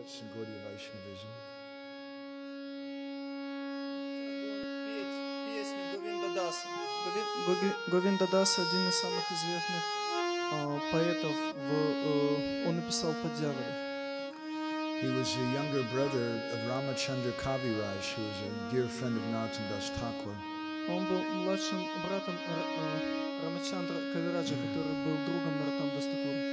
What's the Gaudiya Vaishnavism? Песню Говинда Даса. Говинда Дас один из самых известных поэтов. Он написал «Подьяволе». He was the younger brother of Ramachandra Kaviraj, who was a dear friend of Narottam Das Thakur. Он был младшим братом Рамачандра Кавираджа, который был другом Нароттама Дас Такура.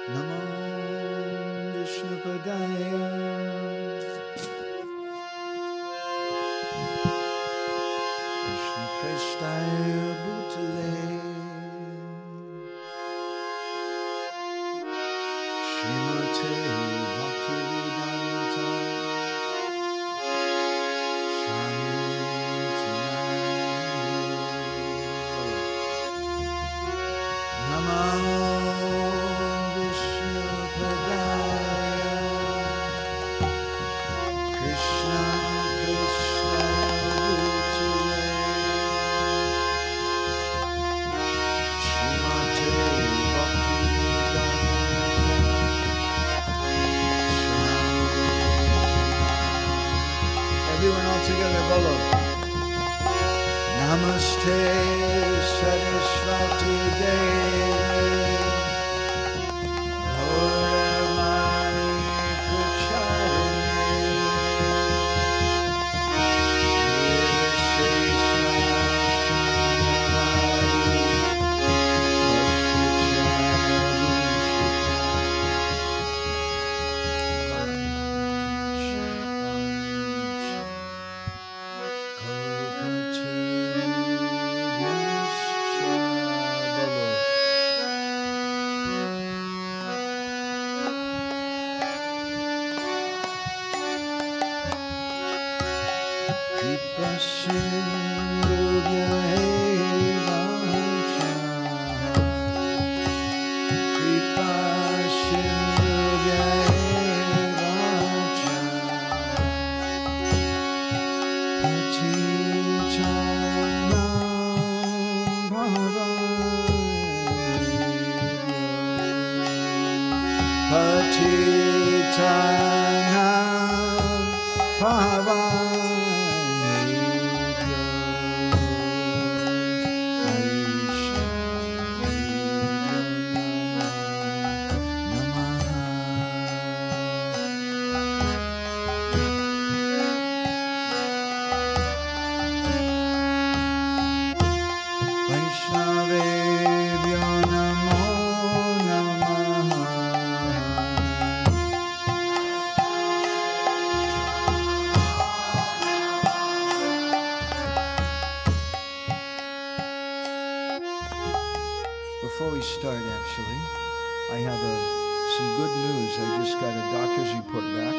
Namo Vishnupadaya Krishna Prestaya Bhutale Srimate Bhaktivedanta Swami Namo together, bolo. Namaste Saraswati Devi Gauravani Pracharini Nirvishesha Shunyavadi Before we start, actually, I have some good news. I just got a doctor's report back.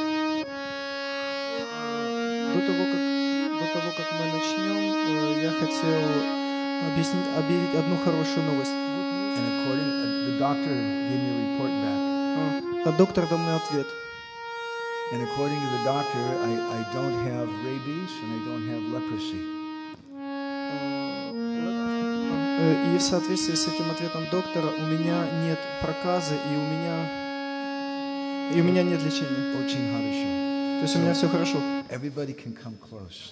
До того, как мы начнем, я хотел объявить одну хорошую новость. And according, the doctor gave me a report back. Доктор дал мне ответ. And according to the doctor, I don't have rabies and I don't have leprosy. И в соответствии с этим ответом доктора у меня нет проказа и у меня нет лечения. Очень хорошо. То есть у меня все хорошо. Everybody can come close.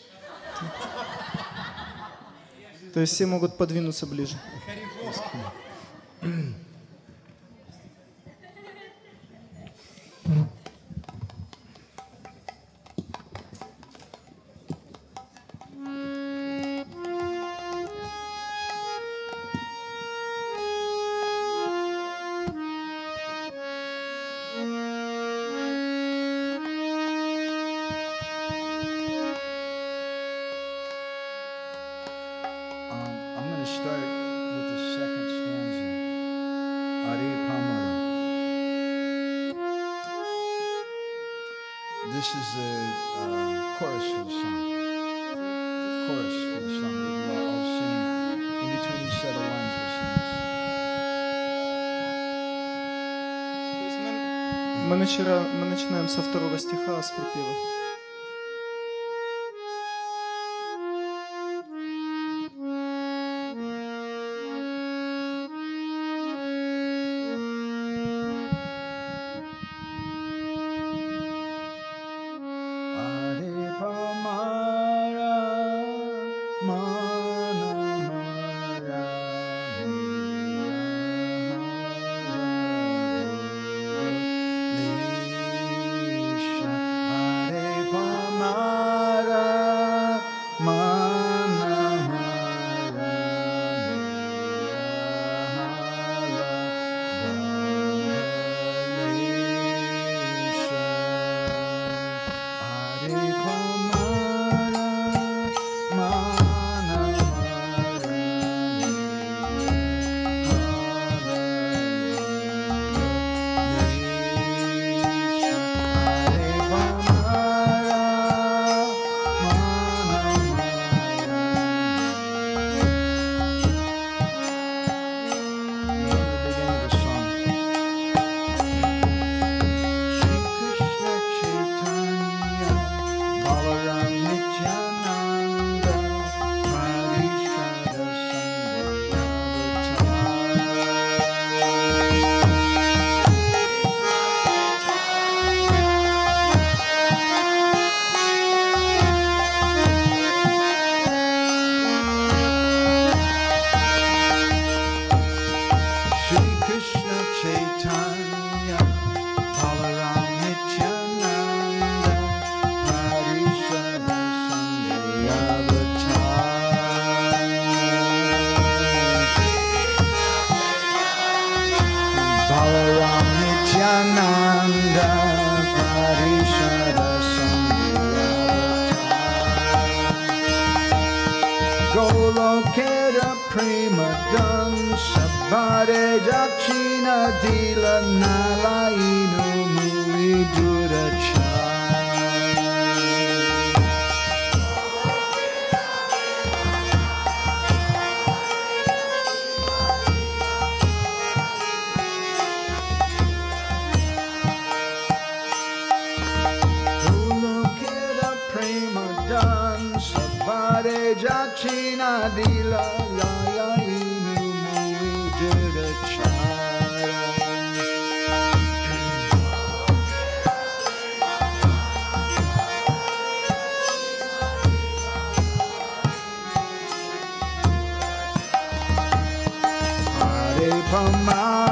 То есть все могут подвинуться ближе. This is the chorus for the song. Chorus for the song. We'll all sing. In between each set of lines, we'll sing this. Мы начинаем со второго стиха, с припева. Nityananda Parishara Sanghyavata Golokera Prema Dan Sabhare Jachina Dila Nalainu Muli Duracha Jachina dila laya inu mui dirachara Hare Pamara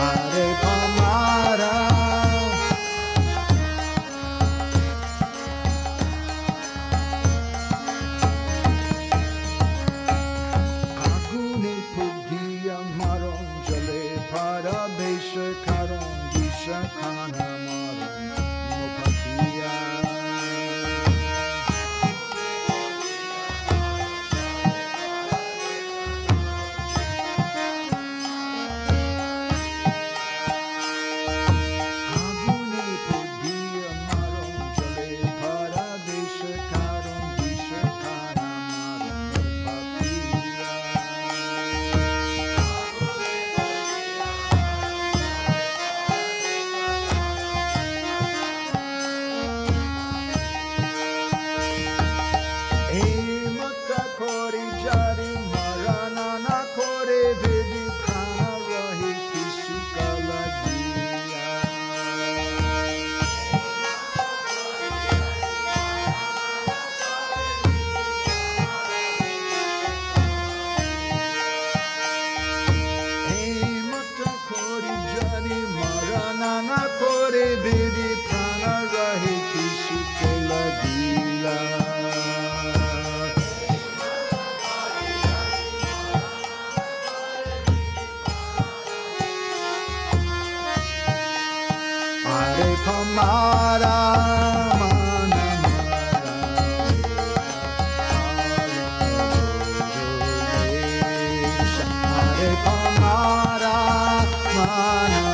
Hare Pamara. Agune Pugiya Maranjale Parabesha Karam Disha Kana Maram Mopatiya. Hare Pamara Mana Hare Pamara Mana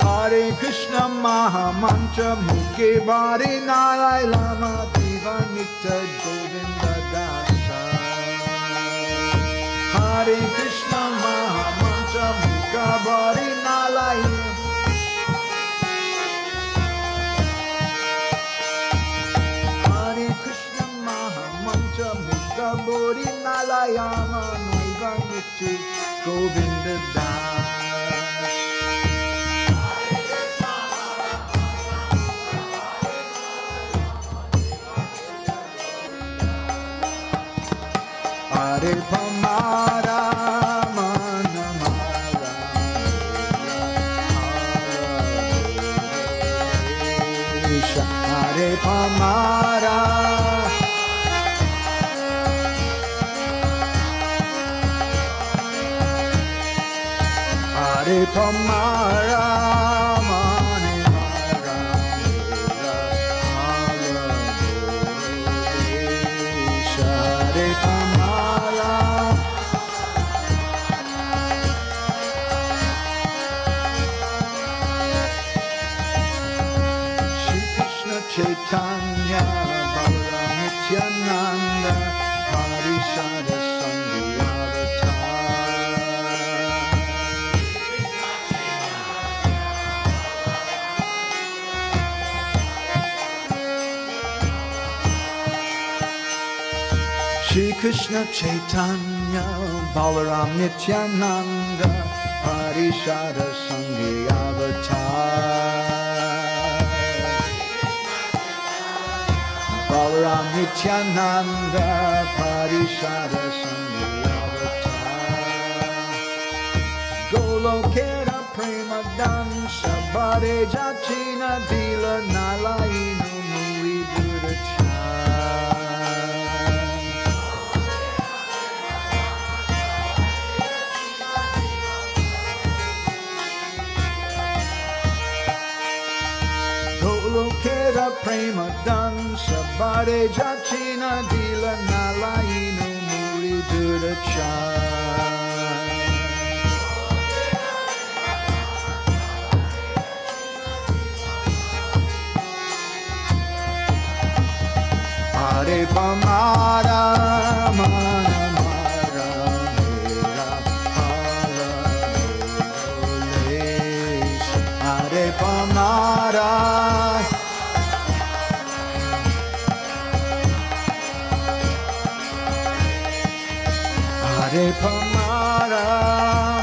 Hare Krishna Maha Mantra Mukhe Bari Nalai Lama Diva Nitya Govinda Dasa. Hare Krishna Maha Mantra Mukhe Bari Nalai. Hare Krishna Maha Mantra Mukhe Bari Nalai Lama Diva Nitya Govinda Dasa. Hare Pamara Mana Mara Hare Pamara Hare Pamara Mani Mara Hare Pamara. Chaitanya Balaram Nityananda Parishada Sanghi Avatar. Shri Krishna Chaitanya Balaram Nityananda Parishada Sanghi Avatar. Balaram Nityananda Parishada Sanghi Avatar. Golokera Prema Dansha Bade Jachina Dila Nalayinu Mui Duracha. prema dansa bade jachina dila nalainu muri durachan. Hare Pamara Mana Mara Mera Hala Dolesh. Hare Pamara Hare Pamara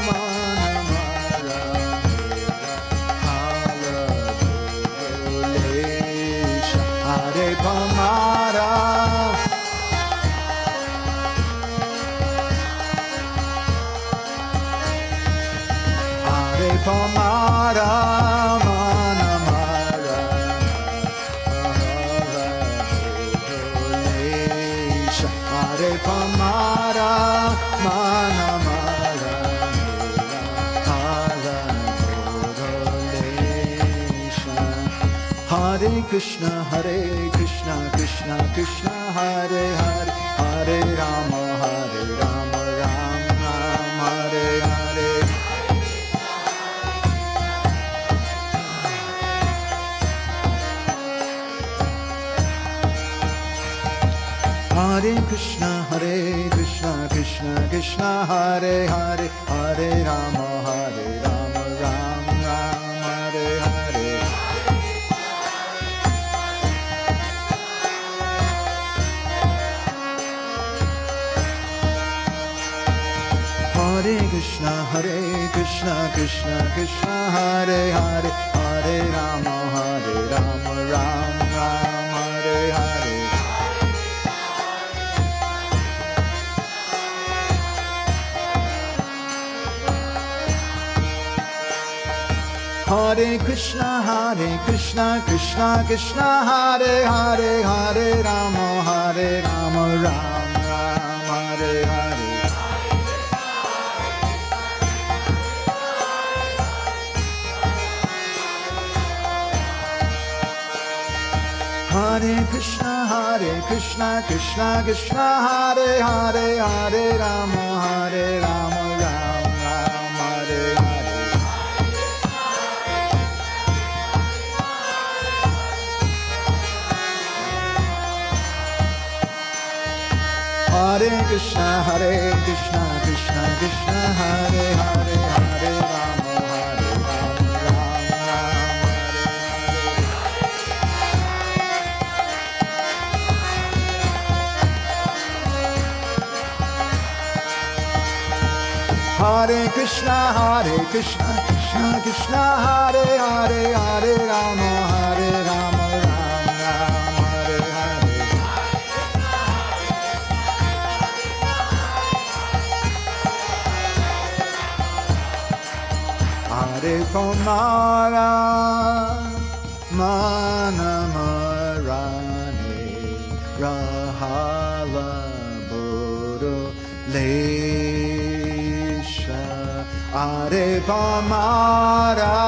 Mana Mara Mera Hala Dolesh. Hare Pamara Hare Pamara Mana Mara Hala Dolesh. Hare Pamara Mana Mara Hala Dolesh. Hare Krishna Krishna Krishna Hare Hare Hare Rama Rama Rama Hare Hare. Hare Krishna Krishna Krishna Hare Hare Hare Rama Rama Rama Hare Hare. Hare Krishna Krishna Krishna Hare Hare Hare Rama Rama Rama Hare Hare. Hare Krishna Krishna Krishna Hare Hare Hare Rama Rama Rama Hare Hare. Hare Krishna Krishna Krishna Hare Hare Hare Rama Rama Rama Hare Hare. Hare Krishna Krishna Krishna Hare Hare Hare Rama Rama Rama Hare Krishna Krishna Krishna Hare Hare Hare Rama Rama Rama Hare Hare. Hare Pamara Mana Marane Rahala Bodo Lesha. Hare Pamara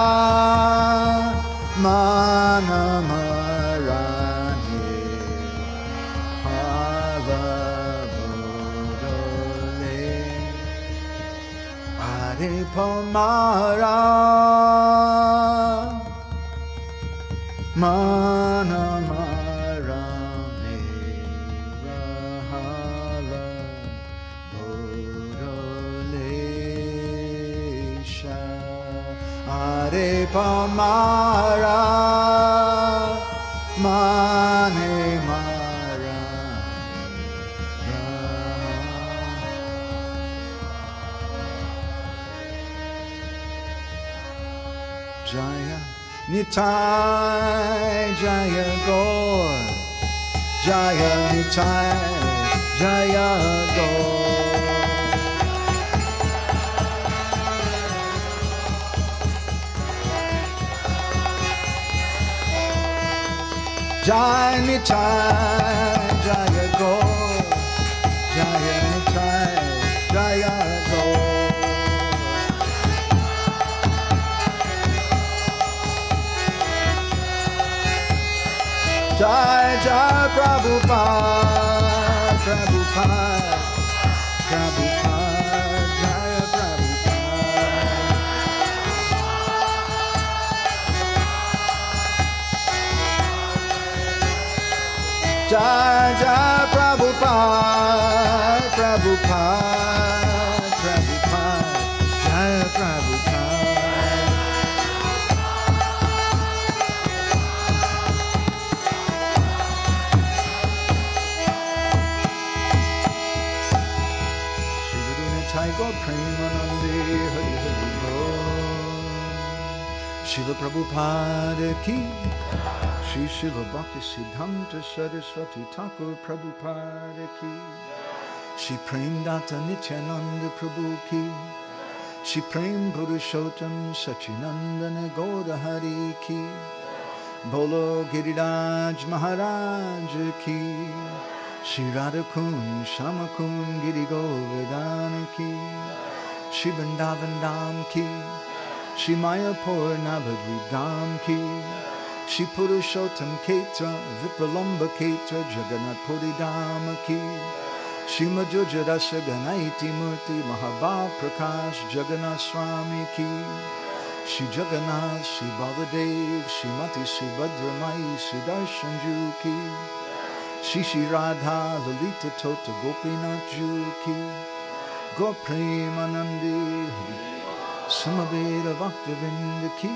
Mana Marane Rahala Bodo Lesha. Hare Pamara Mana Marane Rahala Bodo Lesha. Hare Pamara Mane Mara Jaya Nitai Jaya Gaur Jaya Nitai Jaya Gaur. Jai Nitai Jaya Gaur Jaya Nitai Jaya Gaur. Prabhupada, Prabhupada, Prabhupada, Jaya Prabhupada. Jaya Jaya Prabhupada, Prabhupada, Prabhupada, Jaya Prabhupada. Go Premanande Hari Hari Bol. Srila Prabhupada ki, Shri Srila Bhakti Siddhanta Saraswati Thakur Prabhupada ki, Shri Prem Data Nityananda Prabhu ki, Shri Prem Purushottam Sachinandana Gaura Hari ki, Bolo Giriraj Maharaj ki, Shri Radhakund, Shamakund, Giri Govardhan ki, Shri Vrindavan Dham ki, Shri Mayapur Navadvip Dham ki, Shri Purushottam Ketra, Vipralamba Ketra, Jagannath Puri Dham ki, Shri Madhurja Rasa Ganaiti Murti, Mahabhav Prakash, Jagannath Swami ki, Shri Jagannath, Shri Baladev, Shri Mati Subhadra Mai, Shri Darshanju ki, Shri Shri Radha Lalita Tota Gopinath Ju ki, Gaur Premanande Samaveda Bhaktivinoda ki.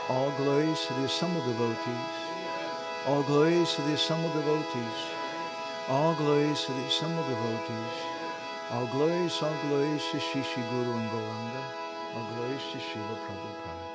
All glories to the assembled devotees. All glories to the assembled devotees. All glories to the assembled devotees. All glories to Shri Shri Guru and Gauranga. All glories to Srila Prabhupada.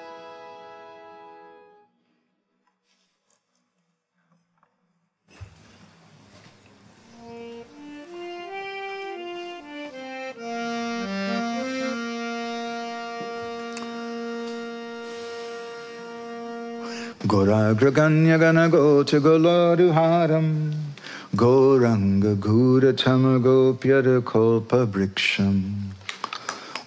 Gauragraganya Gana Gota Goladuharam Gauranga Guratama Gopyada Kolpa Briksham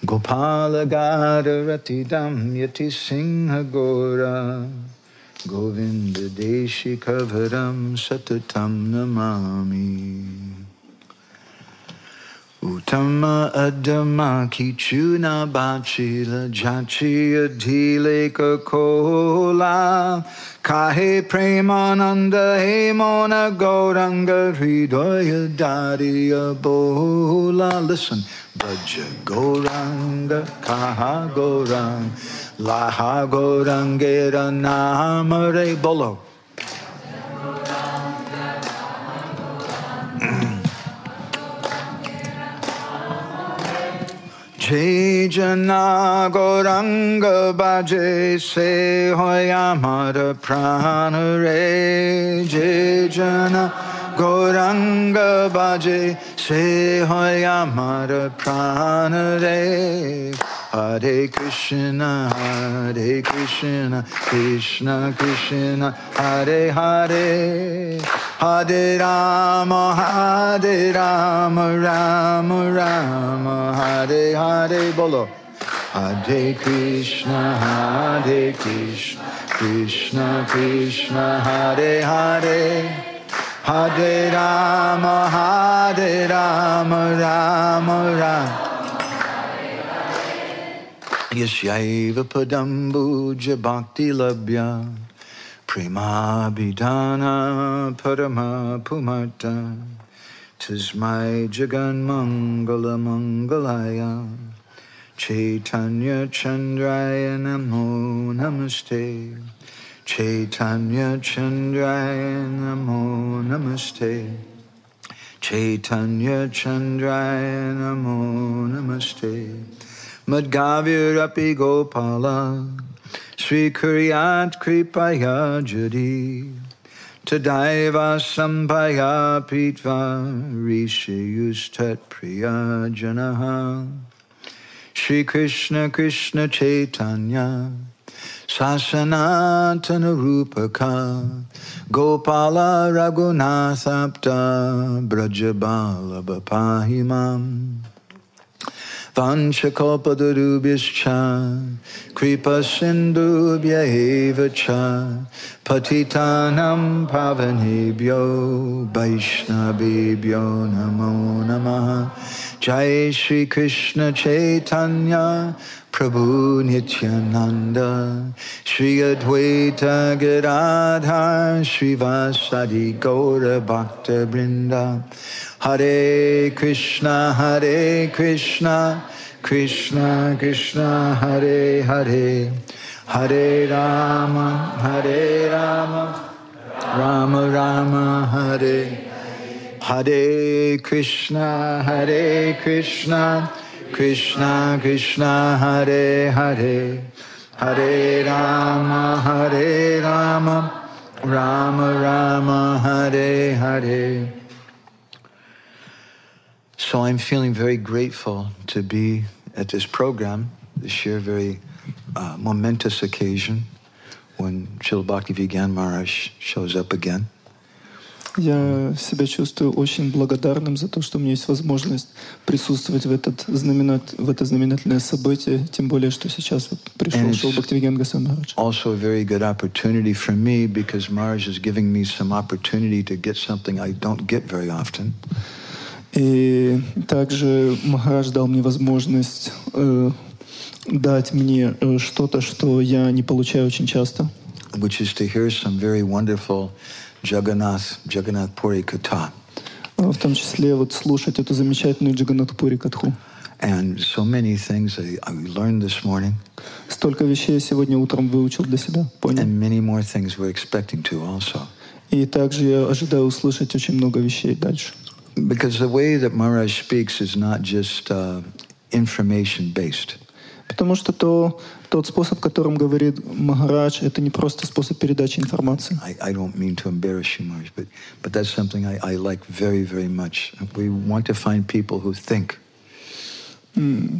Gopala Gadarati Dam Yati Singha Gora Govinda Deshi Kavaram Satatam Namami Uttama Adama Kichuna Bachila Jachi Adhile Kola Kahe Premananda Hemona Gauranga Hridaya Dariya Bola. Listen, Bhaja Gauranga Kaha Gaurang Laha Gaurangera Namare Bolo. Jai Jana Gauranga Bhaje Se Hoyamara Pranare. Jai Jana Gauranga Bhaje Se Hoyamara Pranare. Hare Krishna, Hare Krishna, Krishna Krishna, Hare Hare. Hare Rama, Rama Rama, Hare Hare Bolo. Hare Krishna, Krishna Krishna, Hare Hare. Hare Rama, Rama Rama. Yasyaiva Padambuja Bhakti Labhya Prema Bidana Parama Pumata Tismai Jagan Mangala Mangalaya Chaitanya Chandraya Namo Namaste Chaitanya Chandraya Namo Namaste Chaitanya Chandraya Namo Namaste Madhgavirapi Gopala Sri Kuryat Kripaya Jadi Tadaiva Sampaya Pitva Rishi Yustat Priya Janaha Shri Krishna Krishna Chaitanya Sasanatana Rupaka Gopala Raghunathapta Brajabala Bapahimam Vanchakalpadurubhyascha kripa sindhubhya eva cha patitanam pavanebhyo vaishnavebhyo namo namaha. Jai Shri Krishna Chaitanya Prabhu Nityananda Shri Advaita Gadadhar Shri Vasadi Gaura Bhakta Vrinda. Hare Krishna Krishna Krishna Hare Hare Hare Rama Rama Rama Hare Hare Krishna Krishna Krishna Hare Hare Hare Rama Rama Rama Hare Hare. So I'm feeling very grateful to be at this program this year, very momentous occasion when Srila Bhaktivedanta Maharaj shows up again. Я себя чувствую очень благодарным за то, что у меня есть возможность присутствовать в это знаменательное событие, тем более, что сейчас вот пришел Шрила Бхактивинода Госвами Махарадж. Also a very good opportunity for me because Maharaj is giving me some opportunity to get something I don't get very often. И также Махарадж дал мне возможность дать мне что-то, что я не получаю очень часто. Which is to hear some very wonderful Jagannath Puri Katha. В том числе вот слушать эту замечательную Джаганнат Пури Катху. And so many things I learned this morning. Столько вещей я сегодня утром выучил для себя, понял. And many more things we're expecting to also. И также я ожидаю услышать очень много вещей дальше. Because the way that Maharaj speaks is not just information-based. Потому что тот способ, которым говорит Махарадж, это не просто способ передачи информации. I don't mean to embarrass you, Maharaj, but that's something I like very, very much. We want to find people who think.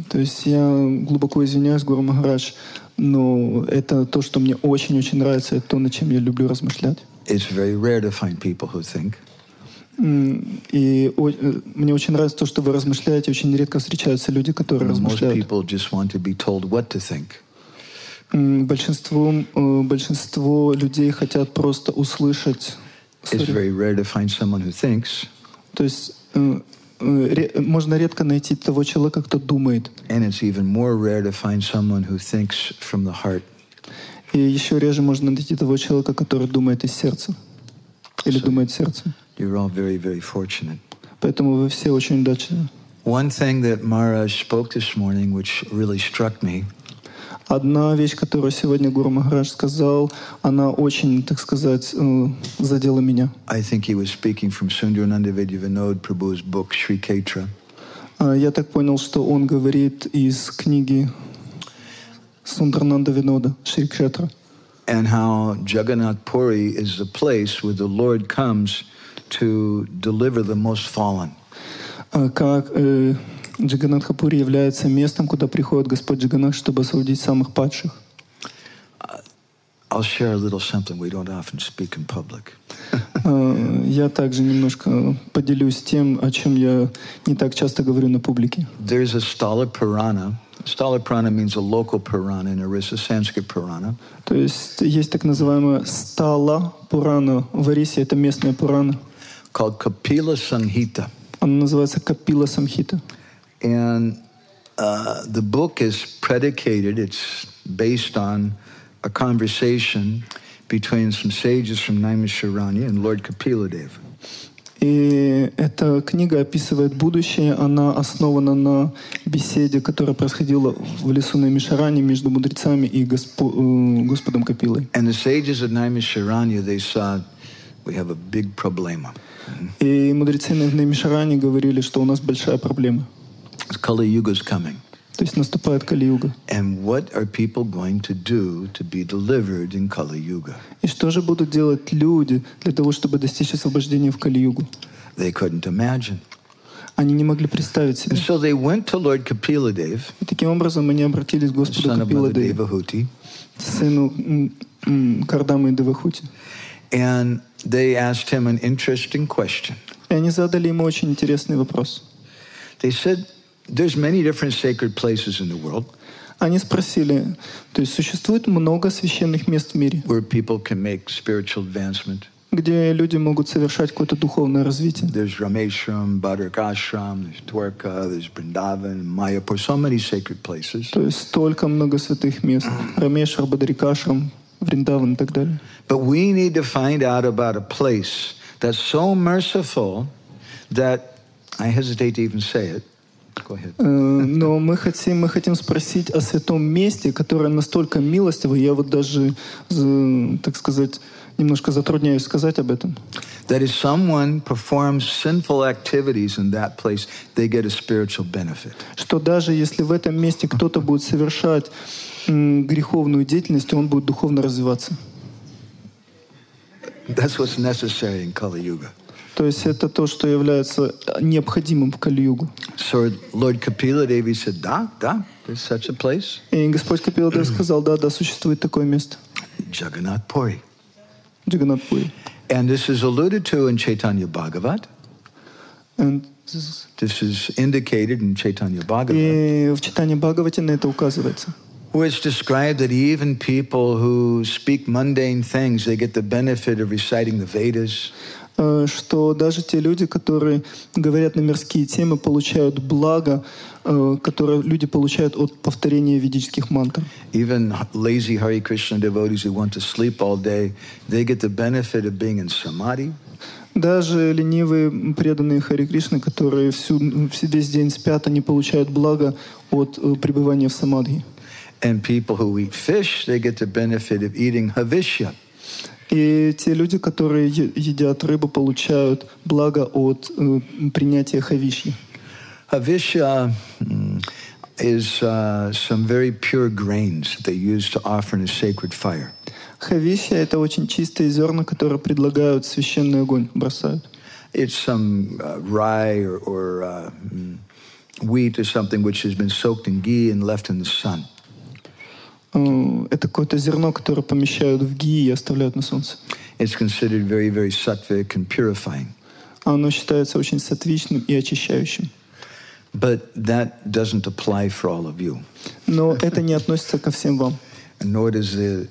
То есть я глубоко извиняюсь, Гуру Махарадж, но это то, что мне очень-очень нравится, это то, над чем я люблю размышлять. It's very rare to find people who think. И мне очень нравится то, что вы размышляете. Очень редко встречаются люди, которые размышляют. Большинство людей хотят просто услышать. То есть можно редко найти того человека, кто думает. И еще реже можно найти того человека, который думает из сердца. Или думает сердцем. You're all very, very fortunate. Поэтому вы все очень удачны. One thing that Maharaj spoke this morning, which really struck me. Одна вещь, которую сегодня Гуру Махарадж сказал, она очень, так сказать, задела меня. I think he was speaking from Sundarananda Vinod Prabhu's book Sri Kshetra. Я так понял, что он говорит из книги Сундарананда Винода Шри Кшетра. And how Jagannath Puri is the place where the Lord comes to deliver the most fallen. Как Джаганнатха-Пури является местом, куда приходит Господь Джаганнат, чтобы освободить самых падших. I'll share a little something we don't often speak in public. Я также немножко поделюсь тем, о чем я не так часто говорю на публике. There's a Stala Purana. Stala Purana means a local Purana, and there is a Sanskrit Purana. То есть так называемая Стала Пурана. В Орисе это местная Пурана. Called Kapila Samhita. Она называется Капила Самхита. And the book is predicated, it's based on a conversation between some sages from Naimisharanya and Lord Kapila Deva. И эта книга описывает будущее, она основана на беседе, которая происходила в лесу Наймишарани между мудрецами и Господом Капилой. And the sages of Naimisharanya, they saw we have a big problema. И мудрецы Наймишарани говорили, что у нас большая проблема. Kali Yuga is coming. То есть наступает Кали-юга. And what are people going to do to be delivered in Kali Yuga? И что же будут делать люди для того, чтобы достичь освобождения в Кали-югу? They couldn't imagine. Они не могли представить себе. And so they went to Lord Kapila Deva, И таким образом они обратились к Господу son of Капила Mother Деве, Devahuti, сыну Кардамы и Девахути. and they asked him an interesting question. И они задали ему очень интересный вопрос. They said, there's many different sacred places in the world. Они спросили, то есть существует много священных мест в мире, Where people can make spiritual advancement. где люди могут совершать какое-то духовное развитие. There's Rameshram, Bhadrakashram, there's Dwarka, there's Vrindavan, Mayapur, so many sacred places. То есть столько много святых мест. Рамешвар, Бадрикашрам, Вриндаван и так далее. But we need to find out about a place that's so merciful that I hesitate to even say it. Go ahead. Но мы хотим спросить о святом месте, которое настолько милостиво, я вот даже, так сказать, немножко затрудняюсь сказать об этом. That if someone performs sinful activities in that place, they get a spiritual benefit. Что даже если в этом месте кто-то будет совершать греховную деятельность, он будет духовно развиваться. That's what's necessary in Kali Yuga. То есть это то, что является необходимым в Кали-югу. So Lord Kapila Devi said, Da, there's such a place. И Господь Капила Дев сказал, да, существует такое место. Jagannath Puri. Джаганнат-пури. And this is alluded to in Chaitanya Bhagavat. This is indicated in Chaitanya Bhagavat. И в читании Бхагавати на это указывается. Where it's described that even people who speak mundane things, they get the benefit of reciting the Vedas. Что даже те люди, которые говорят на мирские темы, получают благо, которое люди получают от повторения ведических мантр. Even lazy Hare Krishna devotees who want to sleep all day, they get the benefit of being in samadhi. Даже ленивые преданные Харе Кришны, которые весь день спят, они получают благо от пребывания в самадхи. And people who eat fish, they get the benefit of eating havishya. И те люди, которые едят рыбу, получают благо от принятия хавишьи. Havishya is some very pure grains that they use to offer in a sacred fire. Хавишья — это очень чистые зерна, которые предлагают священный огонь, бросают. It's some rye or wheat or something which has been soaked in ghee and left in the sun. Это какое-то зерно, которое помещают в ги и оставляют на солнце. It's considered very, very sattvic and purifying. Оно считается очень сатвичным и очищающим. But that doesn't apply for all of you. Но это не относится ко всем вам. Nor does the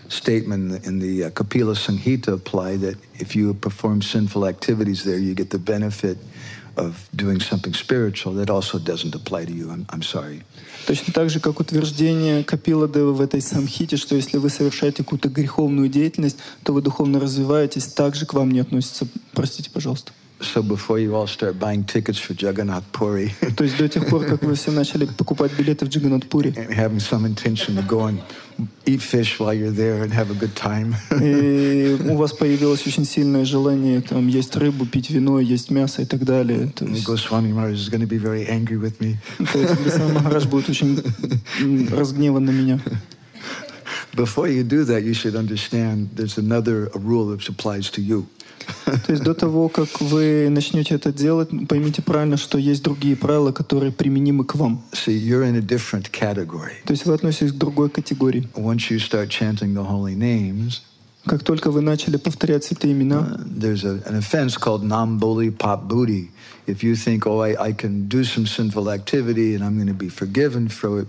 statement in the Kapila Samhita apply that if you perform sinful activities there, you get the benefit of doing something spiritual. That also doesn't apply to you. I'm sorry. Точно так же, как утверждение Капила Девы в этой самхите, что если вы совершаете какую-то греховную деятельность, то вы духовно развиваетесь, также к вам не относится. Простите, пожалуйста. So before you all start buying tickets for Jagannath Puri, то есть до тех пор, как вы все начали покупать билеты в Джаганнат-пури, having some intention to go and eat fish while you're there and have a good time. И у вас появилось очень сильное желание там есть рыбу, пить вино, есть мясо и так далее. То есть Goswami Maharaj is going to be very angry with me. То есть Госвами Махарадж будет очень разгневан на меня. Before you do that, you should understand there's another rule that applies to you. То есть до того, как вы начнете это делать, поймите правильно, что есть другие правила, которые применимы к вам. See, you're in a different category. То есть вы относитесь к другой категории. Once you start chanting the holy names, как только вы начали повторять святые имена, there's an offense called nam-boli pap-budi. If you think, oh, I can do some sinful activity and I'm going to be forgiven for it.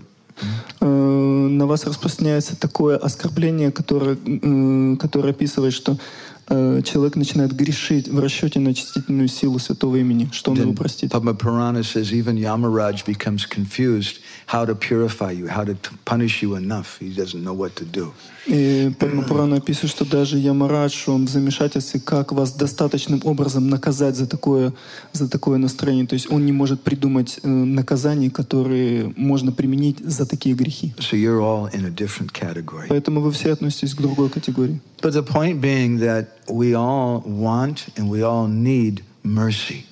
На вас распространяется такое оскорбление, которое описывает, что человек начинает грешить в расчете на очистительную силу святого имени, что он его простит. Padma Purana says even Yamaraj becomes confused how to purify you, how to punish you enough. He doesn't know what to do. И Падма Пурана описывает, что даже Ямарадж, он в замешательстве, как вас достаточным образом наказать за такое настроение. То есть он не может придумать наказаний, которые можно применить за такие грехи. So you're all in a different category. Поэтому вы все относитесь к другой категории. But the point being that we all want and we all need mercy.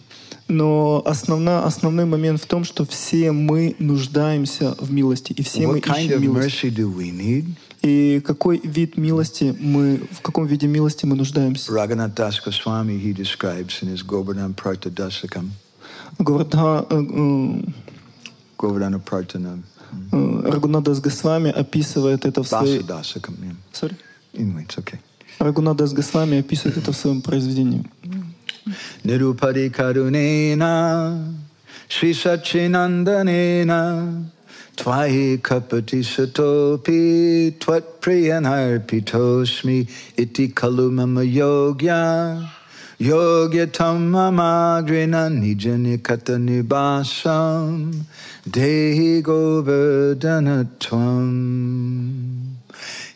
Но основной момент в том, что все мы нуждаемся в милости, и все мы ищем милость. И какой вид милости в каком виде милости мы нуждаемся? Raghunath Das Goswami, he describes in his Govardhana Pratadasakam. Govardhana Pratana. Рагунат Дас Госвами описывает это в своей... Anyway, it's okay. Рагунат Дас Госвами описывает это в своем произведении. Nirupadi karunena Shri Sachinandanena Tvai kapati satopi Tvat priyanarpitosmi Iti kalu mama yogya Yogya tamamagrina nijanikata nibasam Dehi govardhanatvam.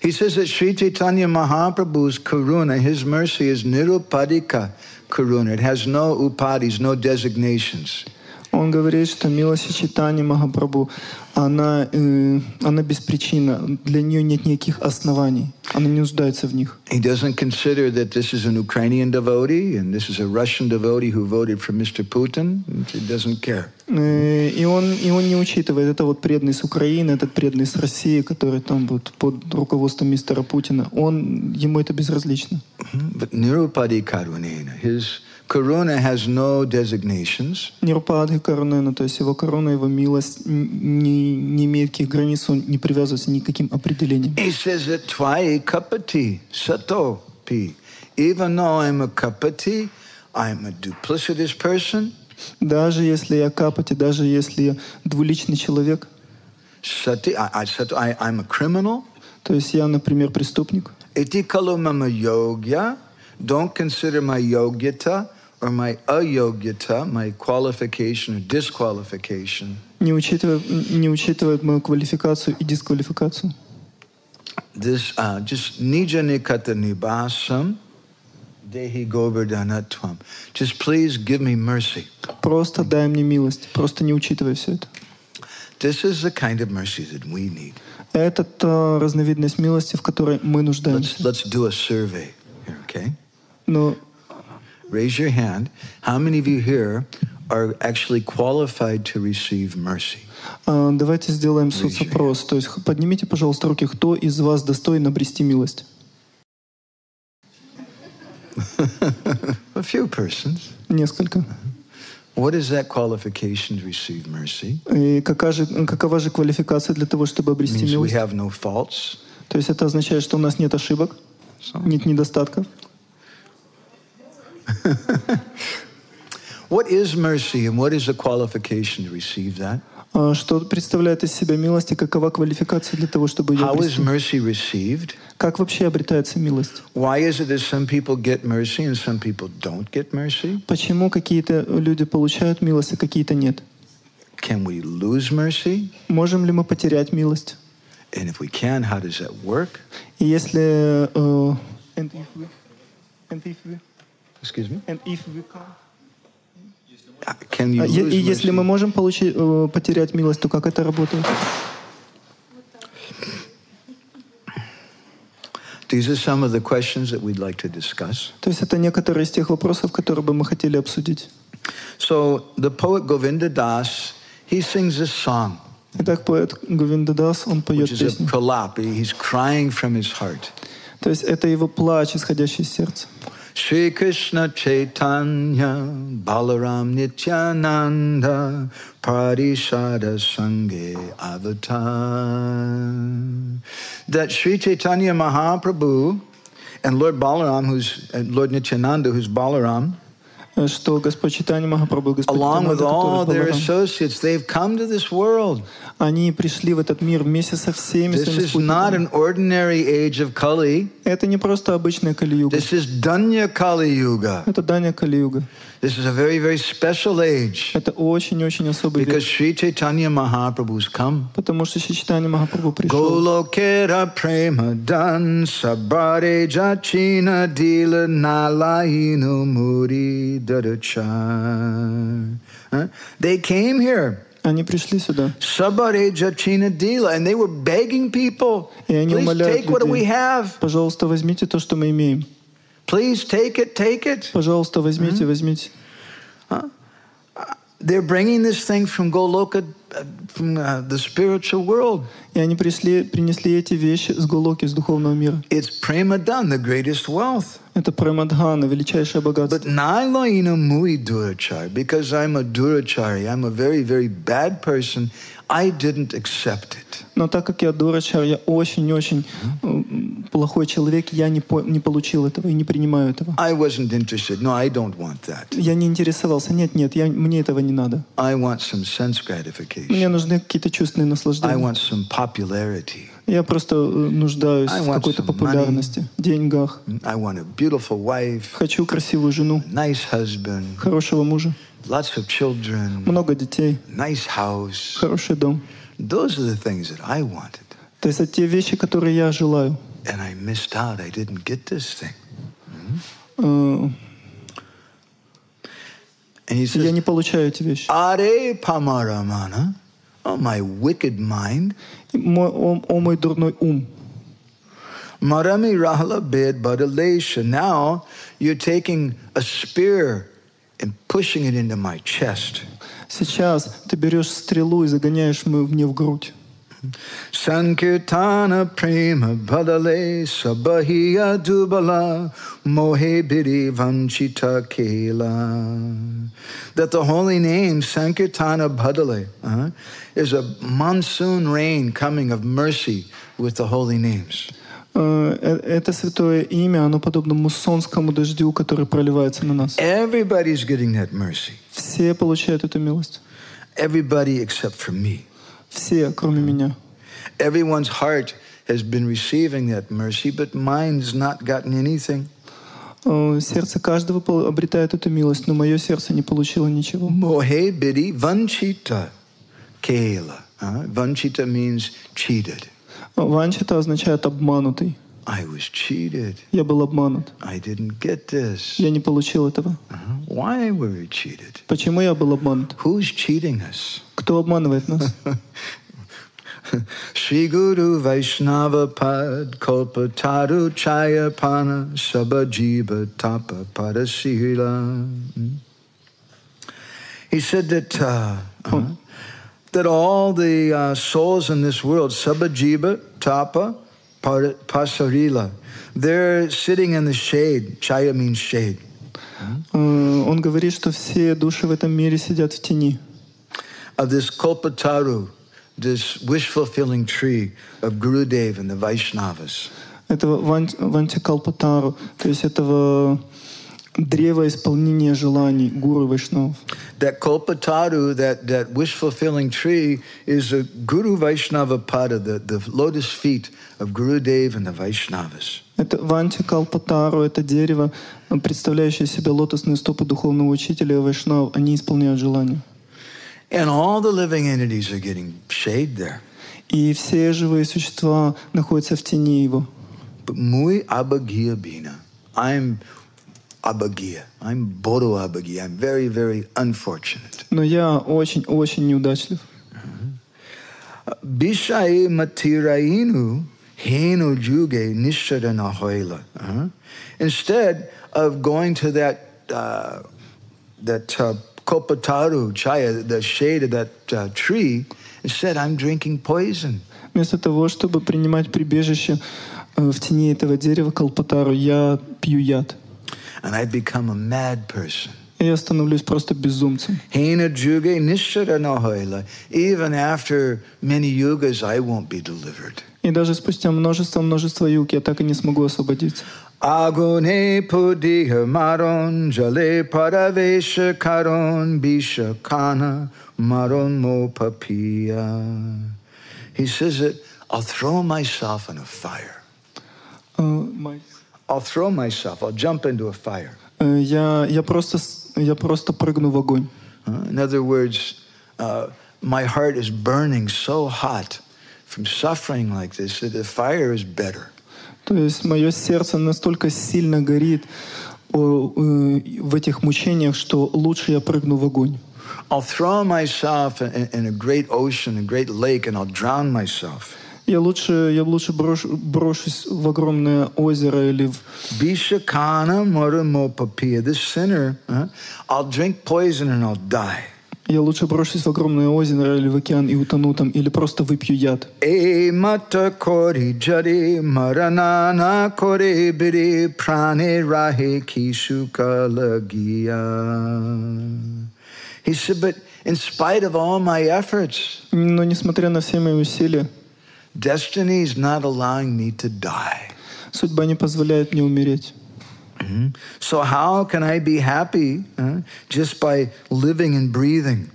He says that Sri Chaitanya Mahaprabhu's karuna, his mercy, is nirupadika karuna. It has no upadis, no designations. Он говорит, что милость Чайтаньи Махапрабху, она беспричинна, для нее нет никаких оснований, она не нуждается в них. He doesn't consider that this is an Ukrainian devotee and this is a Russian devotee who voted for Mr. Putin. He doesn't care. И он не учитывает, это вот преданный с Украины, этот преданный с России, который там вот под руководством мистера Путина. Ему это безразлично. But Nirupadi Karunena, his karuna has no designations. Нирупадхи Карунена, то есть его каруна, его милость не имеет никаких границ, он не привязывается ни к каким определениям. He says that Tvai kapati satopi. Even though I'm a kapati, I'm a duplicitous person. Даже если я капати, даже если я двуличный человек, I'm a criminal. то есть я, например, преступник. Iti kalu mama yogya. Don't consider my yogyata or my ayogyata, my qualification or disqualification. Не учитывает мою квалификацию и дисквалификацию. This just nija nikata nibasam dehi govardhanatvam. Just please give me mercy. Просто дай мне милость, просто не учитывай все это. This is the kind of mercy that we need. Это та разновидность милости, в которой мы нуждаемся. Let's do a survey here, okay? Но raise your hand. How many of you here are actually qualified to receive mercy? Давайте сделаем соцопрос. То есть поднимите, пожалуйста, руки, кто из вас достоин обрести милость? A few persons. Несколько. What is that qualification to receive mercy? И какова же квалификация для того, чтобы обрести Means we милость? have no faults. То есть это означает, что у нас нет ошибок, нет недостатков. What is mercy and what is the qualification to receive that? Что представляет из себя милость и какова квалификация для того, чтобы ее How is обрести? mercy received? Как вообще обретается милость? Why is it that some people get mercy and some people don't get mercy? Почему какие-то люди получают милость, а какие-то нет? Can we lose mercy? Можем ли мы потерять милость? And if we can, how does that work? И если Excuse me? И Can you lose если мы mercy? можем потерять милость, то как это работает? These are some of the questions that we'd like to discuss. То есть это некоторые из тех вопросов, которые бы мы хотели обсудить. So the poet Govinda Das, he sings this song, Итак, поэт Говинда Дас, он поет which is a песню. pralap. He's crying from his heart. То есть это его плач, исходящий из сердца. Shri Krishna Chaitanya Balaram Nityananda Parishada Sange Avatar. That Sri Chaitanya Mahaprabhu and Lord Balaram, Lord Nityananda, who's Balaram, Что Господь Чайтанья Махапрабху, Господь along with all their Баларам, associates, they've come to this world. они пришли в этот мир вместе со всеми This своими is not спутниками. an ordinary age of Kali. Это не просто обычная Кали-юга. This is Danya Kali Yuga. Это Даня Кали-юга. This is a very, very special age Это очень-очень особый because век. Sri Chaitanya Mahaprabhu's come. Потому что Чайтанья Махапрабху пришел. Golokera prema dan sabare jachina dila nalayino muri dadachar. They came here. Они пришли сюда. Sabare jachina dila, and they were begging people, И они please умоляют take what we людей. have. Пожалуйста, возьмите то, что мы имеем. Please take it, take it. Пожалуйста, возьмите, возьмите. They're bringing this thing from Goloka, from the spiritual world. И они принесли эти вещи с Голоки, с духовного мира. It's Premadan, the greatest wealth. Это Премадхана, величайшее богатство. But Nailaina Mui Durachari, because I'm a Durachari, I'm a very, very bad person, I didn't accept it. Но так как я дурачар, я очень-очень плохой человек, я не получил этого и не принимаю этого. I wasn't interested. No, I don't want that. Я не интересовался. Нет, мне этого не надо. I want some sense gratification. Мне нужны какие-то чувственные I наслаждения. want some popularity. Я просто нуждаюсь в какой-то популярности, деньгах. I want a beautiful wife. Хочу красивую жену, Nice husband. хорошего мужа, Lots of children. много детей, Nice house. хороший дом. Those are the things that I wanted. То есть это те вещи, которые я желаю. And I missed out. I didn't get this thing. And he Я says, не получаю эти вещи. Are pamaramana, oh my wicked mind, О мой дурной ум. marami rahala bed badalesha. Now you're taking a spear and pushing it into my chest. Сейчас ты берешь стрелу и загоняешь мне в грудь. Sankirtana prema badale sabahiya dubala mohe bidi vanchita kela. That the holy name Sankirtana badale is a monsoon rain coming of mercy with the holy names. Это святое имя, оно подобно муссонскому дождю, который проливается на нас. Everybody's getting that mercy. Все получают эту милость. Everybody except for me. Все, кроме меня. Everyone's heart has been receiving that mercy, but mine's not gotten anything. Сердце каждого обретает эту милость, но мое сердце не получило ничего. Mohe bidi vanchita kela. Vanchita means cheated. Ванчита означает обманутый. I was cheated. Я был обманут. I didn't get this. Я не получил этого. Why were we cheated? Почему я был обманут? Who's cheating us? Кто обманывает нас? Shri Guru Vaishnava Pad Kalpataru Chayapana Sabajiba Tapa Padasila. He said that all the souls in this world, Sabajiba Tapa Pasarila, they're sitting in the shade. Chaya means shade. Он говорит, что все души в этом мире сидят в тени. Of this Kalpataru, this wish-fulfilling tree of Gurudev and the Vaishnavas. Этого Вантикалпатару, то есть этого древа исполнения желаний гуру Вайшнавов. That Kalpataru, that wish-fulfilling tree, is a Guru Vaishnava Pada, the lotus feet of Gurudev and the Vaishnavas. Это Вантикалпатару, это дерево, представляющее себя лотосные стопы духовного учителя и Вайшнав, они исполняют желания. And all the living entities are getting shade there. И все живые существа находятся в тени его. But muy abhagiya bina. I'm abhagiya. I'm bodo abhagiya. I'm very, very unfortunate. Но я очень неудачлив. Bishaye matirainu henu juge nishadana hoila. Instead of going to that Kalpataru chaya, the shade of that tree, instead I'm drinking poison. Вместо того, чтобы принимать прибежище в тени этого дерева Калпатару, я пью яд. And I become a mad person. И я становлюсь просто безумцем. Hena juge nishadana hoila. Even after many yugas, I won't be delivered. И даже спустя множество юг я так и не смогу освободиться. Agune pudiha maron jale paravesha karon bisha kana maron mo papiya. He says that I'll throw myself in a fire. I'll throw myself. I'll jump into a fire. Я просто прыгну в огонь. In other words, my heart is burning so hot from suffering like this that the fire is better. То есть мое сердце настолько сильно горит в этих мучениях, что лучше я прыгну в огонь. I'll throw myself in a great ocean, a great lake, and I'll drown myself. Я лучше брошусь в огромное озеро или в... Bishakana Maramopapiya, this sinner, I'll drink poison and I'll die. Я лучше брошусь в огромное озеро или в океан и утону там, или просто выпью яд. Mata kori jari maranana kori biri prane rahe kishuka lagiya. He said, but in spite of all my efforts, Но несмотря на все мои усилия, Destiny is not allowing me to die. Судьба не позволяет мне умереть. So how can I be happy just by living and breathing?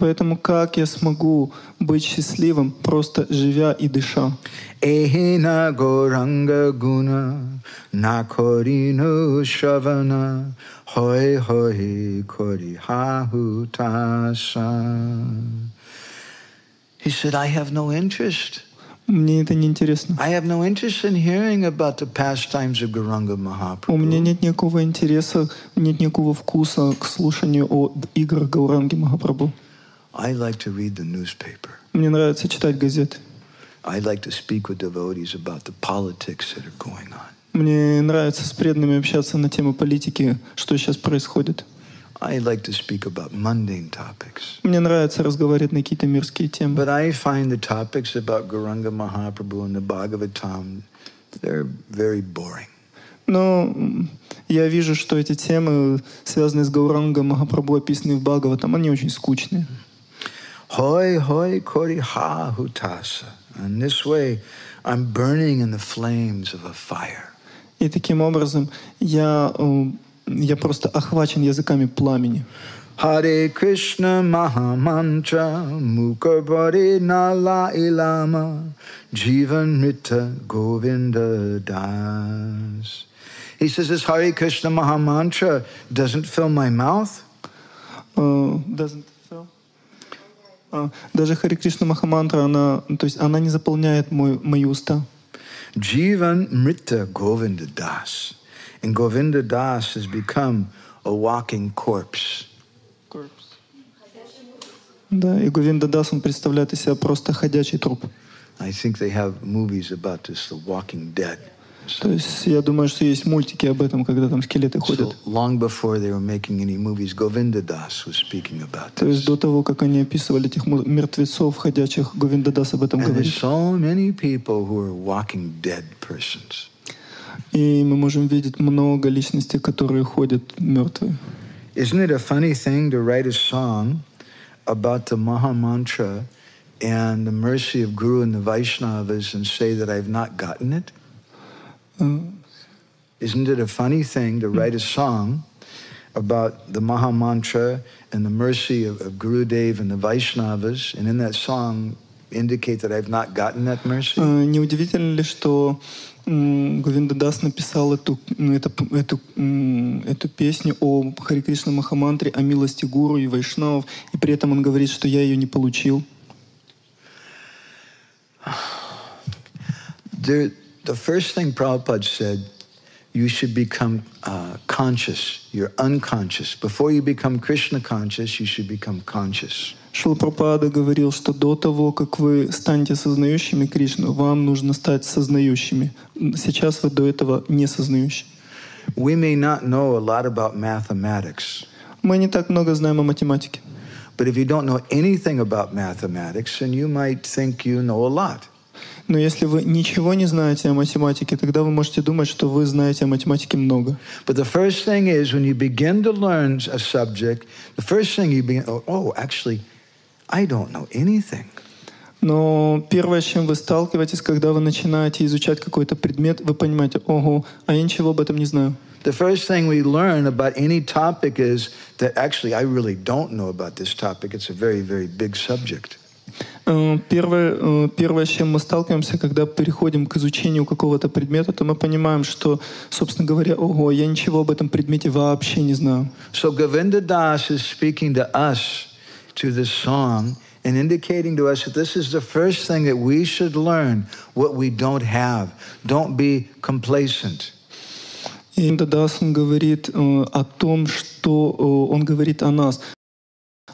Поэтому как я смогу быть счастливым, просто живя и дыша? Ehina goranga guna nakorino shavana hoi hoi kori hahutasa. He said, I have no interest. Мне это не интересно. I have no interest in hearing about the pastimes of Gauranga У меня Mahaprabhu. нет никакого интереса, нет никакого вкуса к слушанию о играх Гауранги Махапрабху. I like to read the newspaper. Мне нравится читать газеты. I like to speak with devotees about the politics that are going on. Мне нравится с преданными общаться на тему политики, что сейчас происходит. I like to speak about mundane topics. Мне нравится разговаривать на какие-то мирские темы. But I find the topics about Gauranga Mahaprabhu and the Bhagavatam, they're very boring. Но я вижу, что эти темы, связанные с Гауранга Махапрабху, описанные в Бхагаватам, они очень скучные. Hoi hoi kori ha hutasa. And this way, I'm burning in the flames of a fire. И таким образом я просто охвачен языками пламени. Hare Krishna Maha Mantra Mukhabari Nala Ilama Jivan Mrita Govinda Das. He says this Hare Krishna Maha Mantra doesn't fill my mouth. Даже Харе Кришна Махамантра, то есть она не заполняет мои уста. Jivan Mrita Govinda Das. And Govinda Das has become a walking corpse. Да, и Говинда Дас, он представляет из себя просто ходячий труп. I think they have movies about this, The Walking Dead. То есть я думаю, что есть мультики об этом, когда там скелеты So ходят. long before they were making any movies, Govinda Das was speaking about То есть this. до того, как они описывали этих мертвецов ходячих, Говинда Дас об этом And there's говорит. so many people who are walking dead persons. И мы можем видеть много личностей, которые ходят мертвые. Isn't it a funny thing to write a song about the Maha Mantra and the mercy of Guru and the Vaishnavas and say that I've not gotten it? Isn't it a funny thing to write a song about the Maha Mantra and the mercy of Gurudev and the Vaishnavas, and in that song indicate that I've not gotten that mercy? Неудивительно ли, что Говинда Дас написал эту песню о Харе Кришна Махамантре, о милости Гуру и Вайшнавов, и при этом он говорит, что я ее не получил? The first thing Prabhupada said, you should become conscious. You're unconscious. Before you become Krishna conscious, you should become conscious. Шрила Прабхупада говорил, что до того, как вы станете сознающими Кришну, вам нужно стать сознающими. Сейчас вы до этого не сознающие. We may not know a lot about mathematics. Мы не так много знаем о математике. But if you don't know anything about mathematics, then you might think you know a lot. Но если вы ничего не знаете о математике, тогда вы можете думать, что вы знаете о математике много. But the first thing is, when you begin to learn a subject, the first thing you begin, actually, I don't know anything. Но первое, с чем вы сталкиваетесь, когда вы начинаете изучать какой-то предмет, вы понимаете, ого, а я ничего об этом не знаю. The first thing we learn about any topic is that actually I really don't know about this topic. It's a very, very big subject. Первое, с чем мы сталкиваемся, когда переходим к изучению какого-то предмета, то мы понимаем, что, собственно говоря, ого, я ничего об этом предмете вообще не знаю. So Govinda Das is speaking to us, to this song, and indicating to us that this is the first thing that we should learn, what we don't have. Don't be complacent. И Дадас, он говорит о том, что он говорит о нас,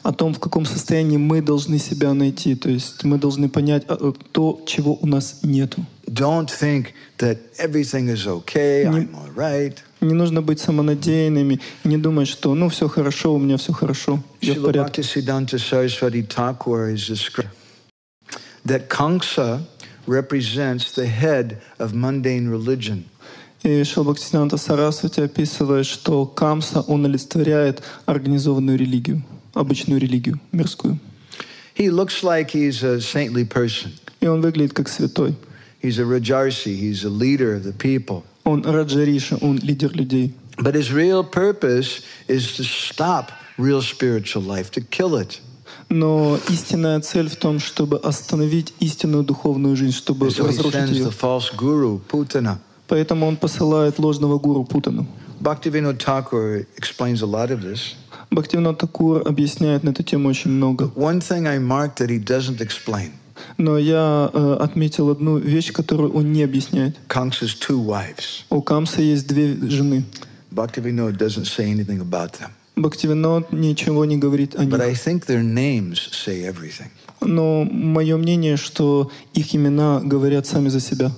о том, в каком состоянии мы должны себя найти. То есть мы должны понять то, чего у нас нету. Don't think that everything is okay, I'm all right. Не нужно быть самонадеянными, не думать, что ну все хорошо, у меня все хорошо, я в порядке. Bhaktisiddhanta Saraswati Thakur is described that Kamsa represents the head of mundane religion. И Шрила Бхактисиданта Сарасвати описывает, что Камса, он олицетворяет организованную религию, обычную религию, мирскую. He looks like he's a saintly person. И он выглядит как святой. He's a Rajarsi, he's a leader of the people. Он Раджариша, он лидер людей. But his real purpose is to stop real spiritual life, to kill it. Но истинная цель в том, чтобы остановить истинную духовную жизнь, чтобы So he разрушить sends ее. the false guru, Putana. Поэтому он посылает ложного гуру Путану. Bhaktivinoda Thakur explains a lot of this. Бхактивинода Такур объясняет на эту тему очень много. One thing I marked that he doesn't explain. Но я отметил одну вещь, которую он не объясняет. Kamsa's two wives. У Камса есть две жены. Bhaktivinoda doesn't say anything about them. Бхактивинод ничего не говорит о But I них. think their names say everything. Но мое мнение, что их имена говорят сами за себя.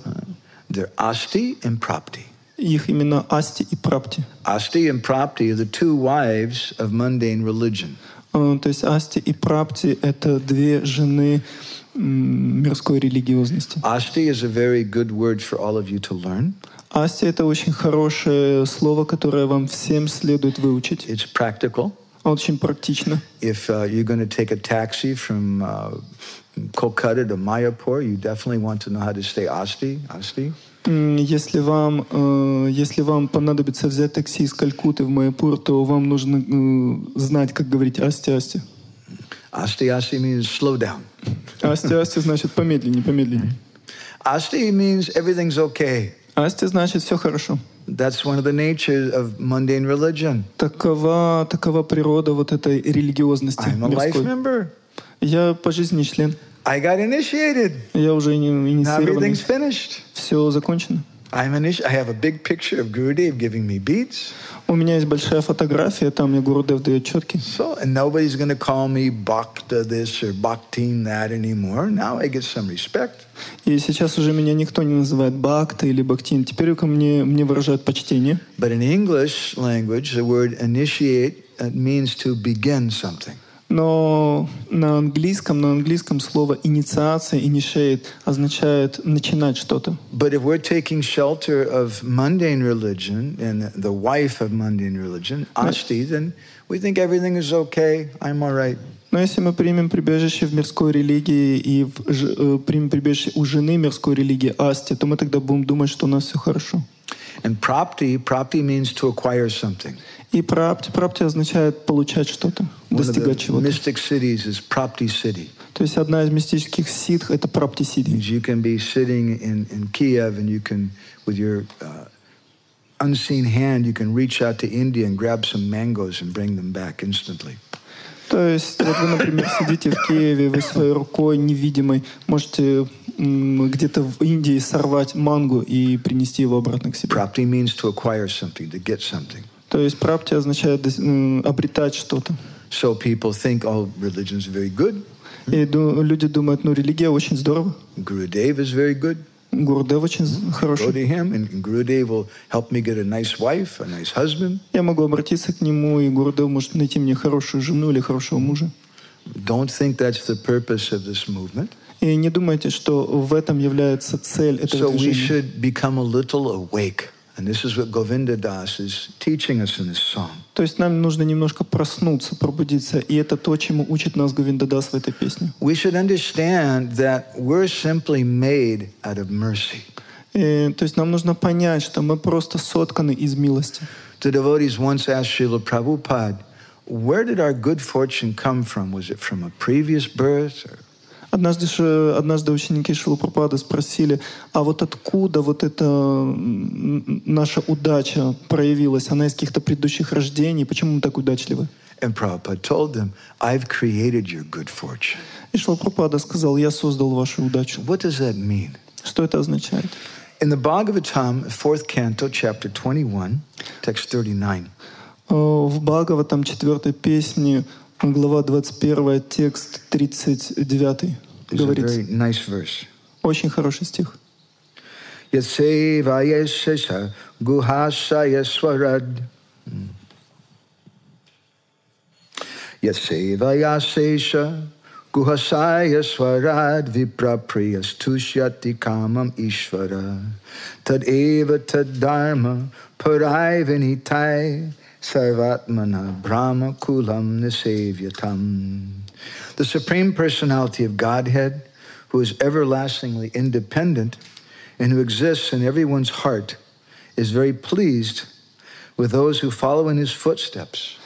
They're Asti and Prapti. Их имена Асти и Прапти. Asti and Prapti are the two wives of mundane religion. То есть Асти и Прапти — это две жены мирской религиозности. Asti is a very good word for all of you to learn. Асти — это очень хорошее слово, которое вам всем следует выучить. It's practical. Очень практично. If you're going to take a taxi from Kolkata to Mayapur, you definitely want to know how to say Asti. Asti. Если вам понадобится взять такси из Калькутты в Майяпур, то вам нужно знать, как говорить «асти-асти». Asti, Asti means slow down. «Асти-асти» значит «помедленнее, помедленнее». Asti means everything's okay. «Асти» значит «все хорошо». That's one of the natures of mundane religion. Такова природа вот этой религиозности I'm a life мирской. member. Я по жизни член. I got initiated. Я уже Now инициированный. everything's finished. Все закончено. I have a big picture of Gurudev giving me beats. У меня есть большая фотография, там мне Гурудев дает четки. So, and nobody's going to call me Bhakta this or Bhaktin that anymore. Now I get some respect. И сейчас уже меня никто не называет Бхакта или Бхактин. Теперь ко мне выражают почтение. But in English language, the word initiate means to begin something. Но на английском слово инициация, initiate, означает начинать что-то. But if we're taking shelter of mundane religion and the wife of mundane religion, Asti, then we think everything is okay, I'm all right. Но если мы примем прибежище в мирской религии и примем прибежище у жены мирской религии Асти, то мы тогда будем думать, что у нас все хорошо. And prapti means to acquire something. И прапти означает получать что-то, достигать чего-то. Mystic cities is Prapti city. То есть одна из мистических ситх — это прапти сити. You can be sitting in Kiev and you can, with your unseen hand, you can reach out to India and grab some mangoes and bring them back instantly. То есть вот вы, например, сидите в Киеве, вы своей рукой невидимой можете где-то в Индии сорвать мангу и принести его обратно к себе. Prapti means to acquire something, to get something. То есть прапти означает обретать что-то. So people think, oh, religion is very good. И люди думают, религия очень здорово. Gurudev is very good. Гурудев очень Go хороший. to him and Gurudev will help me get a nice wife, a nice husband. Я могу обратиться к нему, и Гурудев может найти мне хорошую жену или хорошего мужа. Don't think that's the purpose of this movement. И не думайте, что в этом является цель этого So we движения. should become a little awake. And this is what Govinda Das is teaching us in this song. То есть нам нужно немножко проснуться, пробудиться. И это то, чему учит нас Говиндадас в этой песне. We should understand that we're simply made out of mercy. То есть нам нужно понять, что мы просто сотканы из милости. The devotees once asked Srila Prabhupada, where did our good fortune come from? Was it from a previous birth? Or... Однажды ученики Шрилы Прабхупады спросили, а вот откуда вот эта наша удача проявилась? Она из каких-то предыдущих рождений? Почему мы так удачливы? And Prabhupada told them, I've created your good fortune. И Шрила Прабхупада сказал, я создал вашу удачу. What does that mean? Что это означает? In the Bhagavatam, 4th canto, chapter 21, text 39. В Бхагаватам 4 песне, глава 21, текст 39 говорится. Very nice verse. Очень хороший стих. Yatsevaya sesha guhasaya swarad. Yatsevaya sesha guhasaya swarad viprapriyas tushyati kamam ishvara. Tad eva tad dharma parayvanitai. Sarvatmana Brahma Kulam Nisevyatam. The Supreme Personality of Godhead, who is everlastingly independent and who exists in everyone's heart, is very pleased with those who follow in his footsteps.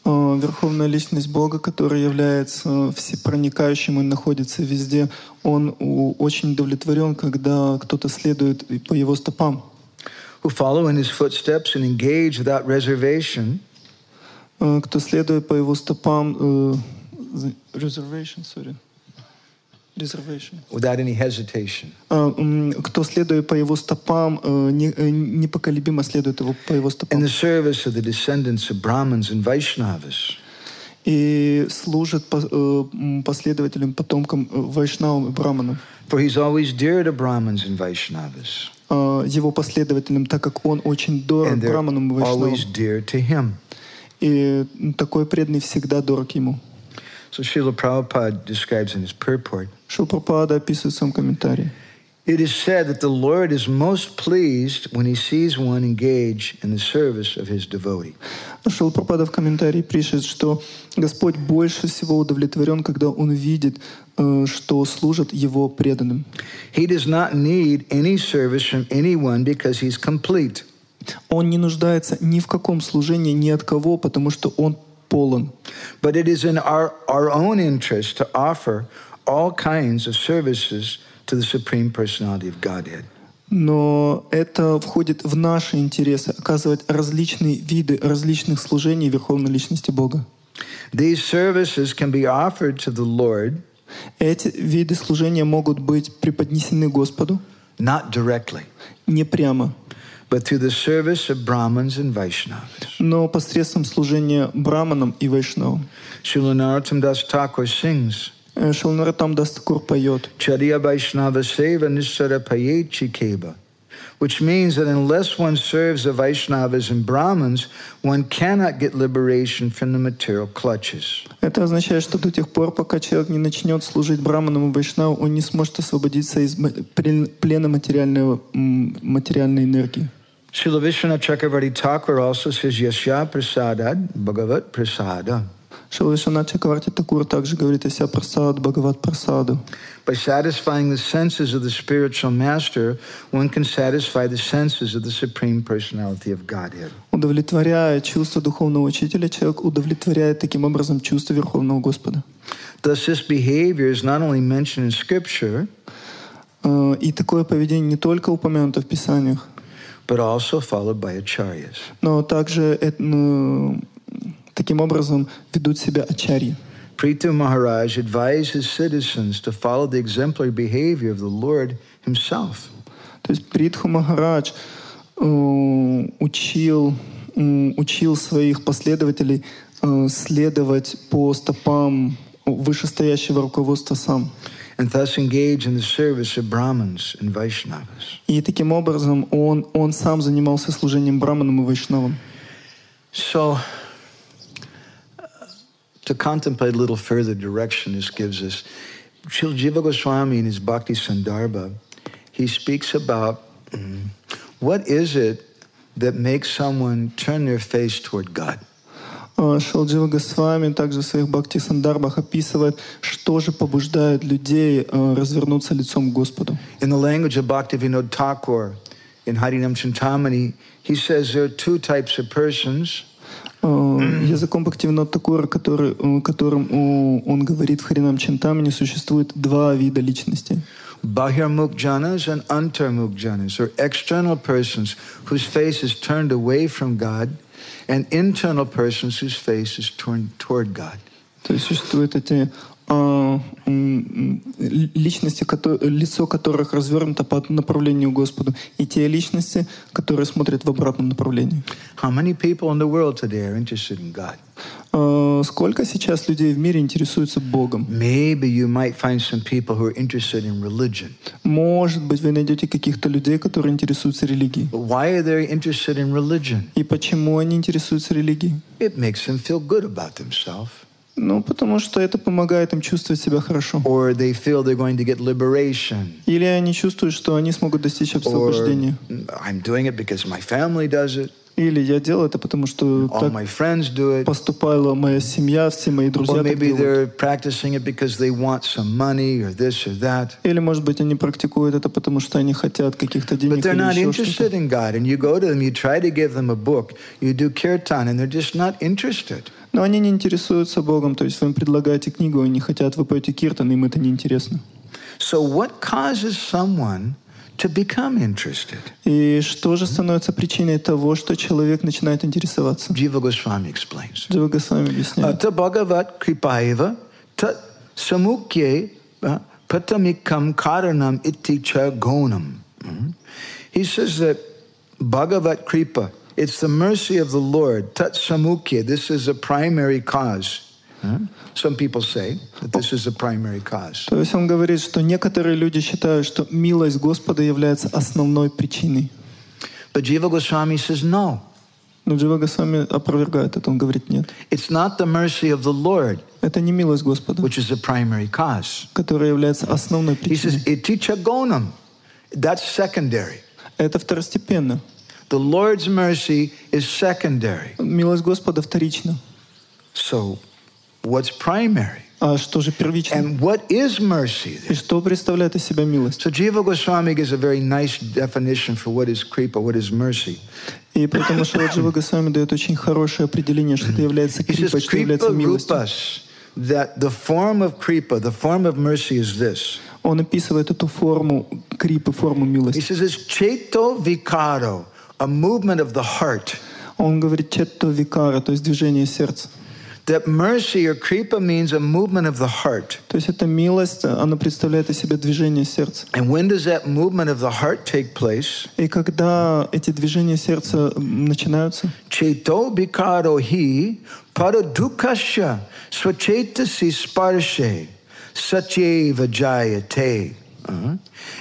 Верховная личность Бога, который является всепроникающим и находится везде, он очень удовлетворен, когда кто-то следует по его стопам. Who follow in his footsteps and engage without reservation. Кто следует по его стопам, without any hesitation. Кто следует по его стопам, непоколебимо следует по его стопам. In the service of the descendants of Brahmins and Vaishnavas. И служит последователям, потомкам Вайшнавам и Браманам. For he's always dear to Brahmins and Vaishnavas. Его последователям, так как он очень дорог Браманам и Вайшнавам. Always dear to him. И такой преданный всегда дорог ему. So Srila Prabhupada describes in his purport. Шрила Прабхупада описывает в своем комментарии. It is said that the Lord is most pleased when he sees one engage in the service of his devotee. Шрила Прабхупада в комментарии пишет, что Господь больше всего удовлетворен, когда Он видит, что служат Его преданным. He does not need any service from anyone because he's complete. Он не нуждается ни в каком служении ни от кого, потому что Он полон. But it is in our own interest to offer all kinds of services to the Supreme Personality of Godhead. Но это входит в наши интересы, оказывать различные виды различных служений Верховной Личности Бога. These services can be offered to the Lord. Эти виды служения могут быть преподнесены Господу. Not directly. Не прямо. But through the service of Brahmins and Vaishnavas. Но посредством служения Браманам и Вайшнавам. Srila Narottam Das Thakur sings. Шрила Нароттам Дас Тхакур поет. Charya Vaishnava Seva Nissara Payechi Keba. Which means that unless one serves the Vaishnavas and Brahmins, one cannot get liberation from the material clutches. Это означает, что до тех пор, пока человек не начнет служить Браманам и Вайшнавам, он не сможет освободиться из плена материальной энергии. Srila Vishwanath Chakravarti Thakur also says, Yasya Prasadad Bhagavat Prasada. Шрила Вишванат Чакраварти Такур также говорит «Ася Прасад Бхагават Прасаду». By satisfying the senses of the spiritual master, one can satisfy the senses of the Supreme Personality of Godhead. Удовлетворяя чувства духовного учителя, человек удовлетворяет таким образом чувства Верховного Господа. Thus, this behavior is not only mentioned in Scripture, и такое поведение не только упомянуто в Писаниях, but also followed by acharyas. Но также таким образом ведут себя ачарьи. Prithu Maharaj advised his citizens to follow the exemplary behavior of the Lord himself. То есть Притху Махарадж учил своих последователей следовать по стопам вышестоящего руководства сам. And thus engage in the service of Brahmins and Vaishnavas. И таким образом он сам занимался служением Браманам и Вайшнавам. So, to contemplate a little further direction this gives us, Srila Jiva Goswami in his Bhakti Sandarbha, he speaks about what is it that makes someone turn their face toward God. Шрила Джива Госвами также в своих Бхакти Сандарбах описывает, что же побуждает людей развернуться лицом к Господу. In the language of Bhaktivinoda Thakur, in Harinam Chintamani, he says there are two types of persons. Языком Бхактивинода Такура, которым он говорит в Харинам Чинтамани, существует два вида личности. Bahirmukjanas and antarmukjanas, or external persons whose face is turned away from God, and internal persons whose face is turned toward God. То есть существуют эти личности, лицо которых развернуто по направлению к Господу, и те личности, которые смотрят в обратном направлении. How many people in the world today are interested in God? Сколько сейчас людей в мире интересуются Богом? Maybe you might find some people who are interested in religion. Может быть, вы найдете каких-то людей, которые интересуются религией. But why are they interested in religion? И почему они интересуются религией? It makes them feel good about themselves. Ну, потому что это помогает им чувствовать себя хорошо. Or they feel they're going to get liberation. Или они чувствуют, что они смогут достичь освобождения. I'm doing it because my family does it. Или я делаю это, потому что All my friends do it. поступала моя семья, все мои друзья Or так maybe they're делают. practicing it because they want some money or this or that. Или, может быть, они практикуют это, потому что они хотят каких-то денег But they're или not еще interested что-то. in God. And you go to them, you try to give them a book, you do kirtan, and they're just not interested. Но они не интересуются Богом, то есть вы им предлагаете книгу, они хотят, вы поете киртан, им это не интересно. So what causes someone to become interested? И что же становится причиной того, что человек начинает интересоваться? Jiva Goswami explains. Джива Госвами объясняет. Ata bhagavat kripaeva tat samukye patamikam karanam iticha gonam. He says that bhagavat kripa, it's the mercy of the Lord. Tat samukye, this is a primary cause. Some people say that this is a primary cause. То есть он говорит, что некоторые люди считают, что милость Господа является основной причиной. But Jiva Goswami says no. Но Джива Госвами опровергает это, он говорит нет. It's not the mercy of the Lord, Это не милость Господа, which is the primary cause. которая является основной He says, причиной. iticha gonam. That's secondary. Это второстепенно. The Lord's mercy is secondary. Милость Господа вторична. So, what's primary? А что же первично? And what is mercy И then? что представляет из себя милость? So Jiva Goswami gives a very nice definition for what is kripa, what is mercy. И поэтому что Джива Госвами дает очень хорошее определение, что это является He says, крипой, что kripa является милостью. rupas, that the form of kripa, the form of mercy is this. Он описывает эту форму крипы, форму He милости. says it's cheto vikaro, a movement of the heart. Он говорит четто викара, то есть движение сердца. That mercy or kripa means a movement of the heart. То есть эта милость, она представляет из себя движение сердца. And when does that movement of the heart take place? И когда эти движения сердца начинаются, Cheto vikaro hi paradukasya swachetasi sparshe satyeva jayate.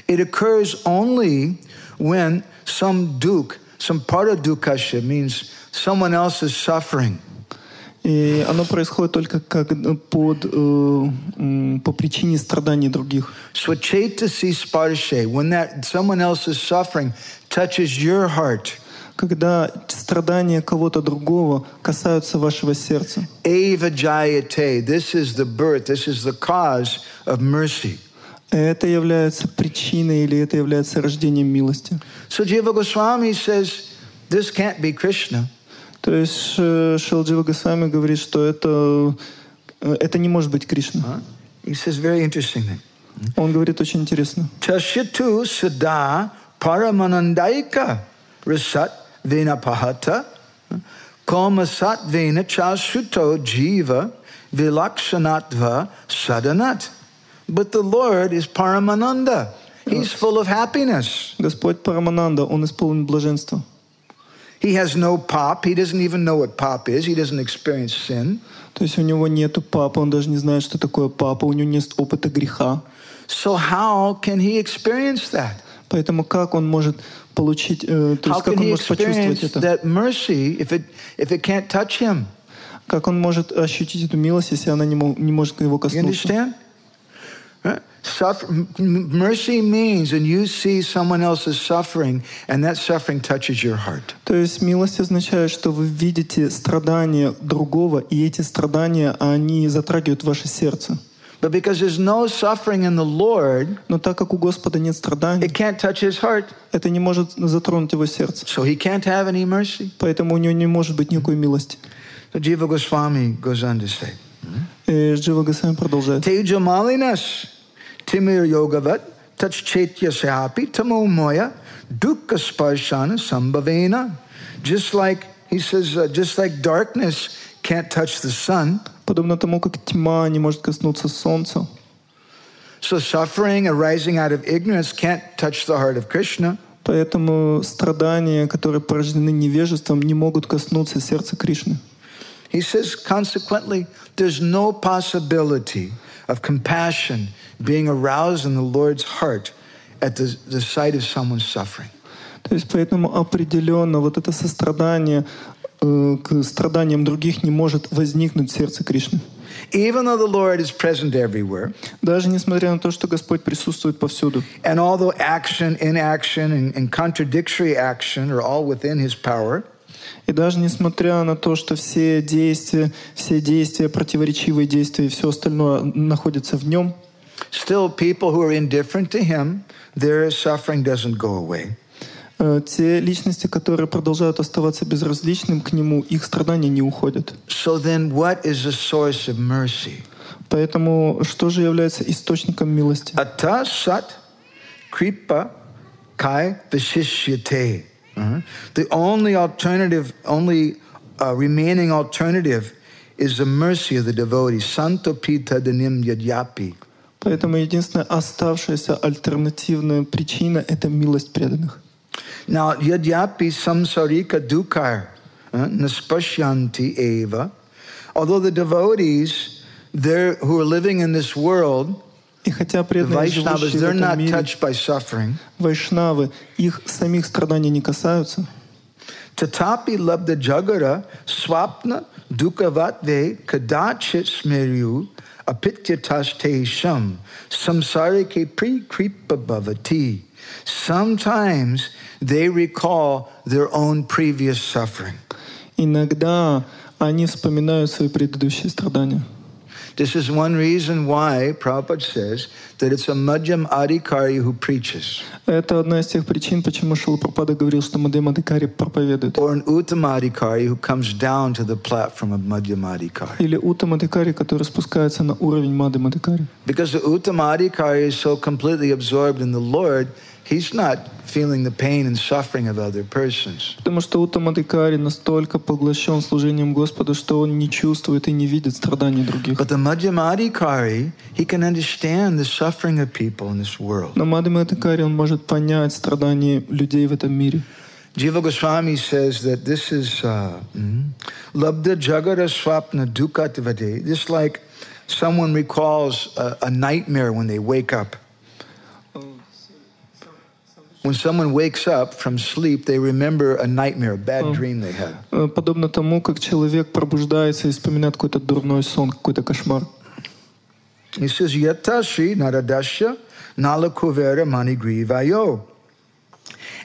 It occurs only when some duk, some paradukasya means someone else is suffering. и оно происходит только как по причине страданий других. Swachetasi sparshe, when that someone else is suffering touches your heart. Когда страдания кого-то другого касаются вашего сердца. Eva jayate, this is the birth, this is the cause of mercy. Это является причиной или это является рождением милости. So Jiva Goswami says, this can't be Krishna. То есть Шрила Джива Госвами говорит, что это не может быть Кришна. He says very interesting thing. Он говорит очень интересно. Tashyatu sada paramanandaika rasat vena pahata komasat vena chasuto jiva vilakshanatva sadanat. But the Lord is Paramananda. He's full of happiness. Господь Парамананда, Он исполнен блаженства. He has no pop. He doesn't even know what pop is. He doesn't experience sin. То есть у него нету папы, он даже не знает, что такое папа, у него нет опыта греха. So how can he experience that? Поэтому как он может получить, то How есть как can он he может почувствовать experience это? that mercy if it can't touch him? Как он может ощутить эту милость, если она не может его You коснуться? understand? Mercy means when you see someone else's suffering and that suffering touches your heart. То есть милость означает, что вы видите страдания другого, и эти страдания, они затрагивают ваше сердце. But because there's no suffering in the Lord, Но так как у Господа нет страданий, it can't touch his heart. это не может затронуть его сердце. So he can't have any mercy. Поэтому у него не может быть никакой милости. So Jiva Goswami goes on to say, И Джива Госвами продолжает. Teja malinas timir yogavat touch chetya sahapi tamo moya dukkha sparshana sambhavena. Just like, he says, just like darkness can't touch the sun. Подобно тому, как тьма не может коснуться солнца. So suffering arising out of ignorance can't touch the heart of Krishna. Поэтому страдания, которые порождены невежеством, не могут коснуться сердца Кришны. He says, consequently, there's no possibility of compassion being aroused in the Lord's heart at the sight of someone suffering. То есть поэтому определенно вот это сострадание к страданиям других не может возникнуть в сердце Кришны. Even though the Lord is present everywhere, Даже несмотря на то, что Господь присутствует повсюду, and although action, inaction, and contradictory action are all within His power, И даже несмотря на то, что все действия, противоречивые действия и все остальное находится в нем, still people who are indifferent to him, their suffering doesn't go away. Те личности, которые продолжают оставаться безразличным к нему, их страдания не уходят. So then what is the source of mercy? Поэтому что же является источником милости? Ata sat kripa kai vishishyate. The only remaining alternative is the mercy of the devotee. Santo pita danim yadyapi. Поэтому единственная оставшаяся альтернативная причина — это милость преданных. Now, yadyapi samsarika dukkar naspashyanti eva. Although the devotees who are living in this world, и хотя преданные, живущие в этом мире, вайшнавы, их самих страданий не касаются, Tatapi labda jagara swapna dukkhavatve kadachit smeryu apityatas sham samsarike pre-kripa bhavati. Sometimes they recall their own previous suffering. Иногда они вспоминают свои предыдущие страдания. This is one reason why Prabhupada says that it's a Madhyam Adhikari who preaches. Это одна из тех причин, почему Шрила Прабхупада говорил, что Мадhyam Адхикари проповедует. Or an Uttama Adhikari who comes down to the platform of Madhyam Adhikari. Или Уттама Адхикари, который спускается на уровень Мадhyam Адхикари. Because the Uttama Adhikari is so completely absorbed in the Lord, he's not feeling the pain and suffering of other persons. Потому что Уттама Адхикари настолько поглощен служением Господу, что он не чувствует и не видит страданий других. But the Madhyam Adhikari, he can understand the suffering of people in this world. Но Мадhyам Адхикари, он может понять страдания людей в этом мире. Jiva Goswami says that this is labda jagara swapna dukkhativade. This like someone recalls a nightmare when they wake up. When someone wakes up from sleep, they remember a nightmare, a bad dream they had. Подобно тому, как человек пробуждается и вспоминает какой-то дурной сон, какой-то кошмар. He says, Yatta Shri Naradasya Nalakuvera Manigrivayo.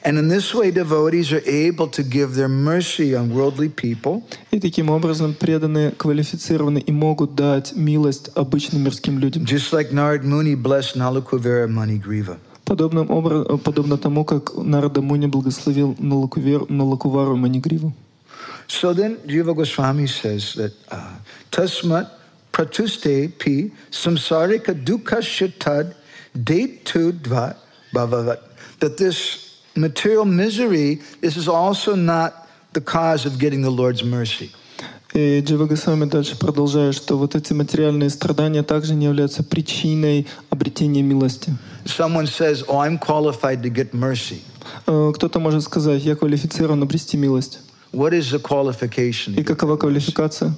And in this way, devotees are able to give their mercy on worldly people. И таким образом преданные квалифицированы и могут дать милость обычным мирским людям. Just like Narad Muni blessed Nalakuvera Manigriva. Подобно тому, как Нарада Муни благословил Налакувару Манигриву. So then Jiva Goswami says that Tasmat Pratuste Pi Samsarika Dukkha Shatad Detudva Bhavavat. That this material misery, this is also not the cause of getting the Lord's mercy. И Джива Госвами дальше продолжает, что вот эти материальные страдания также не являются причиной обретения милости. Someone says, "Oh, I'm qualified to get mercy." Кто-то может сказать, я квалифицирован обрести милость. What is the qualification? И какова квалификация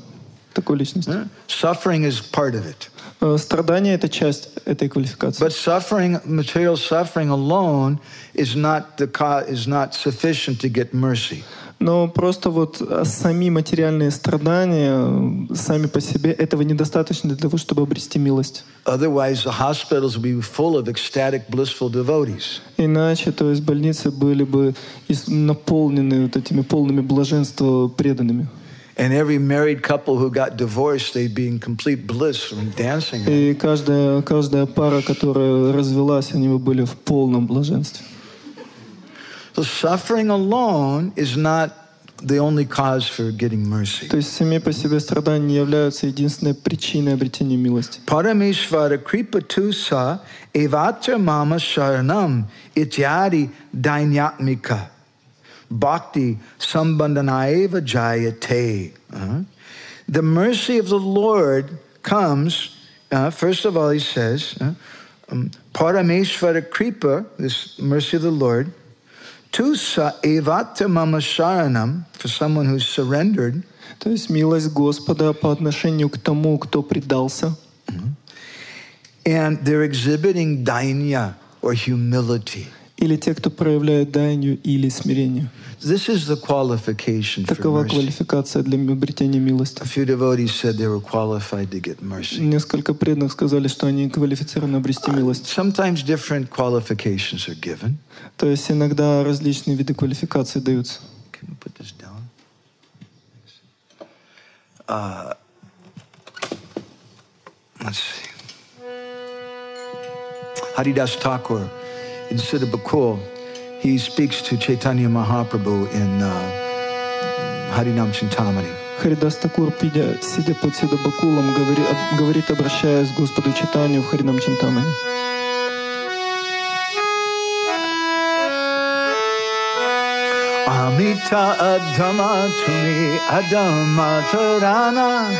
такой личности? Suffering is part of it. Страдание — это часть этой квалификации. But suffering, material suffering alone, is not sufficient to get mercy. Но просто вот сами материальные страдания, сами по себе, этого недостаточно для того, чтобы обрести милость. Otherwise, the hospitals would be full of ecstatic, blissful devotees. Иначе, то есть больницы были бы наполнены вот этими полными блаженства преданными. And every married couple who got divorced, they'd be in complete bliss from dancing. И каждая пара, которая развелась, они бы были в полном блаженстве. So suffering alone is not the only cause for getting mercy. То есть сами по себе страдания не являются единственной причиной обретения милости. Parameshvara kripatu sa evatra mama sharanam ityadi dainyatmika bhakti sambandhanaeva jayate. The mercy of the Lord comes, first of all, he says, Parameshvara kripa, this mercy of the Lord, Tu sa evata mama sharanam, for someone who's surrendered. То есть милость Господа по отношению к тому, кто предался. And they're exhibiting dainya, or humility. Или те, кто проявляет дайню или смирение. This is the qualification for Такова mercy. квалификация для обретения милости. A few devotees said they were qualified to get mercy. Несколько преданных сказали, что они квалифицированы обрести милость. Sometimes different qualifications are given. То есть иногда различные виды квалификации даются. Can we put this down? let's see. Haridas Thakur in Siddha Bakul, he speaks to Chaitanya Mahaprabhu in Harinam Chintamani. Харидас Такур, сидя под Сидха Бакулом, говорит, обращаясь к Господу Чайтанью в Харинам Чинтамани. Amita Adama Tumi Adama Tarana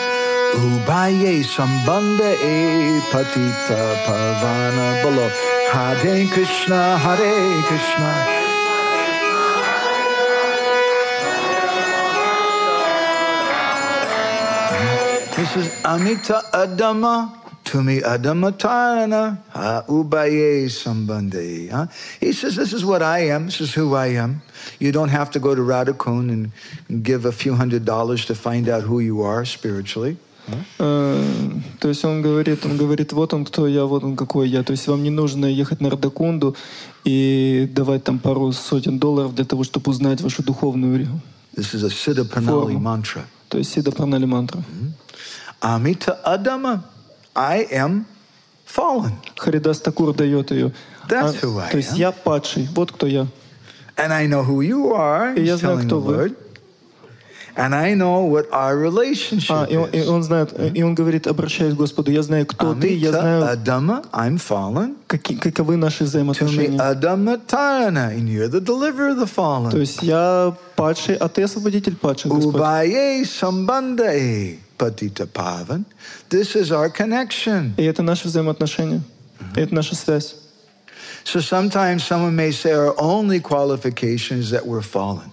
Ubaye Sambanda E Patita Pavana Bolo Hare Krishna Hare Krishna. This is Amita Adama Tumi Adama Tarana Ubaye Sambande. He says, this is what I am, this is who I am. You don't have to go to Radhakund and give a few $100s to find out who you are spiritually. То есть он говорит, вот он кто я, вот он какой я. То есть вам не нужно ехать на Радхакунду и давать там пару сотен долларов для того, чтобы узнать вашу духовную This is a Siddha Pranali mantra. То есть Сидха Пранали мантра. Amita Adama, I am fallen. Харидас Такур дает ее. That's who I am. То есть я падший, вот кто я. And I know who you are, И я he's знаю, telling the кто вы. Lord. And I know what our relationship И он знает, и он говорит, обращаясь к Господу, я знаю, кто ты, я знаю, Adama, I'm fallen. каковы наши взаимоотношения. Adama Tarana, and you're the deliverer of the fallen. То есть я падший, а ты освободитель падших, Господь. Ubaye Sambande Patita Pavan. This is our connection. И это наши взаимоотношения, это наша связь. So sometimes someone may say our only qualification is that we're fallen.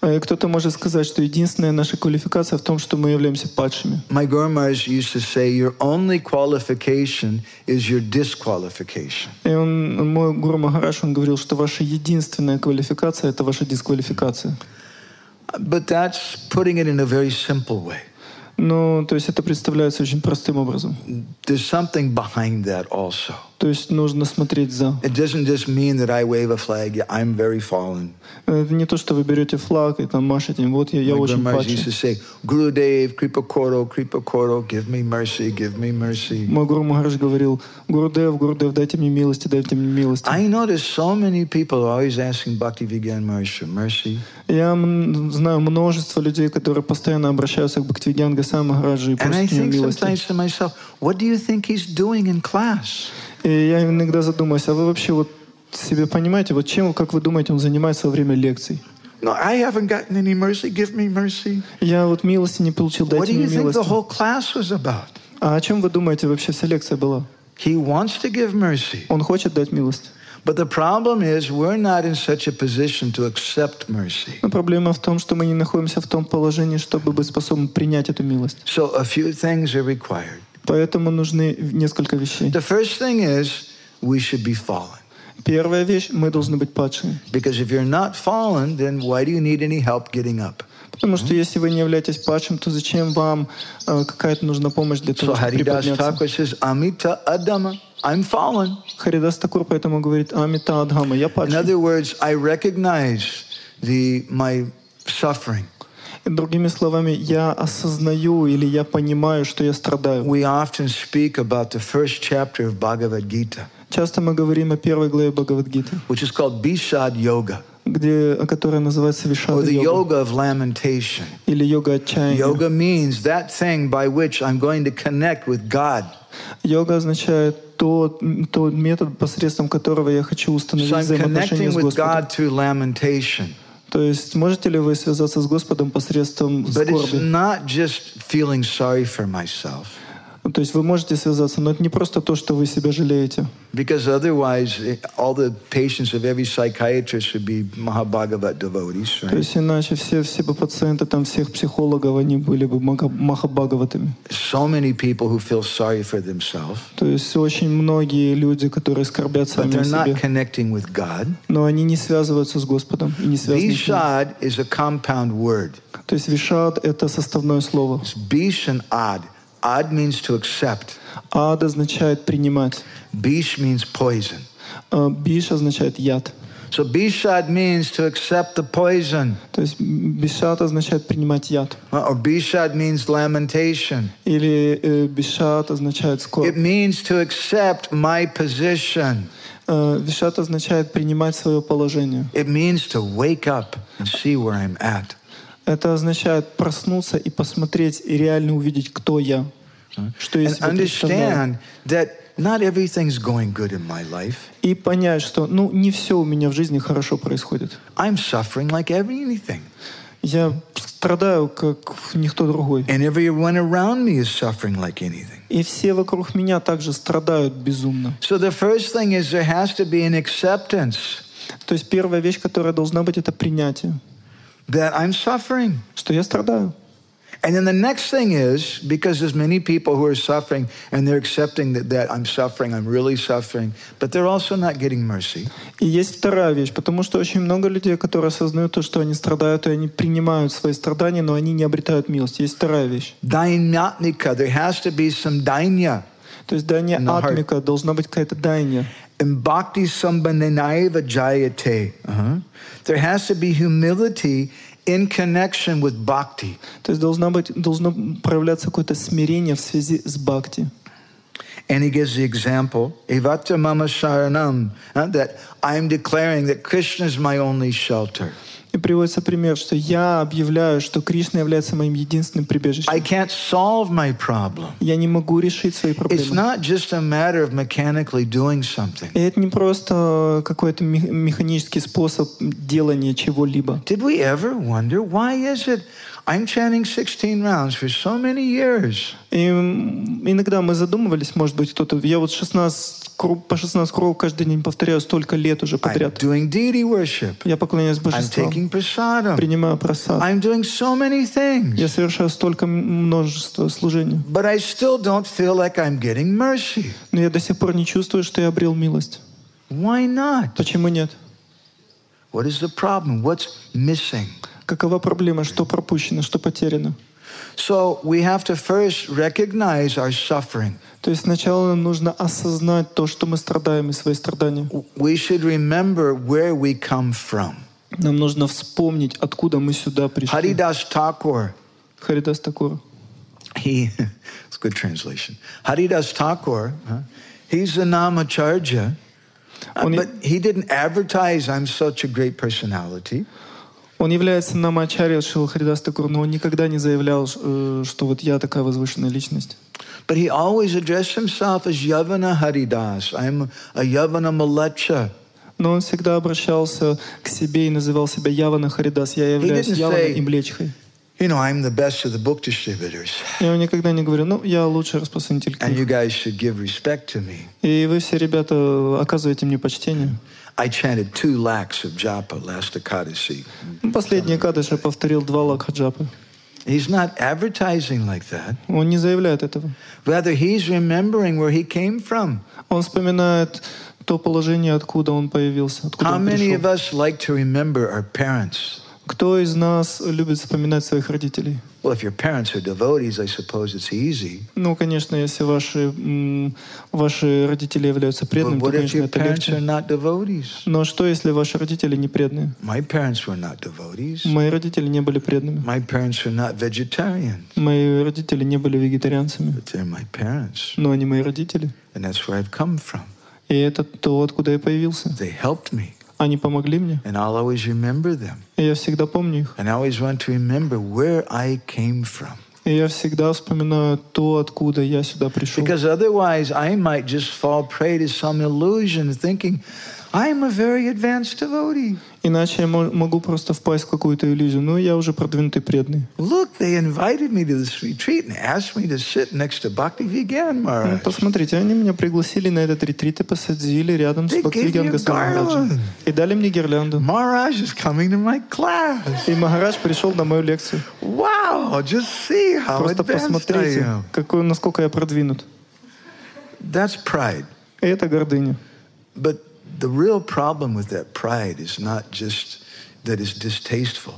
Кто-то может сказать, что единственная наша квалификация в том, что мы являемся падшими. My Guru Maharaj used to say, your only qualification is your disqualification. И мой Гуру Махарадж, он говорил, что ваша единственная квалификация — это ваша дисквалификация. But that's putting it in a very simple way. Ну, то есть это представляется очень простым образом. There's something behind that also. То есть нужно смотреть за. It doesn't just mean that I wave a flag, yeah, I'm very fallen. Это не то, что вы берете флаг и там машете, вот я очень падший. Used to say, Gurudev, Kripa Koro, give me mercy, give me mercy. Мой Гуру Махарадж говорил, Гурудев, дайте мне милости, дайте мне милости. I notice so many people are always asking Bhaktivinoda Maharaj for mercy. Я знаю множество людей, которые постоянно обращаются к Бхактивинода Госвами Махараджу и просят у него милости. And I think sometimes to myself, what do you think he's doing in class? И я иногда задумываюсь, а вы вообще вот себе понимаете, вот чем, как вы думаете, он занимается во время лекций? No, I haven't gotten any mercy. Give me mercy. Я вот милости не получил, дайте мне милости. What do you think the whole class was about? А о чем вы думаете вообще вся лекция была? He wants to give mercy. Он хочет дать милость. But the problem is we're not in such a position to accept mercy. Но проблема в том, что мы не находимся в том положении, чтобы быть способны принять эту милость. So a few things are required. Поэтому нужны несколько вещей. The first thing is we should be fallen. Первая вещь, мы должны быть падшими. Because if you're not fallen, then why do you need any help getting up? Потому что если вы не являетесь падшим, то зачем вам какая-то нужна помощь для того, чтобы приподняться? So Haridas Thakur says, Amita Adama, I'm fallen. Харидас Такур поэтому говорит, Амита Адхама, я падший. In other words, I recognize my suffering. Другими словами, я осознаю или я понимаю, что я страдаю. We often speak about the first chapter of Bhagavad Gita. Часто мы говорим о первой главе Бхагавад-гиты, which is called Bishad Yoga. Которая называется Вишада Or the йога. yoga of lamentation. Или йога отчаяния. Yoga means that thing by which I'm going to connect with God. Йога означает тот метод, посредством которого я хочу установить взаимоотношения с Господом. То есть можете ли вы связаться с Господом посредством скорби? But it's not just feeling sorry for myself. То есть вы можете связаться, но это не просто то, что вы себя жалеете. Because otherwise, all the patients of every psychiatrist would be Mahabhagavat devotees, right? То есть иначе все пациенты там всех психологов, они были бы Махабхагаватами. So many people who feel sorry for themselves. То есть очень многие люди, которые скорбят сами о себе. But they're not connecting with God. Но они не связываются с Господом и не связаны с Ним. Vishad is a compound word. То есть вишад — это составное слово. It's bish and ad. Ad means to accept. Ад означает принимать. Bish means poison. Биш означает яд. So bishad means to accept the poison. То есть бишат означает принимать яд. Or bishad means lamentation. Или бишат означает скорбь. It means to accept my position. Вишат означает принимать свое положение. It means to wake up and see where I'm at. Это означает проснуться и посмотреть и реально увидеть, кто я, что я себе представляю. Not everything's going good in my life. И понять, что не все у меня в жизни хорошо происходит. I'm suffering like anything. Я страдаю, как никто другой. And everyone around me is suffering like anything. И все вокруг меня также страдают безумно. So the first thing is there has to be an acceptance. То есть первая вещь, которая должна быть, это принятие. That I'm suffering. Что я страдаю. And then the next thing is, because there's many people who are suffering and they're accepting that I'm suffering, I'm really suffering, but they're also not getting mercy. И есть вторая вещь, потому что очень много людей, которые осознают то, что они страдают, и они принимают свои страдания, но они не обретают милость. Есть вторая вещь. Dainyatmika, there has to be some dainya. То есть дайня атмика, должна быть какая-то дайня. In bhakti sambandhanaiva jayate. There has to be humility in connection with bhakti. То есть должно проявляться какое-то смирение в связи с бхакти. And he gives the example, Evata mama sharanam, that I'm declaring that Krishna is my only shelter. И приводится пример, что я объявляю, что Кришна является моим единственным прибежищем. I can't solve my problem. Я не могу решить свои проблемы. It's not just a matter of mechanically doing something. И это не просто какой-то механический способ делания чего-либо. Did we ever wonder why is it I'm chanting 16 rounds for so many years? И иногда мы задумывались, может быть, кто-то, я вот по 16 кругов каждый день повторяю столько лет уже подряд. I'm doing deity worship. Я поклоняюсь божествам. I'm taking prasadam. Принимаю прасад. I'm doing so many things. Я совершаю столько множества служений. But I still don't feel like I'm getting mercy. Но я до сих пор не чувствую, что я обрел милость. Why not? Почему нет? What is the problem? What's missing? Какова проблема? Что пропущено? Что потеряно? So we have to first recognize our suffering. То есть сначала нам нужно осознать то, что мы страдаем, и свои страдания. We should remember where we come from. Нам нужно вспомнить, откуда мы сюда пришли. Haridas Thakur. Харидас Такур. It's a good translation. Haridas Thakur, he's a namacharya, but he didn't advertise I'm such a great personality. Он является намачарьей Шрила Харидас Такур, но он никогда не заявлял, что вот я такая возвышенная личность. But he always addressed himself as Yavana Haridas. I'm a Yavana Malacha. Но он всегда обращался к себе и называл себя Явана Харидас. Я являюсь Яваной и Млечхой. You know, I'm the best of the book distributors. Я никогда не говорю, я лучший распространитель книг. And you guys should give respect to me. И вы все, ребята, оказываете мне почтение. I chanted 2 lakhs of japa last Ekadasi. Последний Экадаш я повторил 2 лакха джапы. He's not advertising like that. Он не заявляет этого. Rather, he's remembering where he came from. Он вспоминает то положение, откуда он появился, откуда он пришел. How many of us like to remember our parents? Кто из нас любит вспоминать своих родителей? Well, if your parents are devotees, I suppose it's easy. Ну, конечно, если ваши родители являются преданными, то, конечно, это легче. Но что, если ваши родители не преданные? My parents were not devotees. Мои родители не были преданными. My parents were not vegetarian. Мои родители не были вегетарианцами. But they're my parents. Но они мои родители. And that's where I've come from. И это то, откуда я появился. They helped me. Они помогли мне. And I'll always remember them. И я всегда помню их. And I always want to remember where I came from. И я всегда вспоминаю то, откуда я сюда пришел. Because otherwise I might just fall prey to some illusion thinking I'm a very advanced devotee. Иначе я могу просто впасть в какую-то иллюзию. Ну, я уже продвинутый преданный. Look, they invited me to this retreat and asked me to sit next to Bhaktivinoda Maharaj. Посмотрите, они меня пригласили на этот ретрит и посадили рядом с Бхактивинода Махараджем. И дали мне гирлянду. Maharaj is coming to my class. И Махарадж пришел на мою лекцию. Wow, just see how просто посмотрите, насколько я продвинут. That's pride. И это гордыня. But the real problem with that pride is not just that it's distasteful.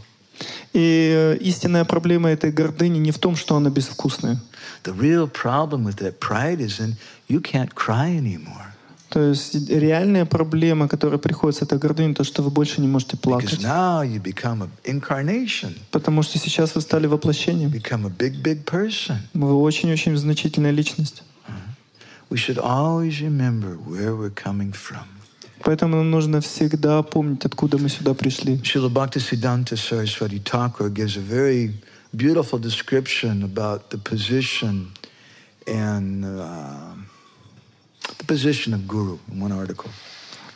И истинная проблема этой гордыни не в том, что она безвкусная. The real problem with that pride is in you can't cry anymore. То есть реальная проблема, которая приходит с этой гордыней, то, что вы больше не можете плакать. Because now you become an incarnation. Потому что сейчас вы стали воплощением. Become a big person. Вы очень-очень значительная личность. We should always remember where we're coming from. Поэтому нам нужно всегда помнить, откуда мы сюда пришли. Srila Bhaktisiddhanta Saraswati Thakur gives a very beautiful description about the position and the position of Guru in one article.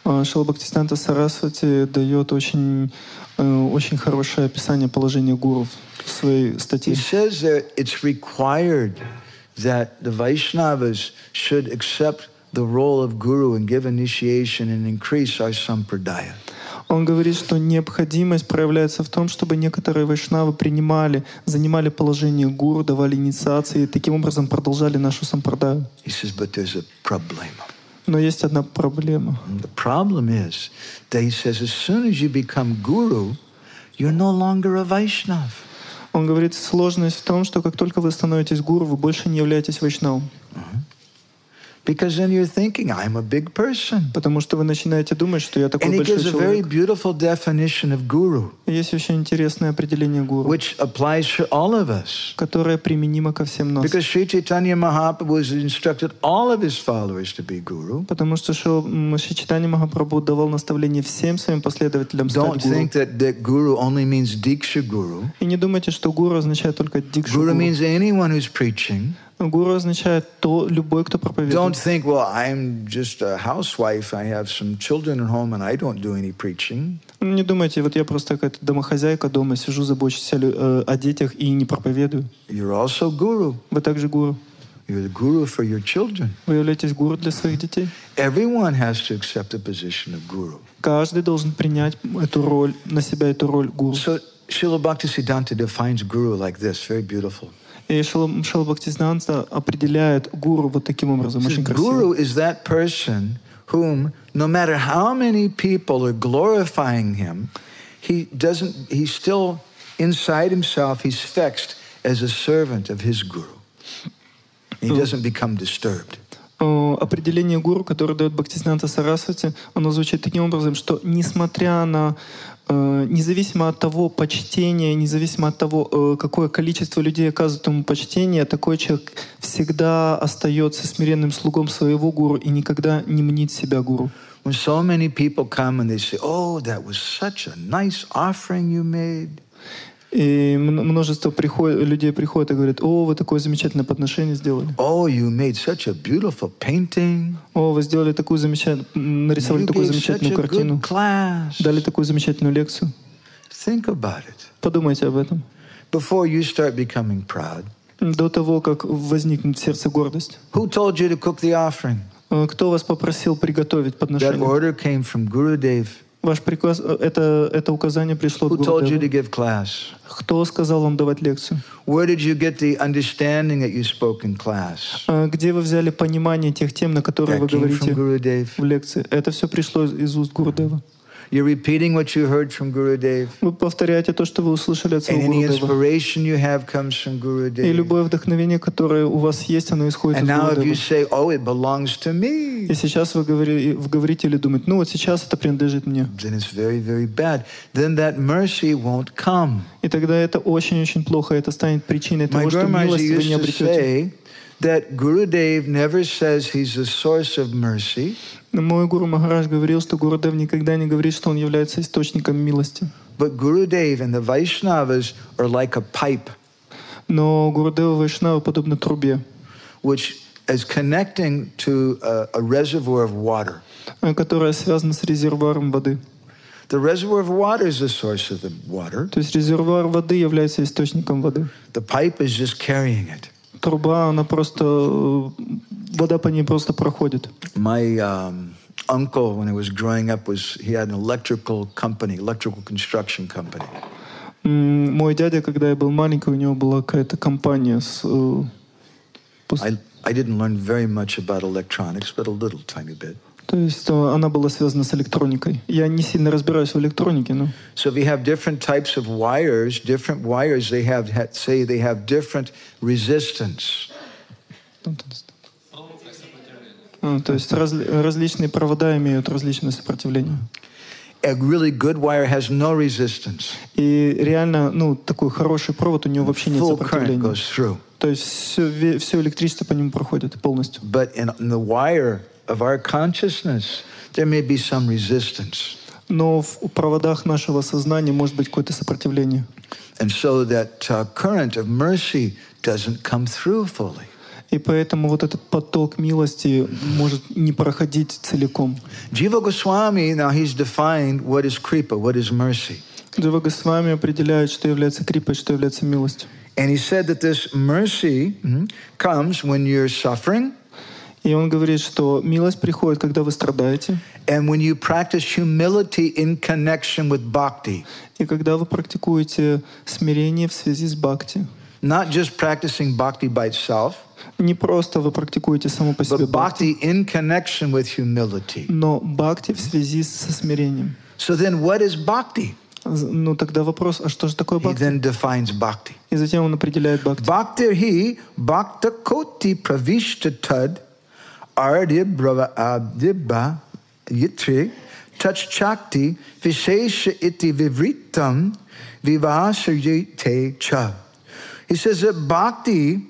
Шрила Бхактисиданта Сарасвати дает очень хорошее описание положения гуру в своей статье. He says that it's required that the Vaishnavas should accept the role of Guru and give initiation and increase our sampradaya. Он говорит, что необходимость проявляется в том, чтобы некоторые вайшнавы занимали положение гуру, давали инициации и таким образом продолжали нашу сампрадаю. He says, but there's a problem. Но есть одна проблема. The problem is that he says, as soon as you become Guru, you're no longer a Vaishnav. Он говорит, сложность в том, что как только вы становитесь гуру, вы больше не являетесь вайшнавом. Because then you're thinking, I'm a big person. Потому что вы начинаете думать, что я такой And he большой gives a very человек. beautiful definition of Guru, Есть очень интересное определение гуру, which applies for all of us. которое применимо ко всем нас. Because Sri Chaitanya Mahaprabhu has instructed all of his followers to be Guru. Потому что Шри Чайтанья Махапрабху давал наставление всем своим последователям Don't стать гуру. think that Guru only means Diksha Guru. И не думайте, что гуру означает только дикшу Guru гуру. means anyone who's preaching. Гуру означает любой, кто Don't проповедует. think, well, I'm just a housewife. I have some children at home and I don't do any preaching. Не думайте, вот я просто какая-то домохозяйка дома, сижу, забочусь о детях и не проповедую. You're also Guru. Вы также гуру. You're the Guru for your children. Вы являетесь гуру для своих детей. Everyone has to accept the position of Guru. Каждый должен принять на себя эту роль гуру. So Srila Bhaktisiddhanta defines Guru like this, very beautiful. И Шрила Бхактисиданта определяет гуру вот таким образом, очень красиво. Guru is that person whom, no matter how many people are glorifying him, he still, inside himself, he's fixed as a servant of his Guru. He doesn't become disturbed. Определение гуру, которое дает Бхактисиданта Сарасвати, оно звучит таким образом, что независимо от того почтения, независимо от того, какое количество людей оказывает ему почтение, такой человек всегда остается смиренным слугом своего гуру и никогда не мнит себя гуру. When so many people come and they say, "Oh, that was such a nice offering you made." И множество людей приходят и говорят: «О, вы такое замечательное подношение сделали». "Oh, you made such a beautiful painting." «О, вы сделали такую нарисовали You такую gave замечательную such a картину, good class. дали такую замечательную лекцию». Think about it. Подумайте об этом. Before you start becoming proud. До того, как возникнет в сердце гордость. Who told you to cook the offering? Кто вас попросил приготовить That подношение? order came from Gurudev. Ваш приказ, это указание пришло от Who told you to Гурудева. give class? Кто сказал вам давать лекцию? Where did you get the understanding that you spoke in class? Где вы взяли понимание тех тем, на которые That вы came from говорите Gurudev. в лекции? Это все пришло из уст Гурудева. You're repeating what you heard from Gurudev. Вы повторяете то, что вы услышали от And своего any Гурудева. inspiration you have comes from И Gurudev. любое вдохновение, которое у вас есть, оно исходит And из now if you Гурудева. say, oh, it belongs to me, И сейчас вы говорите или думаете: ну вот сейчас это принадлежит мне. then it's very, very bad. Then that mercy won't come. И тогда это очень-очень плохо. Это станет причиной My того, что Guru Maharaj милость вы used не to обретете. say that Gurudev never says he's the source of mercy. Мой Гуру Махарадж говорил, что Гурудев никогда не говорит, что он является источником милости. But Gurudev and the Vaishnavas are like a pipe, Но Гурудева Вайшнава подобно трубе, which is connecting to a reservoir of water. которая связана с резервуаром воды. The reservoir of water is the source of the water. То есть резервуар воды является источником воды. The pipe is just carrying it. Труба, вода по ней просто проходит. My uncle, when I was growing up, he had an electrical construction company. Мой дядя, когда я был маленький, у него была какая-то компания с... I didn't learn very much about electronics, but a little tiny bit. То есть она была связана с электроникой. Я не сильно разбираюсь в электронике, но... So if you have different types of wires, they have different resistance. То есть различные провода имеют различное сопротивление. A really good wire has no resistance. И реально, такой хороший провод, у него вообще нет Full current сопротивления. goes through. То есть все электричество по нему проходит полностью. But in the wire of our consciousness, there may be some resistance. Но в проводах нашего сознания может быть какое-то сопротивление. And so that current of mercy doesn't come through fully. И поэтому вот этот поток милости может не проходить целиком. Jiva Goswami, now he's defined what is kripa, what is mercy. Джива Госвами определяет, что является крипой, что является милостью. And he said that this mercy comes when you're suffering. И он говорит, что милость приходит, когда вы страдаете. And when you practice humility in connection with bhakti. И когда вы практикуете смирение в связи с бхакти. Not just practicing bhakti by itself. Не просто вы практикуете само по себе but bhakti in connection with humility. Но бхакти в связи со смирением. So then what is bhakti? Тогда вопрос, а что же такое He бхакти? then defines bhakti. И затем он определяет бхакти. Bhakti hi bhakta koti pravishtatad ardibba yitri touch chakti vishesha iti vivritam vivasayate cha. He says that bhakti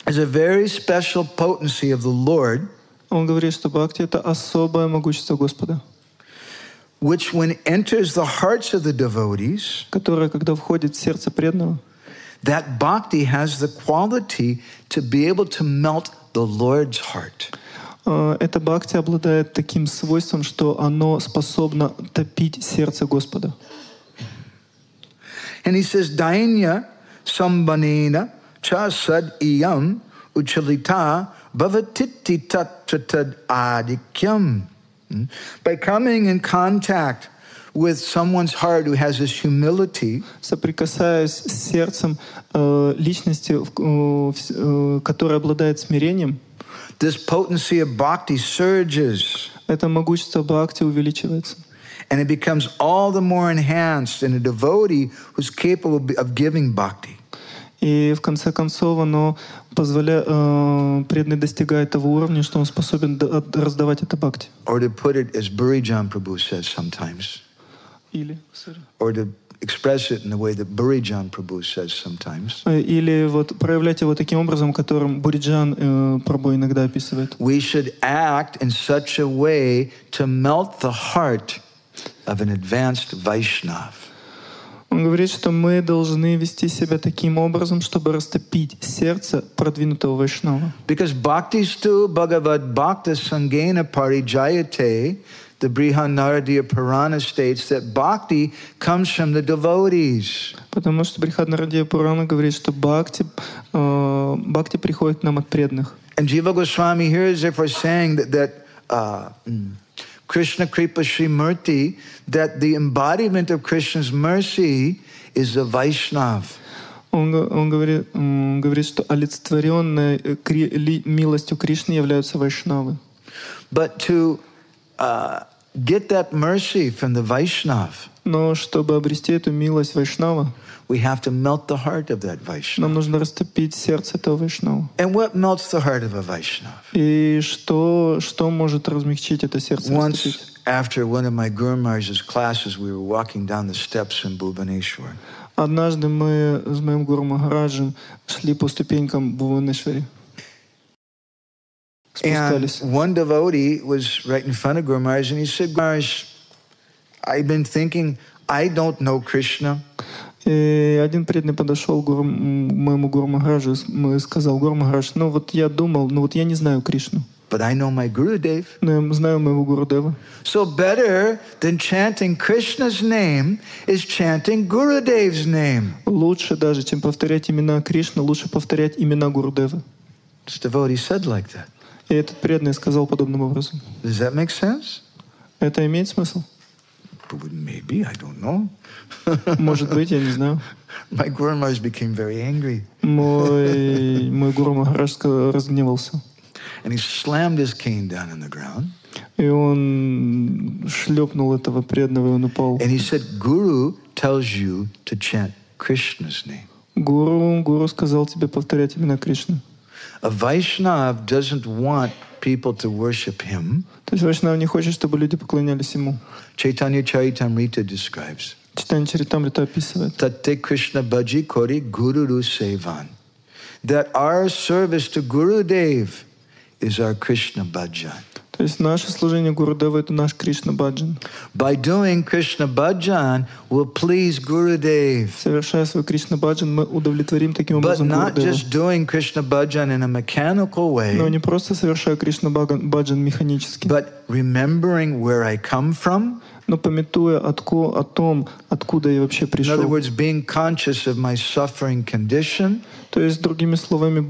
is a very special potency of the Lord. Он говорит, что бхакти — это особое могущество Господа, which when enters the hearts of the devotees, которое, когда входит в сердце преданного, that bhakti has the quality to be able to melt the Lord's heart. Это бхакти обладает таким свойством, что оно способно топить сердце Господа. And he says, Dainya sambanena cha sad iyam uchalita bhavatiti tatratad adikyam. By coming in contact with someone's heart who has this humility, соприкасаясь с сердцем личности, которая обладает смирением, this potency of bhakti surges. Это могущество бхакти увеличивается. And it becomes all the more enhanced in a devotee who's capable of giving bhakti. И в конце концов оно позволяет, преданный достигает того уровня, что он способен раздавать это бхакти. Or to put it as Burijan Prabhu says sometimes. Or to express it in the way that Burijan Prabhu says sometimes. Или вот проявлять его таким образом, которым Буриджан Прабху иногда описывает. We should act in such a way to melt the heart of an advanced Vaishnav. Он говорит, что мы должны вести себя таким образом, чтобы растопить сердце продвинутого вайшнава. Because bhaktistu bhagavad bhakta sangena parijayate, the Brihadaranyaka Purana states that bhakti comes from the devotees. Потому что Брихадарanyaka Пурана говорит, что бхакти приходит к нам от преданных. And Jiva Goswami here is therefore saying that Krishna Kripa Srimurti, that the embodiment of Krishna's mercy is a Vaishnav. Он говорит, что олицетворенной милостью Кришны являются вайшнавы. But to get that mercy from the Vaishnav, но чтобы обрести эту милость вайшнава, we have to melt the heart of that Vaishnav. Нам нужно растопить сердце этого вайшнава. And what melts the heart of a Vaishnav? И что может размягчить это сердце? Once, after one of my Guru Maharaj's classes, we were walking down the steps in Bhubaneswar. Однажды мы с моим Гуру Махараджем шли по ступенькам Бхуванешвари. And one devotee was right in front of Guru Maharaj, and he said, Guru Maharaj, I've been thinking, I don't know Krishna. И один преданный подошел к моему Гуру Махараджу и сказал: Гуру Махарадж, я думал, я не знаю Кришну. But I know my Gurudev. Но я знаю моего Гурудева. So better than chanting Krishna's name is chanting Gurudev's name. Лучше даже, чем повторять имена Кришны, лучше повторять имена Гурудева. This devotee said like that. И этот преданный сказал подобным образом. Does that make sense? Это имеет смысл? Maybe, I don't know. Может быть, я не знаю. My Guru Maharaj became very angry. Мой Гуру Махарадж разгневался. And he slammed his cane down on the ground. И он шлепнул этого преданного, и он упал. And he said, Guru tells you to chant Krishna's name. Гуру сказал тебе повторять имена Кришны. A Vaishnav doesn't want people to worship him. То есть Вайшнав не хочет, чтобы люди поклонялись ему. Chaitanya Charitamrita describes. Читание Чаритамрита описывает. Tate Krishna Bhaji Kori Guru Sevan. That our service to Gurudev is our Krishna Bhajan. То есть наше служение Гурудеву — это наш Кришна Баджан. By doing Krishna Bhajan, we'll please Gurudev. Совершая свой Кришна Баджан, мы удовлетворим таким But образом not Гурудеву. just doing Krishna Bhajan in a mechanical way, Но не просто совершая Кришна Баджан механически, but remembering where I come from. но памятуя о том, откуда я вообще In other пришел. words, being conscious of my suffering condition. То есть, другими словами,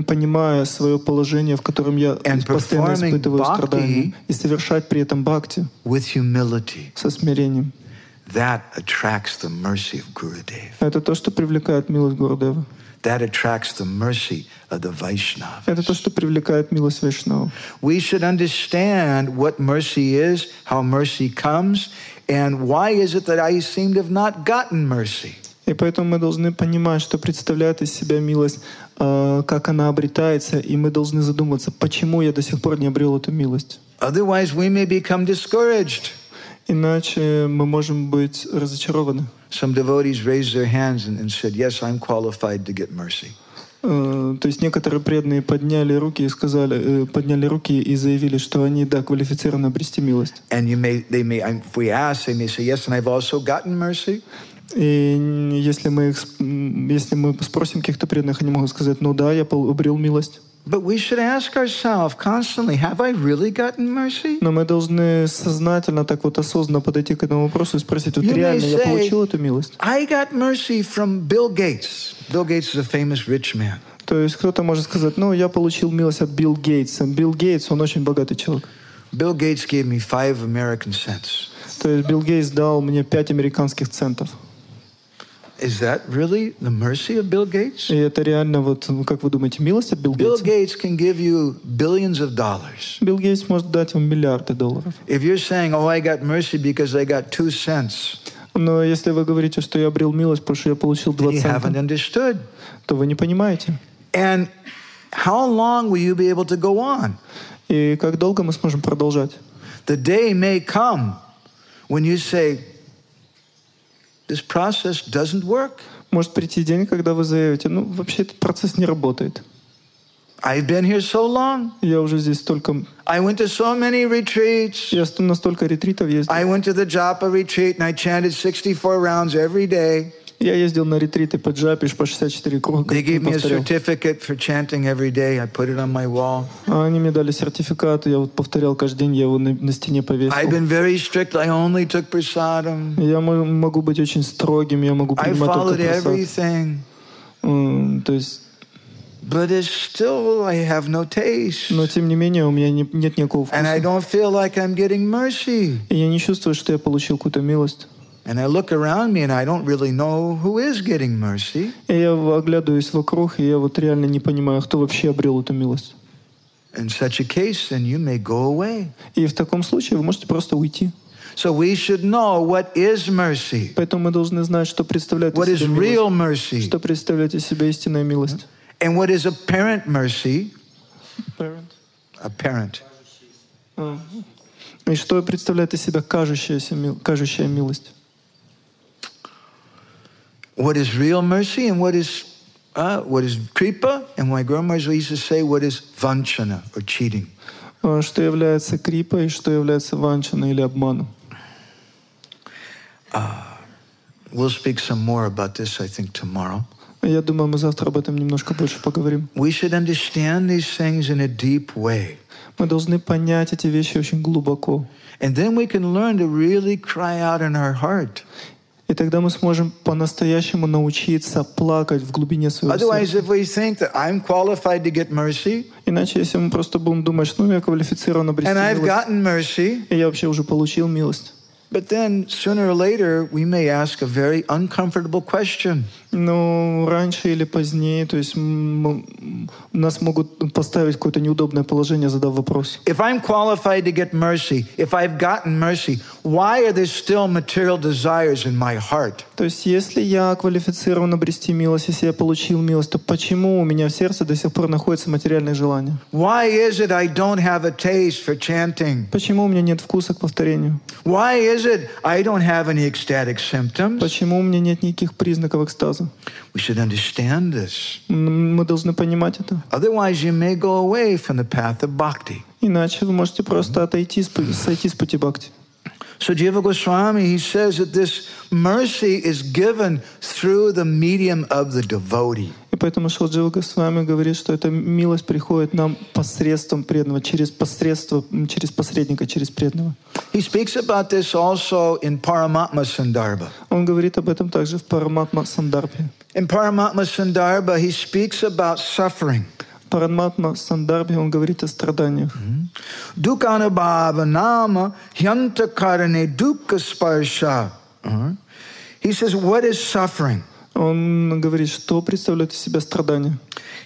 понимая свое положение, в котором я постоянно испытываю страдания, и совершать при этом бхакти with humility. со смирением. That attracts the mercy of Gurudev. Это то, что привлекает милость Гурудева. That attracts the mercy of the Vaishnavas. Это то, что привлекает милость Вайшнава. We should understand what mercy is, how mercy comes, and why is it that I seem to have not gotten mercy. И поэтому мы должны понимать, что представляет из себя милость, как она обретается, и мы должны задуматься, почему я до сих пор не обрел эту милость. Otherwise, we may become discouraged. Иначе мы можем быть разочарованы. Some devotees raised their hands and said, "Yes, I'm qualified to get mercy." То есть некоторые преданные подняли руки и заявили, что они, да, квалифицированы обрести милость. And if we ask, they may say, "Yes, and I've also gotten mercy." И если мы спросим каких-то преданных, они могут сказать: ну да, я обрел милость. But we should ask ourselves constantly, have I really gotten mercy? Но мы должны сознательно, так вот осознанно подойти к этому вопросу и спросить: вот реально я получил эту милость? I got mercy from Bill Gates. Bill Gates is a famous rich man. То есть кто-то может сказать: ну, я получил милость от Билл Гейтса. Билл Гейтс, он очень богатый человек. Bill Gates gave me 5 American cents. То есть Билл Гейтс дал мне 5 американских центов. Is that really the mercy of Bill Gates? И это реально, вот, как вы думаете, милость от Билл Bill Гейтса? Gates can give you billions of dollars. Билл Гейтс может дать вам миллиарды долларов. If you're saying, "Oh, I got mercy because I got 2 cents," Но если вы говорите, что я обрел милость, потому что я получил 2 you haven't цента, understood. то вы не понимаете. And how long will you be able to go on? И как долго мы сможем продолжать? The day may come when you say, "This process doesn't work." Может прийти день, когда вы заявите: ну, вообще этот процесс не работает. I've been here so long. Я уже здесь столько... I went to so many retreats. Я на столько ретритов ездил. I went to the Japa retreat and I chanted 64 rounds every day. Я ездил на ретриты по джапе по 64 круга. They gave me a certificate for chanting every day. I put it on my wall. Они мне дали сертификат, я вот повторял каждый день, я его на стене повесил. I've been very strict. I only took prasadam. Я могу быть очень строгим, я могу принимать только прасад. I followed everything. То есть... But still I have no taste. Но тем не менее у меня нет никакого вкуса. And I don't feel like I'm getting mercy. И я не чувствую, что я получил какую-то милость. And I look around me and I don't really know who is getting mercy. И я оглядываюсь вокруг, и я вот реально не понимаю, кто вообще обрел эту милость. In such a case, then you may go away. И в таком случае вы можете просто уйти. So we should know what is mercy. Поэтому мы должны знать, что представляет из себя милость. Что представляет из себя истинная милость. And what is apparent mercy? Apparent. И что представляет из себя кажущая милость? What is real mercy and what is kripa? And my grandmother used to say, what is vanchana or cheating? Что является крипой, что является ванчаной или обманом? We'll speak some more about this, I think, tomorrow. Я думаю, мы завтра об этом немножко больше поговорим. We should understand these things in a deep way. Мы должны понять эти вещи очень глубоко. And then we can learn to really cry out in our heart. И тогда мы сможем по-настоящему научиться плакать в глубине своего сердца. Иначе, если мы просто будем думать, что я квалифицирован обрести милость, и я вообще уже получил милость. But then, sooner or later, we may ask a very uncomfortable question. Ну, раньше или позднее, то есть нас могут поставить в какое-то неудобное положение, задав вопрос. If I'm qualified to get mercy, if I've gotten mercy, why are there still material desires in my heart? То есть, если я квалифицирован обрести милость, если я получил милость, то почему у меня в сердце до сих пор находятся материальные желания? Why is it I don't have a taste for chanting? Почему у меня нет вкуса к повторению? Why is it I don't have any ecstatic symptoms? Почему у меня нет никаких признаков экстаза? We should understand this. Мы должны понимать это. Otherwise, you may go away from the path of bhakti. Иначе вы можете просто сойти с пути бхакти. So Jiva Goswami, he says that this mercy is given through the medium of the devotee. И поэтому Шилджива Госвами говорит, что эта милость приходит нам посредством преданного, через посредника, через преданного. He speaks about this also in Paramatma Sandarbha. Он говорит об этом также в Параматма Сандарбхе. In Paramatma Sandarbha, he speaks about suffering. В Параматма Сандарбхе он говорит о страданиях. Dukkanubhava nama hyanta karane dukkha sparsha. He says, what is suffering? Он говорит, что представляет из себя страдание.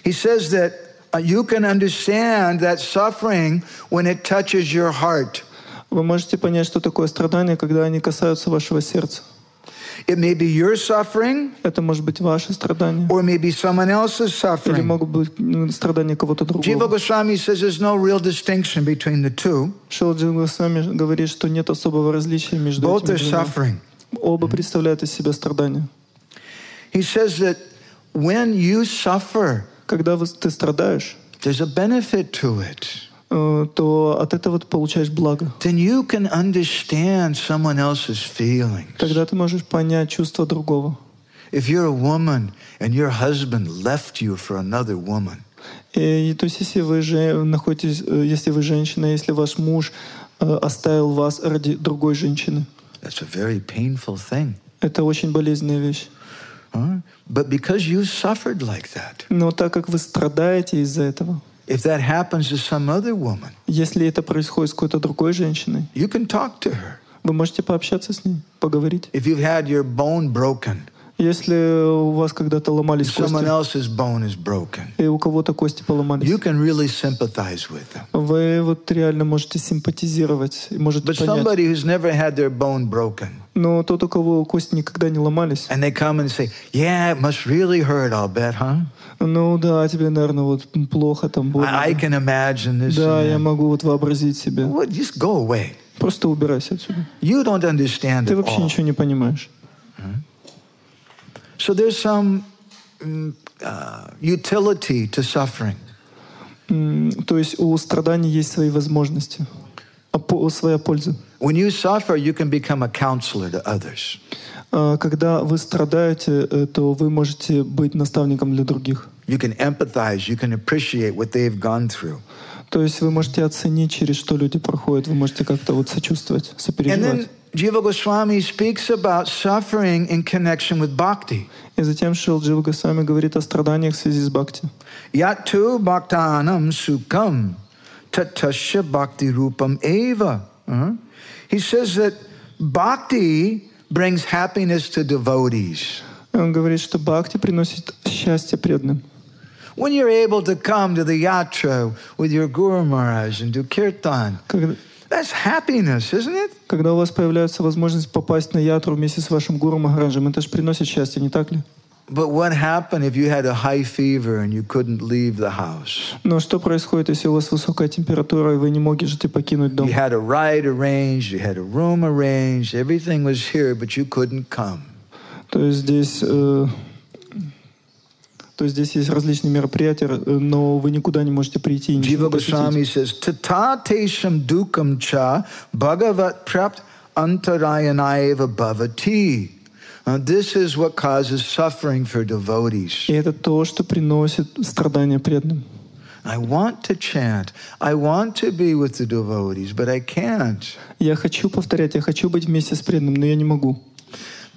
He says that you can understand that suffering when it touches your heart. Вы можете понять, что такое страдание, когда они касаются вашего сердца. It may be your suffering, Это может быть ваше страдание, or maybe someone else's или suffering. могут быть страдания кого-то Jiva другого. Goswami says there's no real distinction between the two. Шилджива Госвами говорит, что нет особого различия между Both are этими двумя. suffering. Оба представляют из себя страдания. He says that when you suffer, Когда ты страдаешь, there's a benefit to it. то от этого ты получаешь благо. Then you can understand someone else's feelings. Тогда ты можешь понять чувства другого. If you're a woman and your husband left you for another woman, И то есть, если вы находитесь, если вы женщина, если ваш муж оставил вас ради другой женщины, that's a very painful thing. это очень болезненная вещь. But because you suffered like that, Но так как вы страдаете из-за этого, if that happens to some other woman, если это происходит с какой-то другой женщиной, you can talk to her. вы можете пообщаться с ней, поговорить. If you've had your bone broken, Если у вас когда-то ломались someone кости, else's bone is broken, и у кого-то кости поломались, you can really sympathize with them. вы вот реально можете симпатизировать, и можете But понять. somebody who's never had their bone broken, Но тот, у кого кости никогда не ломались, and they come and say, yeah, it must really hurt, I'll bet, huh? ну да, тебе, наверное, вот плохо, там больно. I can imagine this. Да, я and that. могу вот вообразить себе. Well, just go away. Просто убирайся отсюда. You don't understand Ты at вообще all. ничего не понимаешь. So there's some utility to suffering. То есть у страданий есть свои возможности, своя польза. When you suffer, you can become a counselor to others. Когда вы страдаете, то вы можете быть наставником для других. You can empathize, you can appreciate what they've gone through. То есть вы можете оценить, через что люди проходят, вы можете как-то вот сочувствовать, And сопереживать. then Jiva Goswami speaks about suffering in connection with bhakti. И затем Шилджива Госвами говорит о страданиях в связи с бхакти. Yatu bhaktanam sukham tatasya bhakti rupam eva. He says that bhakti brings happiness to devotees. Он говорит, что бхакти приносит счастье преданным. When you're able to come to the yatra with your Guru Maharaj and do kirtan, that's happiness, isn't it? Когда у вас появляется возможность попасть на ятру вместе с вашим гуру Махараджем, это же приносит счастье, не так ли? But what happened if you had a high fever and you couldn't leave the house? Но что происходит, если у вас высокая температура, и вы не можете покинуть дом? You had a ride arranged, you had a room arranged, everything was here, but you couldn't come. То есть здесь есть различные мероприятия, но вы никуда не можете прийти и ничего Jiva не Goswami посетить. says, Tatatesham dukam cha bhagavat prapt antarayanaiva bhavati. This is what causes suffering for devotees. И это то, что приносит страдания преданным. I want to chant. I want to be with the devotees, but I can't. Я хочу повторять, я хочу быть вместе с преданным, но я не могу.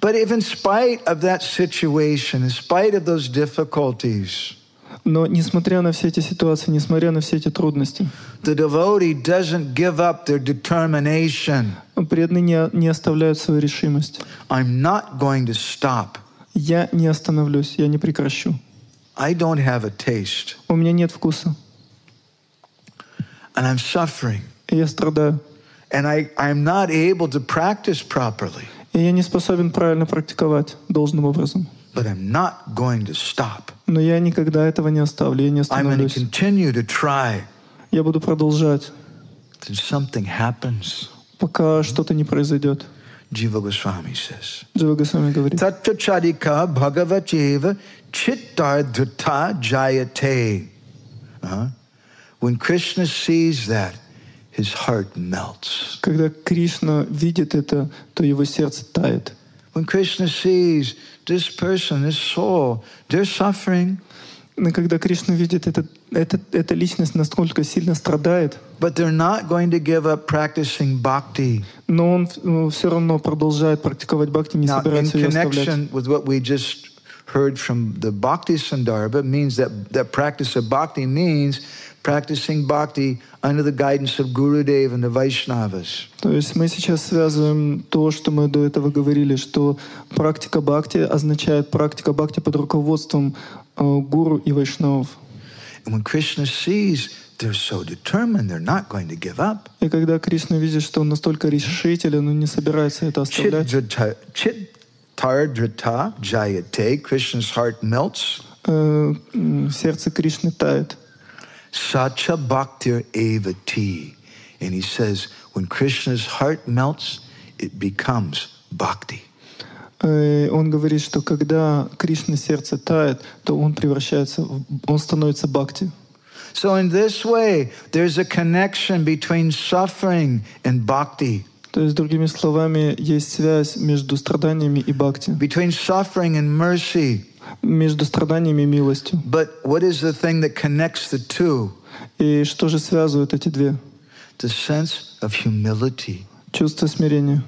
But if in spite of that situation, in spite of those difficulties, Но несмотря на все эти ситуации, несмотря на все эти трудности, the devotee doesn't give up their determination. преданные не оставляют свою решимость. I'm not going to stop. Я не остановлюсь, я не прекращу. I don't have a taste. У меня нет вкуса. And I'm suffering. И я страдаю. And I'm not able to practice properly. И я не способен правильно практиковать должным образом. But I'm not going to stop. Но я никогда этого не оставлю, я не I'm going to остановлюсь. continue to try. Я буду продолжать, Then something happens. пока что-то не произойдет. Jiva Goswami says. Джива Госвами говорит. Tattva charika bhagavacheva chittardhata jayate. When Krishna sees that, his heart melts. Когда Кришна видит это, то его сердце тает. When Krishna sees this person, this soul, they're suffering. Но когда Кришна видит эта личность настолько сильно страдает, But they're not going to give up practicing bhakti. но он все равно продолжает практиковать бхакти, не Now, in собирается ее оставлять. connection with what we just heard from the Bhakti Sandarbha, means that practice of bhakti means practicing bhakti under the guidance of Gurudev and the Vaishnavas. То есть мы сейчас связываем то, что мы до этого говорили, что практика бхакти означает практика бхакти под руководством гуру и вайшнавов. And when Krishna sees they're so determined, they're not going to give up. И когда Кришна видит, что он настолько решителен, он не собирается это оставлять. Chittardhrita jayate, Krishna's heart melts. Сердце Кришны тает. Sacha bhaktir evati. And he says, when Krishna's heart melts, it becomes bhakti. Он говорит, что когда Кришна сердце тает, то он становится бхакти. So in this way, there's a connection between suffering and bhakti. То есть, другими словами, есть связь между страданиями и бхакти. Between suffering and mercy. Между страданиями и милостью. But what is the thing that connects the two? И что же связывает эти две? The sense of humility. Чувство смирения.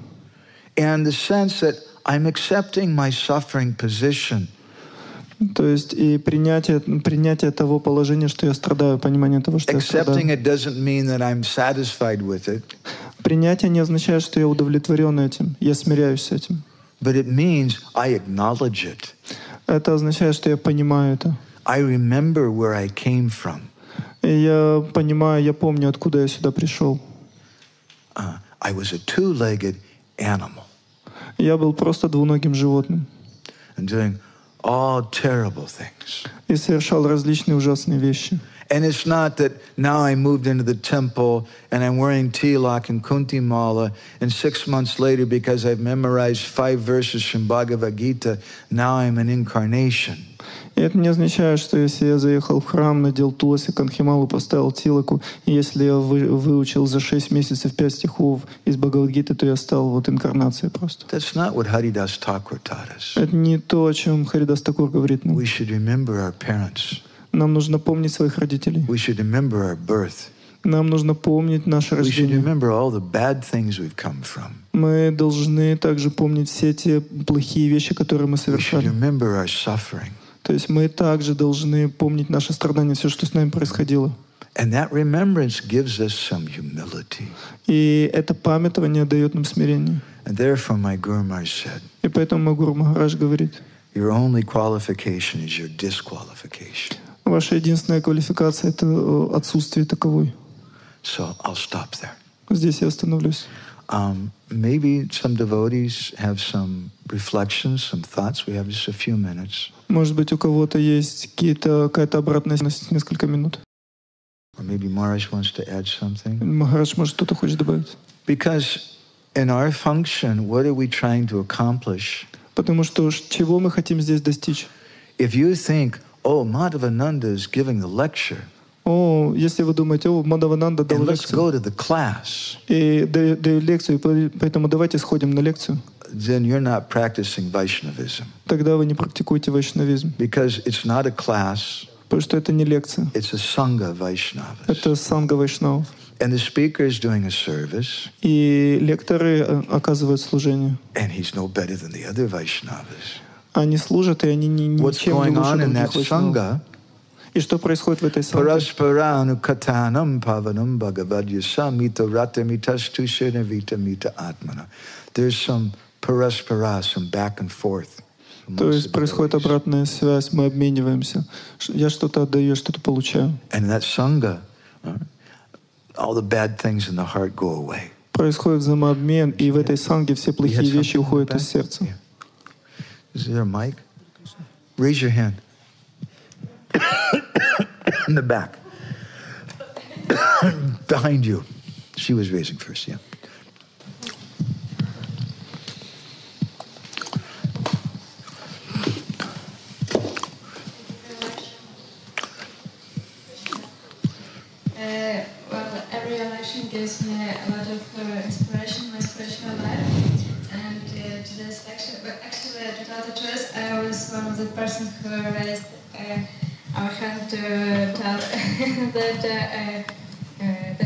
And the sense that I'm accepting my suffering position. То есть и принятие того положения, что я страдаю, понимание того, что я страдаю. Accepting it doesn't mean that I'm satisfied with it. Принятие не означает, что я удовлетворен этим, я смиряюсь с этим. But it means I acknowledge it. Это означает, что я понимаю это. I remember where I came from. И я понимаю, я помню, откуда я сюда пришел. I was a two-legged animal. Я был просто двуногим животным. And doing all terrible things. И совершал различные ужасные вещи. And it's not that now I moved into the temple and I'm wearing tilak and kunti mala, and 6 months later, because I've memorized 5 verses from Bhagavad Gita, now I'm an incarnation. И это не означает, что если я заехал в храм, надел туласи, канхималу, поставил тилаку, и если я выучил за 6 месяцев 5 стихов из Бхагавад-гиты, то я стал вот инкарнацией просто. That's not what Haridas Thakur taught us. Это не то, о чем Харидас Такур говорит нам. We should remember our parents. Нам нужно помнить своих родителей. We should remember our birth. Нам нужно помнить наше We should рождение. remember all the bad things we've come from. Мы должны также помнить все те плохие вещи, которые мы We should совершали. remember our suffering. То есть мы также должны помнить наши страдания, все, что с нами происходило. And that remembrance gives us some humility. И это памятование дает нам смирение. And therefore my Guru Maharaj said, И поэтому мой Гуру Махарадж говорит, your only qualification is your disqualification. ваша единственная квалификация — это отсутствие таковой. So I'll stop there. Здесь я остановлюсь. Maybe some devotees have some reflections, some thoughts. We have just a few minutes. Может быть, у кого-то есть какая-то обратная связь, несколько минут. Or maybe Maharaj wants to add something. Махарадж, может, что-то хочет добавить? Because in our function, what are we trying to accomplish? Потому что чего мы хотим здесь достичь? If you think, oh, Madhavананда is giving the lecture, если вы думаете, Мадхавананда дал and let's лекцию, go to the class, и даю лекцию, поэтому давайте сходим на лекцию, then you're not practicing Vaishnavism. тогда вы не практикуете вайшнавизм. Because it's not a class, Потому что это не лекция, it's a Sangha Vaishnavas. это санга вайшнавов. And the speaker is doing a service, И лекторы оказывают служение. and he's no better than the other Vaishnavas. Они служат, и они What's ничем не going лучше on in that других вайшнавов. Sangha? И что происходит в этой санге? Parasparanu katanam pavanam bhagavadyasa mita rata mitastu shena vita mita atmana. There's some paraspara, some back and forth. То есть происходит обратная связь, мы обмениваемся. Я что-то отдаю, я что-то получаю. Происходит взаимообмен, и в этой санге все плохие вещи уходят из сердца. Raise your hand. In the back. Behind you. She was raising first, yeah. Well, every election gives me a lot of inspiration in my spiritual life. And today's lecture, but actually without a choice, I was one of the persons who raised our hand to tell that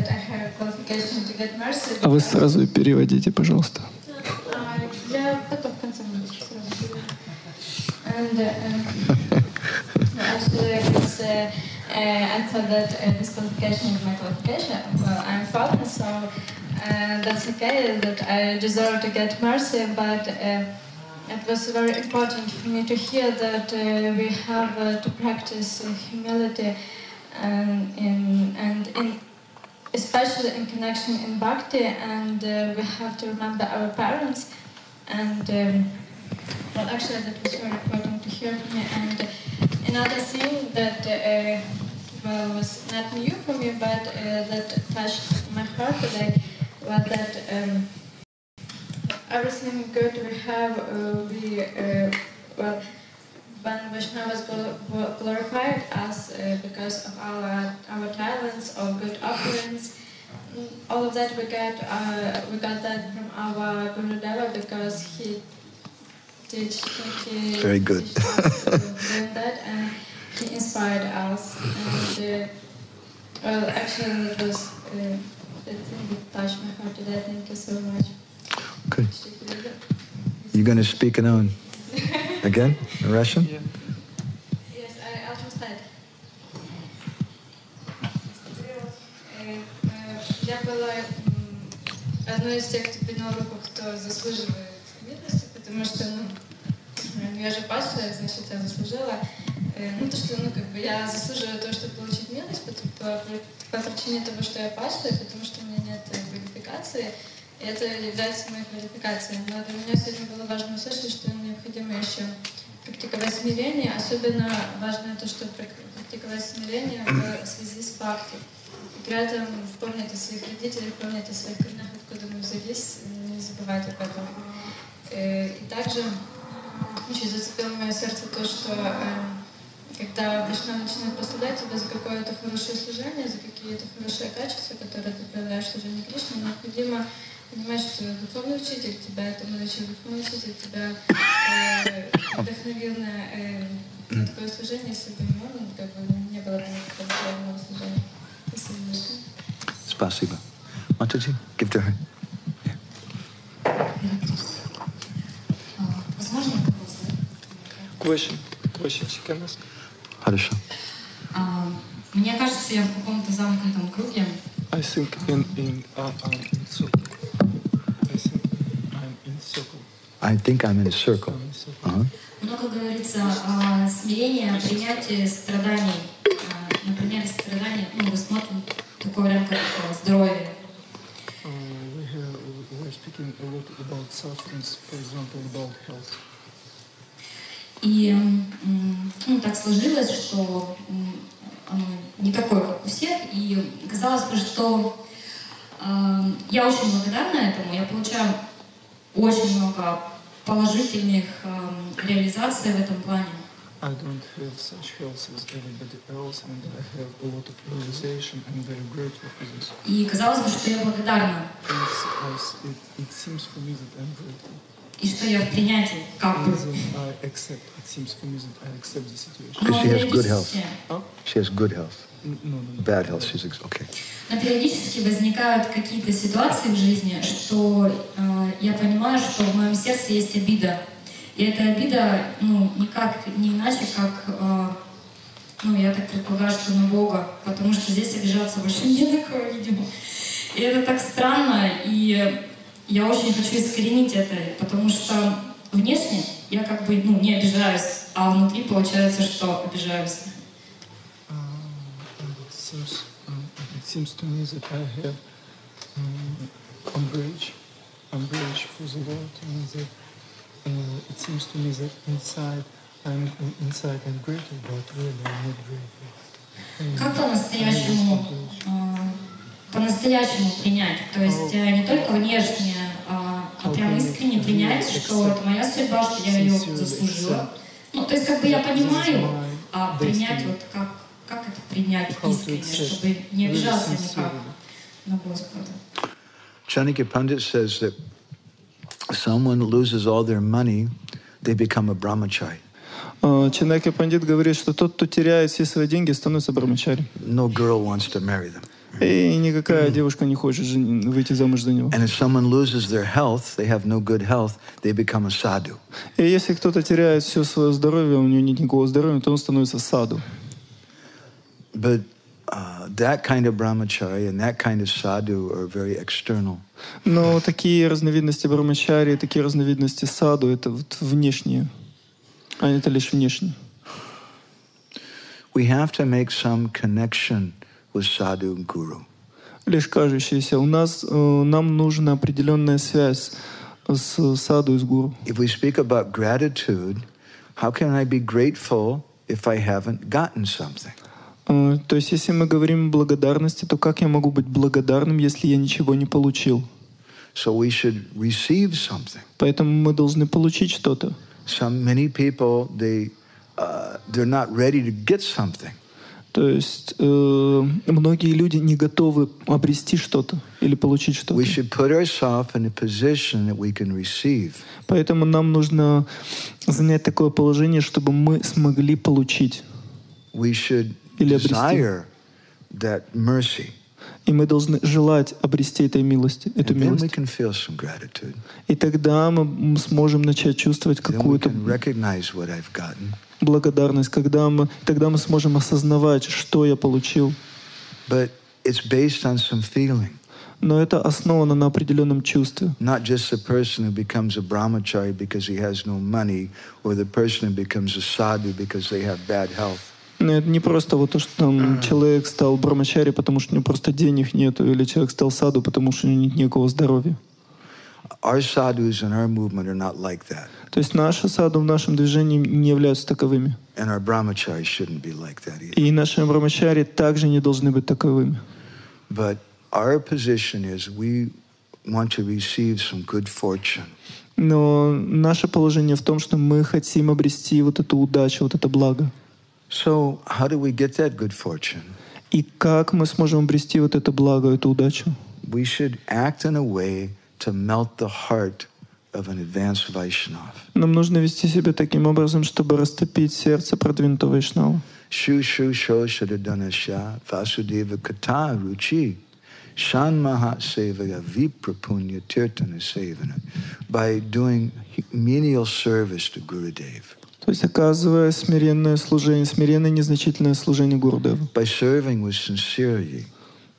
I have qualification to get mercy. А вы сразу переводите, пожалуйста. Я потом в конце сразу переведу. And actually, I thought that this qualification is my qualification. Well, I'm fallen, so that's okay, that I deserve to get mercy, but it was very important for me to hear that we have to practice humility and especially in connection in bhakti, and we have to remember our parents. And well, actually, that was very important to hear for me. And another thing that well, was not new for me, but that touched my heart today, was that everything good we have, well, when Vaishnavas glorified us because of our talents or good offerings, all of that we got that from our Gurudeva because he very good. Doing that, and he inspired us. And well, actually, it was the thing that touched my heart today. Thank you so much. Good. You're going to speak in again in Russian? Yeah. Yes, I'll translate. Я была одной из тех, кто поднял руку, кто заслуживает милости, потому что, я же пасла, значит, я заслужила. То, что, я заслуживаю то, чтобы получить милость по причине того, что я пасла, и потому что у меня нет квалификации, и это является моей квалификацией. Но для меня сегодня было важно услышать, что необходимо еще практиковать смирение. Особенно важно то, что практиковать смирение в связи с бхакти. И при этом помнить о своих родителях, помнить о своих корнях, откуда мы взялись, не забывать об этом. И также очень зацепило мое сердце то, что когда Вайшнава начинает прославлять тебя за какое-то хорошее служение, за какие-то хорошие качества, которые ты проявляешь в служении Кришне, необходимо понимать, что духовный учитель тебя этому научил, духовный учитель тебя вдохновил на такое служение, если бы он не было бы никакого служения. Спасибо. Mataji, give to her. Возможно, вопрос? Question, she can ask. Хорошо. Мне кажется, я в каком-то замкнутом круге. I think in circle. I think I'm in a circle. Много говорится о смирении, о принятии страданий. Например, страдания, мы смотрим такой вариант, как здоровье. We're speaking a lot about sufferings, for example, about health. И так сложилось, что оно не такое, как у всех. И казалось бы, что я очень благодарна этому. Я получаю очень много положительных реализаций в этом плане. I don't have such health as everybody else, and I have a lot of realization. I'm very grateful for this. И казалось бы, что я благодарна. It seems for me that I'm grateful. И что я в принятии, как бы. I accept. It seems for me that I accept the situation. Because she has good health. Huh? She has good health. No. Bad health, she's okay. Но периодически возникают какие-то ситуации в жизни, что я понимаю, что в моем сердце есть обида. И эта обида, никак не иначе, как, я так предполагаю, что на Бога, потому что здесь обижаться больше не на кого, видимо. И это так странно, и я очень хочу искоренить это, потому что внешне я как бы не обижаюсь, а внутри получается, что обижаюсь. It seems to me that I have umbrage for the Lord, and that it seems to me that inside I'm grateful, but really I'm not grateful. Как по-настоящему принять? То есть не только внешне, а прям искренне принять, что это моя судьба, что я ее заслужила. Ну, то есть как бы я понимаю, а принять вот как это принять искренне, чтобы не обижаться никак на Господа. Chanakya Pandit says that if someone loses all their money, they become a brahmachari. Чанакья Пандит говорит, что тот, кто теряет все свои деньги, становится брамачари. No girl wants to marry them. И никакая девушка не хочет выйти замуж за него. And if someone loses their health, they have no good health, they become a sadhu. И если кто-то теряет все свое здоровье, у него нет никакого здоровья, то он становится саду. But that kind of brahmachari and that kind of sadhu are very external. Но такие разновидности брамачари, такие разновидности саду, это вот внешние. А это лишь внешне. We have to make some connection with sadhu and guru. Лишь кажущееся. Нам нужна определенная связь с саду и с гуру. If we speak about gratitude, how can I be grateful if I haven't gotten something? То есть, если мы говорим о благодарности, то как я могу быть благодарным, если я ничего не получил? So we should receive something. Поэтому мы должны получить что-то. Many people, they're not ready to get something. То есть многие люди не готовы обрести что-то или получить что-то. We should put ourselves in a position that we can receive. Поэтому нам нужно занять такое положение, чтобы мы смогли получить. We should или обрести. Desire that mercy. И мы должны желать обрести эту милость. И тогда мы сможем начать чувствовать какую-то благодарность. Тогда мы сможем осознавать, что я получил. Но это основано на определенном чувстве. Not just the person who becomes a brahmachari because he has no money, or the person who becomes a sadhu because they have bad health. Но это не просто вот то, что там человек стал брамачари, потому что у него просто денег нету, или человек стал саду, потому что у него нет никакого здоровья. Our sadhus in our movement are not like that. То есть наши саду в нашем движении не являются таковыми. And our brahmacharis shouldn't be like that either. И наши брамачари также не должны быть таковыми. But our position is we want to receive some good fortune. Но наше положение в том, что мы хотим обрести вот эту удачу, вот это благо. So, how do we get that good fortune? И как мы сможем обрести вот это благо, эту удачу? We should act in a way to melt the heart of an advanced Vaishnava. Нам нужно вести себя таким образом, чтобы растопить сердце продвинутого Вайшнава. Shu shadadanasya vasudeva kata ruchi shanmaha sevaya viprapunya tirtana sevana, by doing menial service to Gurudev. То есть оказывая смиренное служение, смиренное незначительное служение Гурудеву. By serving with sincerity,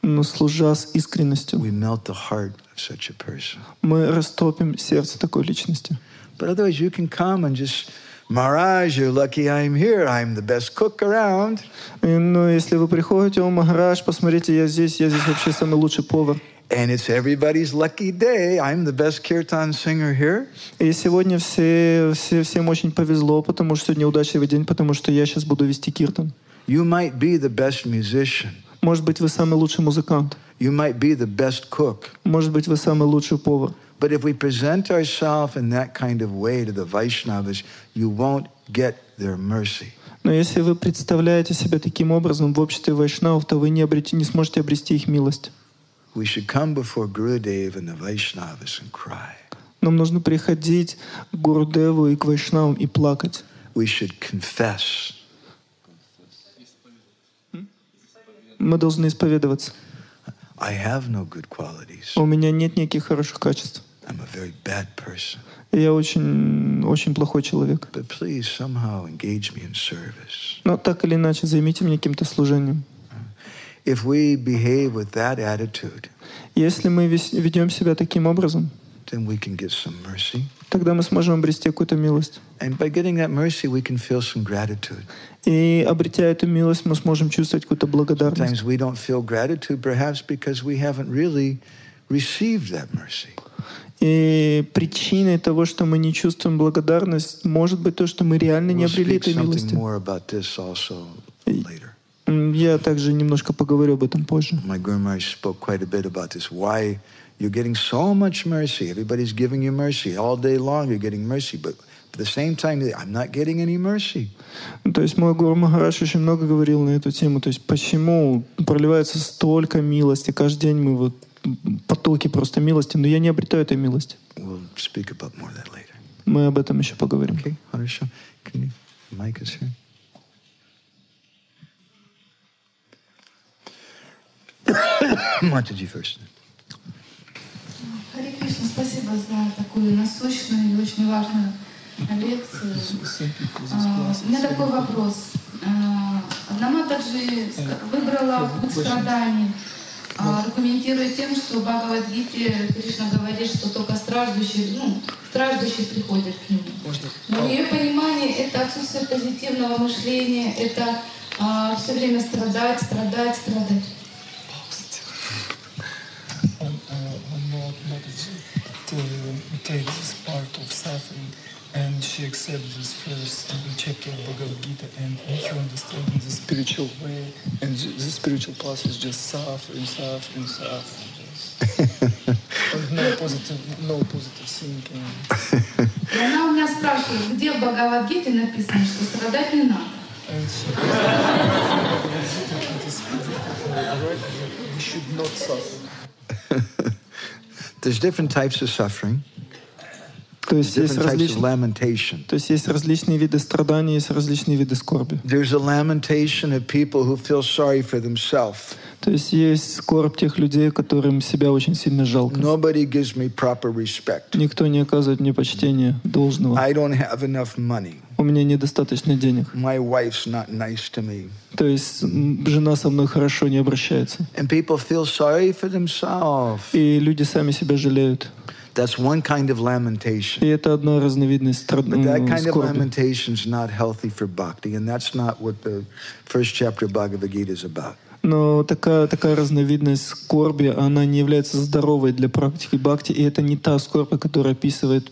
но служа с искренностью, we melt the heart of such a person. Мы растопим сердце такой личности. But otherwise, you can come and just, Maharaj, you're lucky I'm here. I'm the best cook around. Но если вы приходите, о Махарадж, посмотрите, я здесь вообще самый лучший повар. And it's everybody's lucky day. I'm the best kirtan singer here. И сегодня всем очень повезло, потому что сегодня удачливый день, потому что я сейчас буду вести киртан. You might be the best musician. Может быть, вы самый лучший музыкант. You might be the best cook. Может быть, вы самый лучший повар. But if we present ourselves in that kind of way to the Vaishnavas, you won't get their mercy. Но если вы представляете себя таким образом в обществе вайшнавов, то вы не сможете обрести их милость. We should come before Gurudev and the Vaishnavas and cry. Нам нужно приходить к Гурудеву и к вайшнавам и плакать. We should confess. Мы должны исповедоваться. I have no good qualities. У меня нет никаких хороших качеств. I'm a very bad person. Я очень плохой человек. But please somehow engage me in service. Но так или иначе, займите меня каким-то служением. If we behave with that attitude, если мы ведем себя таким образом, then we can get some mercy. Тогда мы сможем обрести какую-то милость. And by getting that mercy, we can feel some gratitude. И обретя эту милость, мы сможем чувствовать какую-то благодарность. Sometimes we don't feel gratitude, perhaps because we haven't really received that mercy. И причиной того, что мы не чувствуем благодарность, может быть то, что мы реально не обрели этой милости. Я также немножко поговорю об этом позже. My Guru Maharaj spoke quite a bit about this. Why you're getting so much mercy? Everybody's giving you mercy all day long. You're getting mercy, but at the same time, I'm not getting any mercy. То есть мой Гуру Махарадж очень много говорил на эту тему. То есть почему проливается столько милости каждый день, мы вот потоки просто милости, но я не обретаю этой милости. We'll speak about more of that later. Мы об этом еще поговорим. Okay, Harisha, can you? The mic is here. Mataji first. Харе Кришна, спасибо за такую насущную и очень важную лекцию. У меня такой вопрос. Одна Матаджи выбрала путь страданий, аргументируя тем, что в Бхагавад-гите Кришна говорит, что только страждущие приходят к нему. Но в ее понимании это отсутствие позитивного мышления, это все время страдать. To take this part of suffering, and she accepts this first chapter of Bhagavad Gita, and she understands in the spiritual way, and the spiritual path is just suffering. Just no positive thinking. И она у меня спрашивает, где в Бхагавад-гите написано, что страдать не надо. We should not suffer. There's different types of suffering. То есть есть различные виды страданий, есть различные виды скорби. There's a lamentation of people who feel sorry for themselves. То есть есть скорбь тех людей, которым себя очень сильно жалко. Nobody gives me proper respect. Никто не оказывает мне почтения должного. I don't have enough money. У меня недостаточно денег. My wife's not nice to me. То есть жена со мной хорошо не обращается. And people feel sorry for themselves. И люди сами себя жалеют. That's one kind of lamentation. И это одна разновидность But that kind of скорби. lamentation is not healthy for bhakti, and that's not what the first chapter of Bhagavad Gita is about. Но такая разновидность скорби, она не является здоровой для практики бхакти, и это не та скорбь, которую описывает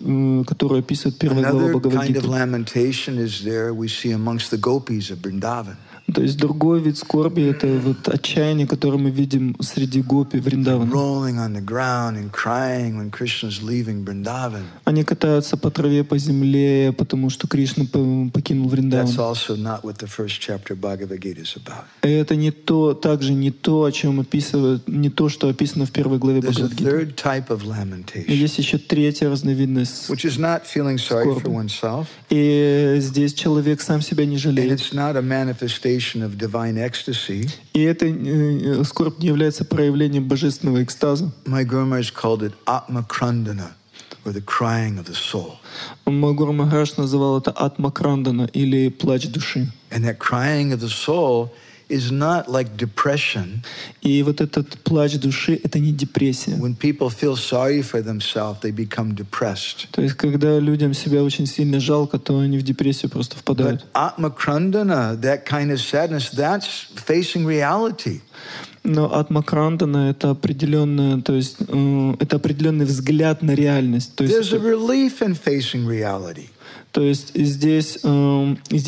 первая глава Бхагавад-гиты. Another kind of lamentation is there we see amongst the gopis of Vrindavan. То есть другой вид скорби — это вот отчаяние, которое мы видим среди гопи Вриндавана. Они катаются по траве, по земле, потому что Кришна покинул Вриндаван. И это также не то, о чем описывают, не то, что описано в первой главе Бхагавад-гиты. И есть еще третья разновидность скорби. И здесь человек сам себя не жалеет. Of divine ecstasy. И эта скорбь не является проявлением божественного экстаза. My Guru Maharaj called it Atmakrandana, or the crying of the soul. Мой Гуру Махарадж называл это Атмакрандана, или плач души. And that crying of the soul is not like depression. И вот этот плач души — это не депрессия. When people feel sorry for themselves, they become depressed. То есть, когда людям себя очень сильно жалко, то они в депрессию просто впадают. But Atmakrandana, that kind of sadness, that's facing reality. Но Атмакрандана — это определенная, то есть это определенный взгляд на реальность. То есть, there's a relief in facing reality. То есть здесь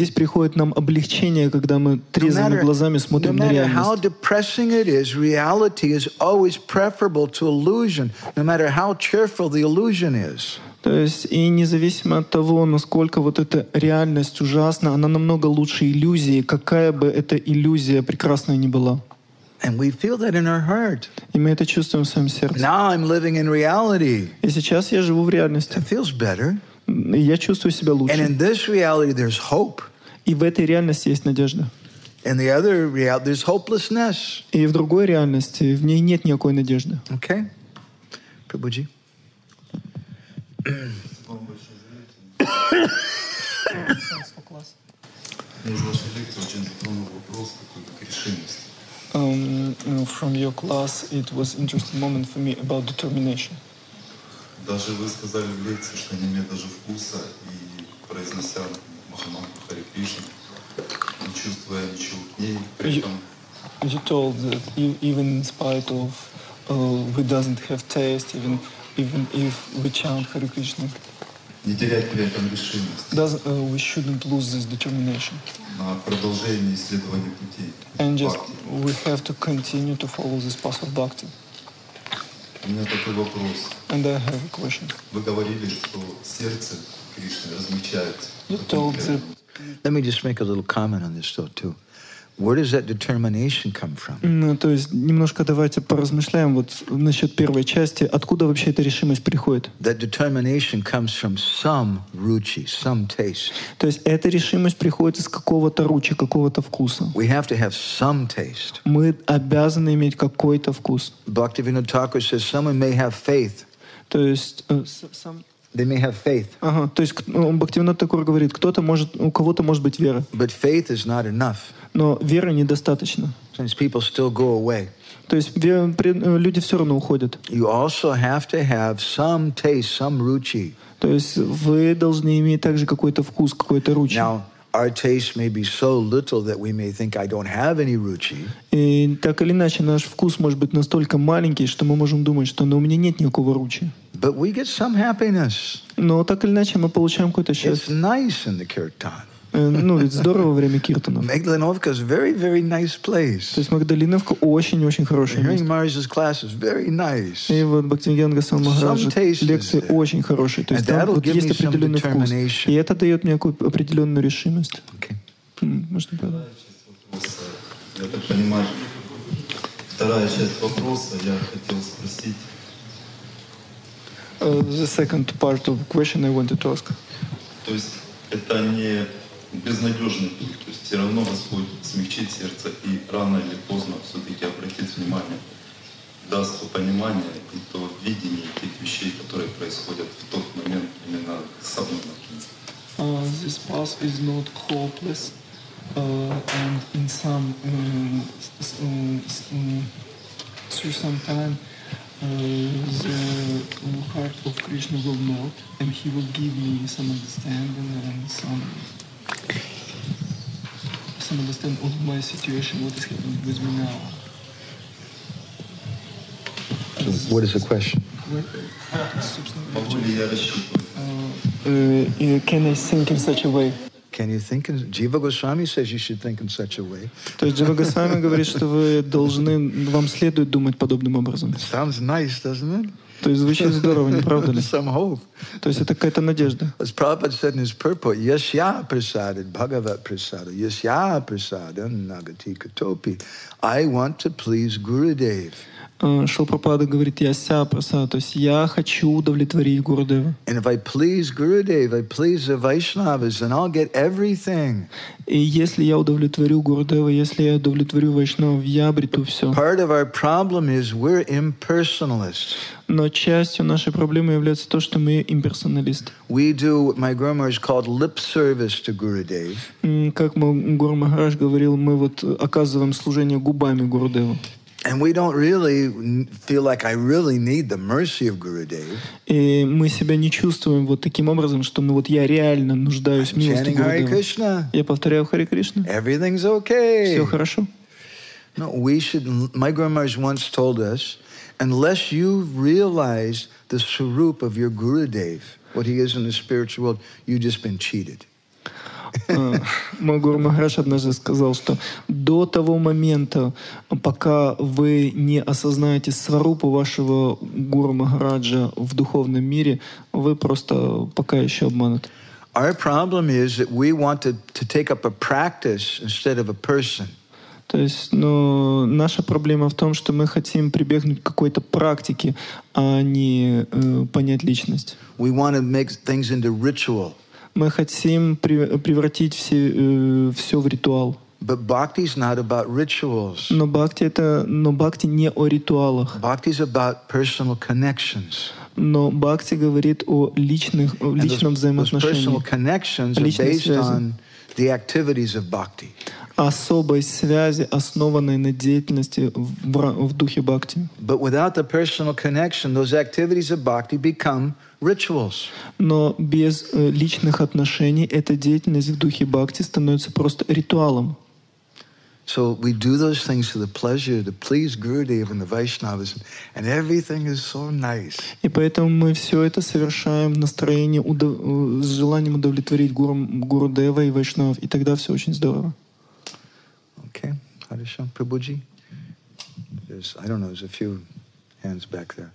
приходит нам облегчение, когда мы трезвыми глазами смотрим на реальность. No matter how depressing it is, reality is always preferable to illusion, no matter how cheerful the illusion is. То есть и независимо от того, насколько вот эта реальность ужасна, она намного лучше иллюзии, какая бы эта иллюзия прекрасная ни была. And we feel that in our heart. И мы это чувствуем в своем сердце. Now I'm living in reality. И сейчас я живу в реальности. It feels better. И я чувствую себя лучше. And in this reality, there's hope. И в этой реальности есть надежда. In the other reality, there's hopelessness. И в другой реальности в ней нет никакой надежды. Okay, Prabhuji. From your class, it was interesting moment for me about determination. Даже вы сказали в лекции, что не имеет даже вкуса, и произнося Махамантру Харе Кришна, не чувствуя ничего к ней, при этом... You told that even in spite of we doesn't have taste, even if we chant Hare Krishna, Не терять при этом решимость. we shouldn't lose this determination. На продолжение исследования путей. And just Бхакти. we have to continue to follow this path of bhakti. У меня такой вопрос. And I have a question. Вы говорили, что сердце Кришны размечается. You told that. Let me just make a little comment on this though too. Where does that determination come from? Ну, то есть немножко давайте поразмышляем вот насчет первой части. Откуда вообще эта решимость приходит? That determination comes from some ruchi, some taste. То есть эта решимость приходит из какого-то ручи, какого-то вкуса. We have to have some taste. Мы обязаны иметь какой-то вкус. Bhaktivinoda Thakur says someone may have faith. То есть They may have faith. Ага, то есть Бхактивинода Тхакур говорит, у кого-то может быть вера. But faith is not enough. Но веры недостаточно. Since people still go away. То есть люди все равно уходят. You also have to have some taste, some ruchi. То есть вы должны иметь также какой-то вкус, какой-то ручи. Now, our taste may be so little that we may think I don't have any ruchi. И так или иначе наш вкус может быть настолько маленький, что мы можем думать, что у меня нет никакого ручи. But we get some happiness. Но так или иначе мы получаем какое-то It's счастье. nice in the kirtan. Ну, ведь здорово во время киртанов. Magdalenovka is a very, very nice place. То есть Магдалиновка очень-очень хорошее Hearing место. Maharaj's class is very nice. И вот Бхактивинода Госвами Махараджа лекции очень хорошие. То есть там вот есть определенный вкус. И это дает мне какую-то определенную решимость. Можно продолжить? Я так понимаю, вторая часть вопроса я хотел спросить. The second part of the question I wanted to ask. То есть это не безнадежный путь, то есть все равно Господь смягчит сердце и рано или поздно все-таки обратит внимание, даст то понимание и то видение тех вещей, которые происходят в тот момент именно со мной. This path is not hopeless, and in through some time the heart of Krishna will melt, and he will give me some understanding and some understanding of my situation, what is happening with me now. What is the question? Могу ли я рассчитывать? Can I think in such a way? Can you think in... Jiva Goswami says you should think in such a way. То есть Джива Госвами говорит, что вы должны, вам следует думать подобным образом. Sounds nice, doesn't it? То есть звучит здорово, не правда ли? Some hope. То есть это какая-то надежда. As Prabhupada said in his purport, Yasya prasadad Bhagavat prasada, Yasya prasadam nagati katopi. I want to please Gurudev. Шрила Прабхупада говорит, я ся прасада, то есть я хочу удовлетворить Гурудева. And if I please Gurudev, I please the Vaishnavas, then I'll get everything. И если я удовлетворю Гурудева, если я удовлетворю Вайшнавов, я обрету все. Part of our problem is we're impersonalists. Но частью нашей проблемы является то, что мы имперсоналисты. We do what my Guru Maharaj called lip service to Gurudev. Как Гуру Махарадж говорил, мы вот оказываем служение губами Гурудеву. And we don't really feel like I really need the mercy of Gurudev. И мы себя не чувствуем вот таким образом, что вот я реально нуждаюсь в милости Гурудева. Я повторяю Харе Кришна. Everything's okay. Все хорошо. No, we should. My Guru Maharaj once told us, unless you realize the swarup of your Gurudev, what he is in the spiritual world, you've just been cheated. Мой Гуру Махарадж однажды сказал, что до того момента, пока вы не осознаете сварупу вашего Гуру Махараджа в духовном мире, вы просто пока еще обмануты. Our problem is that we want to take up a practice instead of a person. То есть, наша проблема в том, что мы хотим прибегнуть к какой-то практике, а не понять личность. We want to make things into ritual. Мы хотим превратить все в ритуал. But bhakti is not about rituals. Но бхакти не о ритуалах. Bhakti is about personal connections. Но бхакти говорит о личном взаимоотношении. Those personal connections are based on the activities of bhakti. особой связи, основанной на деятельности в духе бхакти. But without the personal connection, those activities of bhakti become rituals. Но без личных отношений эта деятельность в духе бхакти становится просто ритуалом. So we do those things for the pleasure to please Gurudev and the Vaishnavas, and everything is so nice. И поэтому мы все это совершаем в настроении с желанием удовлетворить Гурудева и Вайшнавов, и тогда все очень здорово. Okay, Harisham Prabhuji. I don't know, there's a few hands back there.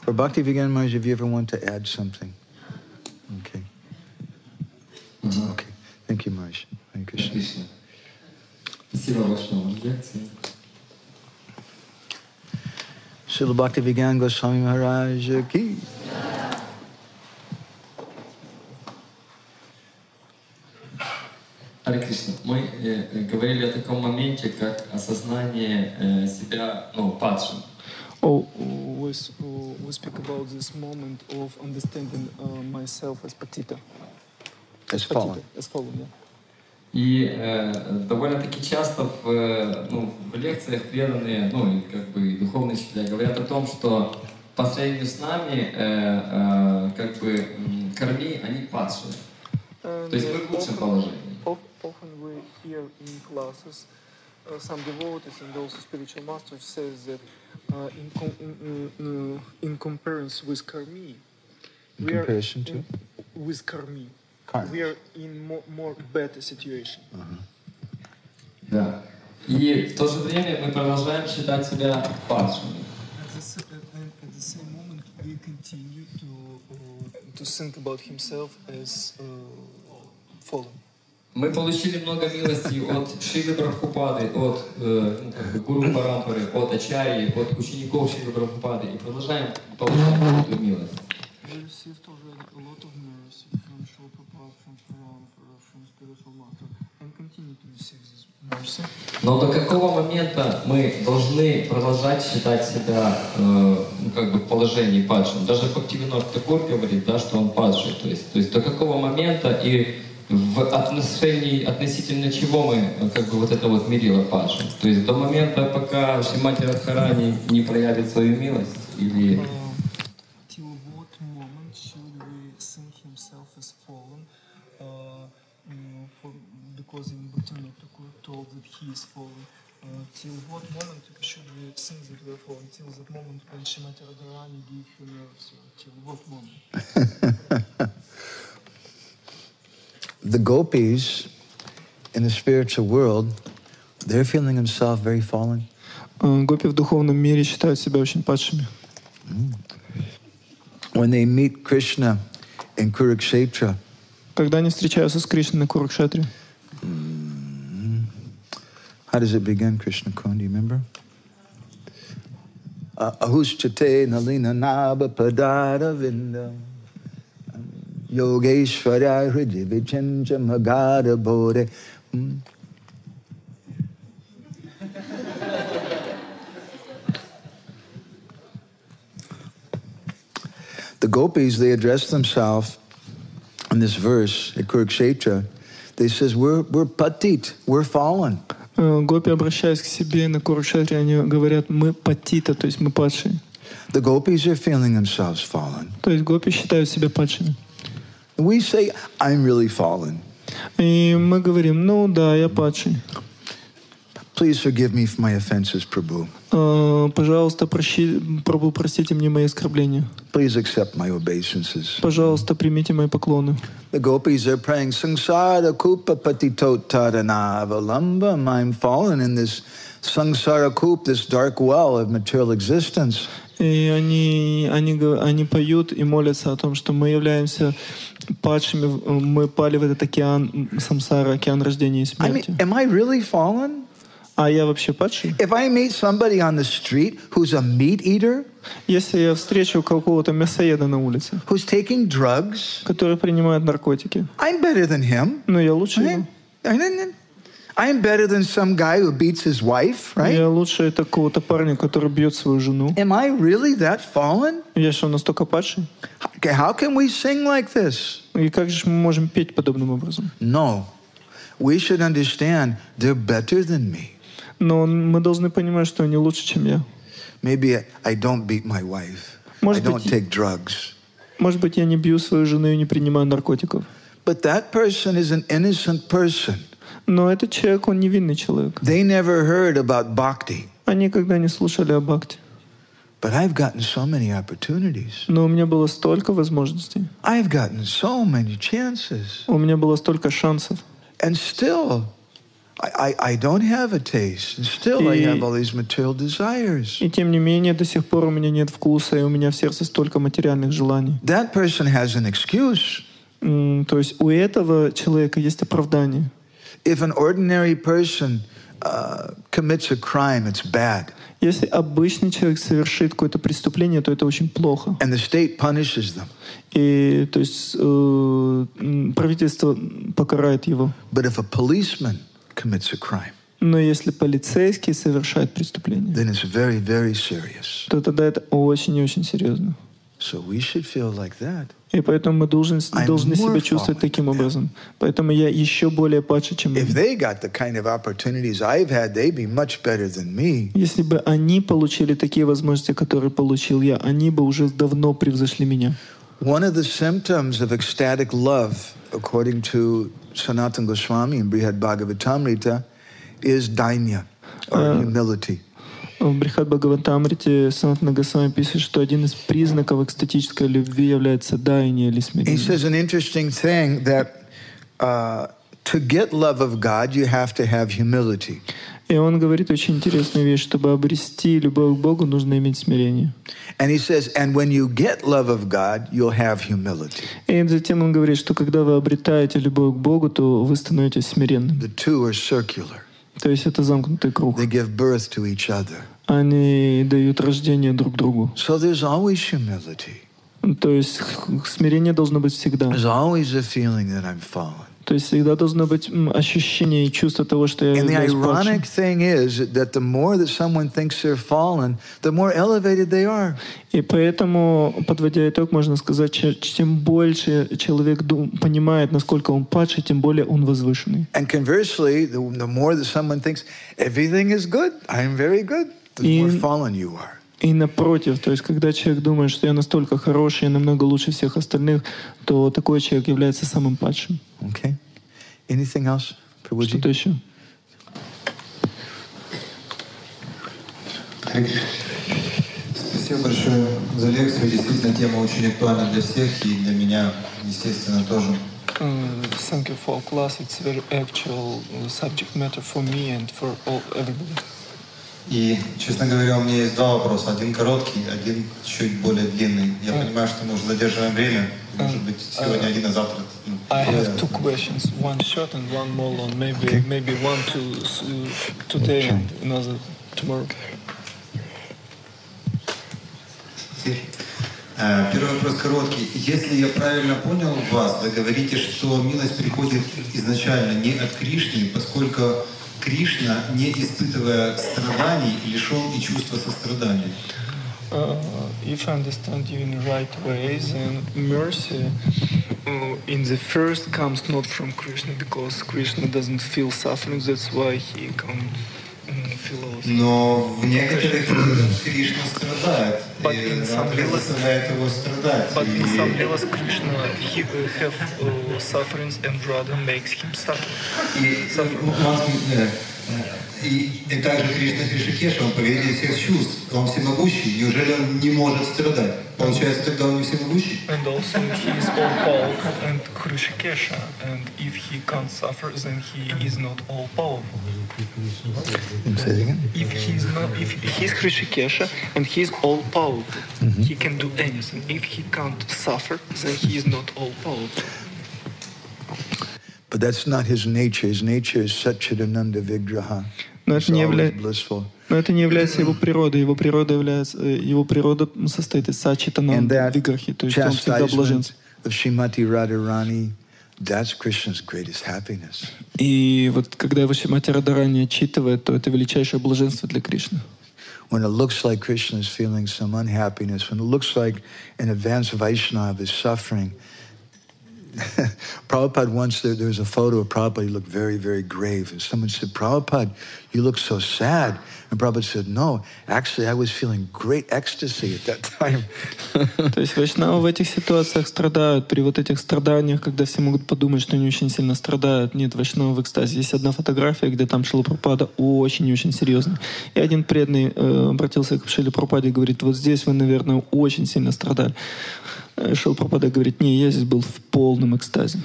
Or Bhaktivedanta Maharaj, if you ever want to add something. Okay. Okay. Thank you, Maharaj. Hare Krishna. Спасибо большое за лекцию. Srila Bhaktivedanta Goswami Maharaj ki. Харе Кришна. Мы говорили о таком моменте, как осознание себя, падшим. We speak about this moment of understanding myself as patita. As fallen. As fallen, yeah. И довольно-таки часто в лекциях преданные, и духовные учителя говорят о том, что по сравнению с нами, карми, они падшие. То есть мы в лучшем положении. Often we hear in classes some devotees and also spiritual masters says that in comparison with karmi, with karmi. We are in more better situation. Да. И в то же время мы продолжаем считать себя падшими. At the same moment, we continue to think about himself as fallen. Мы получили много милости от Шрилы Прабхупады, от Гуру Парампары, от Ачарьи, от учеников Шрилы Прабхупады и продолжаем получать эту милость. We received already a lot of mercy from Srila Prabhupada, from Parampara, from spiritual master, and continue to receive this mercy. Но до какого момента мы должны продолжать считать себя в положении падшим? Даже Бхактивинода Тхакур говорит, да, что он падший. То есть до какого момента и в относительно чего мы это мерило падшим? То есть до момента, пока Шримати Радхарани не проявит свою милость, или Till what moment should we think himself as fallen? Because in Bhaktivinoda Thakur told that he is fallen. Till what moment should we think that we are fallen? Till that moment when Srimati Radharani gave her mercy. Till what moment? The gopis in the spiritual world, they're feeling themselves very fallen. Гопи в духовном мире считают себя очень падшими. When they meet Krishna in Kurukshetra, когда они встречаются с Кришной на Курукшетре, how does it begin, Krishna Kun? Do you remember? Ahushchate nalina naba padara vinda Yogeshwara hridya vichenja magada bodhe. The gopis, they address themselves in this verse at Kurukshetra. They says, we're patit, we're fallen. Гопи, обращаясь к себе на Курукшетре, они говорят, мы патита, то есть мы падшие. The gopis are feeling themselves fallen. То есть гопи считают себя падшими. We say, I'm really fallen. И мы говорим, ну да, я падший. Please forgive me for my offenses, Prabhu. Пожалуйста, Прабху, простите мне мои оскорбления. Please accept my obeisances. Пожалуйста, примите мои поклоны. The gopis are praying, Sangsara kupa patitotaranavalamvam. I'm fallen in this Sangsara kup, this dark well of material existence. И они поют и молятся о том, что мы являемся падшими, мы пали в этот океан самсара, океан рождения и смерти. Am I really fallen? А я вообще падший? If I meet somebody on the street who's a meat eater, если я встречу какого-то мясоеда на улице, who's taking drugs, который принимает наркотики, I'm better than him. Но я лучше его. I'm better than some guy who beats his wife, right? Я лучше такого-то парня, который бьет свою жену. Am I really that fallen? Я что, настолько падший? How can we sing like this? И как же мы можем петь подобным образом? No. we should understand they're better than me. Но мы должны понимать, что они лучше, чем я. Maybe I don't beat my wife. I don't take drugs. Может быть, я не бью свою жену и не принимаю наркотиков. But that person is an innocent person. Но этот человек, он невинный человек. They never heard about bhakti. Они никогда не слушали о бхакти. But I've gotten so many opportunities. Но у меня было столько возможностей. I've gotten so many chances. У меня было столько шансов. And still, I don't have a taste. And still I have all these material desires. И тем не менее, до сих пор у меня нет вкуса, и у меня в сердце столько материальных желаний. That person has an excuse. То есть у этого человека есть оправдание. If an ordinary person commits a crime, it's bad. Если обычный человек совершит какое-то преступление, то это очень плохо. And the state punishes them. И то есть правительство покарает его. But if a policeman commits a crime, но если полицейский совершает преступление, then it's very, very serious. то тогда это очень и очень серьезно. So we should feel like that. И поэтому мы должны себя чувствовать таким образом. Поэтому я еще более падший, чем If they got the kind of opportunities I've had, they'd be much better than me. Если бы они получили такие возможности, которые получил я, они бы уже давно превзошли меня. One of the symptoms of ecstatic love, according to Sanatana Goswami in Brihad Bhagavatamrita, is dainya, or humility. В Брихад Бхагаватамрите Санатана Госвами пишет, что один из признаков экстатической любви является дайня или смирение. He says an interesting thing that to get love of God, you have to have humility. И он говорит очень интересную вещь, чтобы обрести любовь к Богу, нужно иметь смирение. And he says, and when you get love of God, you'll have humility. И затем он говорит, что когда вы обретаете любовь к Богу, то вы становитесь смиренным. The two are circular. То есть это замкнутый круг. They give birth to each other. Они дают рождение друг другу. So there's always humility. То есть смирение должно быть всегда. There's always a feeling that I'm fallen. То есть всегда должно быть ощущение и чувство того, что я являюсь падшим. And the ironic thing is that the more that someone thinks they're fallen, the more elevated they are. И поэтому, подводя итог, можно сказать, чем больше человек понимает, насколько он падший, тем более он возвышенный. And conversely, the more that someone thinks everything is good, I'm very good, the more fallen you are. И напротив, то есть когда человек думает, что я настолько хороший, я намного лучше всех остальных, то такой человек является самым падшим. Okay. Anything else? Что-то еще? Спасибо большое за лекцию. Действительно, тема очень актуальна для всех и для меня, естественно, тоже. Thank you for class. It's very actual subject matter for me and for everybody. И, честно говоря, у меня есть два вопроса. Один короткий, один чуть более длинный. Я понимаю, что мы уже задерживаем время. Может быть, сегодня один, а завтра... I have two questions. One short and one more long. Maybe one today and another tomorrow. Первый вопрос короткий. Если я правильно понял вас, вы говорите, что милость приходит изначально не от Кришны, поскольку Кришна, не испытывая страданий, лишен и чувства сострадания. If I understand you in the right way, then mercy in the first comes not from Krishna, because Krishna doesn't feel suffering, that's why he can't feel also. Но в некоторых случаях Кришна страдает, и Радха заставляет его страдать. But in some levels Krishna have sufferings and Radha makes him suffer. И также Кришна Кришакеша, он повелитель всех чувств, он всемогущий. Неужели он не может страдать? Получается, тогда он не всемогущий? And also he is all powerful and Krishakesha, and if he can't suffer, then he is not all powerful. If he's Krishakesha and he is all powerful, he can do anything. If he can't suffer, then he is not all powerful. But that's not his nature. His nature is Satchidananda Vigraha. Но это не является его природой. Его природа состоит из Сачитананда Виграхи, то есть он всегда блаженствует. И вот когда его Шримати Радхарани отчитывает, то это величайшее блаженство для Кришны. When it looks like Krishna is feeling some unhappiness, when it looks like an advanced Vaishnava is suffering, Prabhupada once, there was a photo of Prabhupada, he looked very, very grave. And someone said, Prabhupada, you look so sad. And Prabhupada said, no, actually I was feeling great ecstasy at that time. То есть вайшнавы в этих ситуациях страдают. При вот этих страданиях, когда все могут подумать, что они очень сильно страдают. Нет, вайшнавы в экстазе. Есть одна фотография, где там Шрила Прабхупада очень-очень серьезный. И один преданный обратился к Шриле Прабхупаде и говорит, вот здесь вы, наверное, очень сильно страдали. Шрила Прабхупада говорит, не, я здесь был в полном экстазе.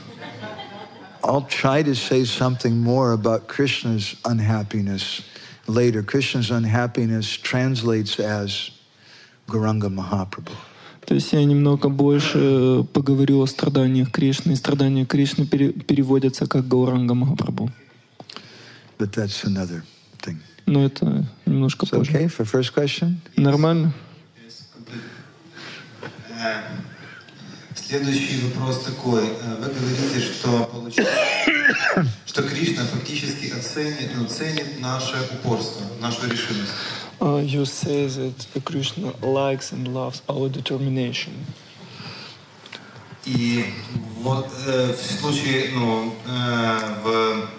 I'll try to say something more about Krishna's unhappiness later. Krishna's unhappiness translates as Gauranga Mahaprabhu. То есть я немного больше поговорю о страданиях Кришны. И страдания Кришны переводятся как Гауранга Махапрабху. But that's another thing. Но это немножко позже. Okay for first question? Нормально? Следующий вопрос такой. Вы говорите, что Кришна фактически ценит наше упорство, нашу решимость. You say that Krishna likes and loves our determination. И вот в случае, в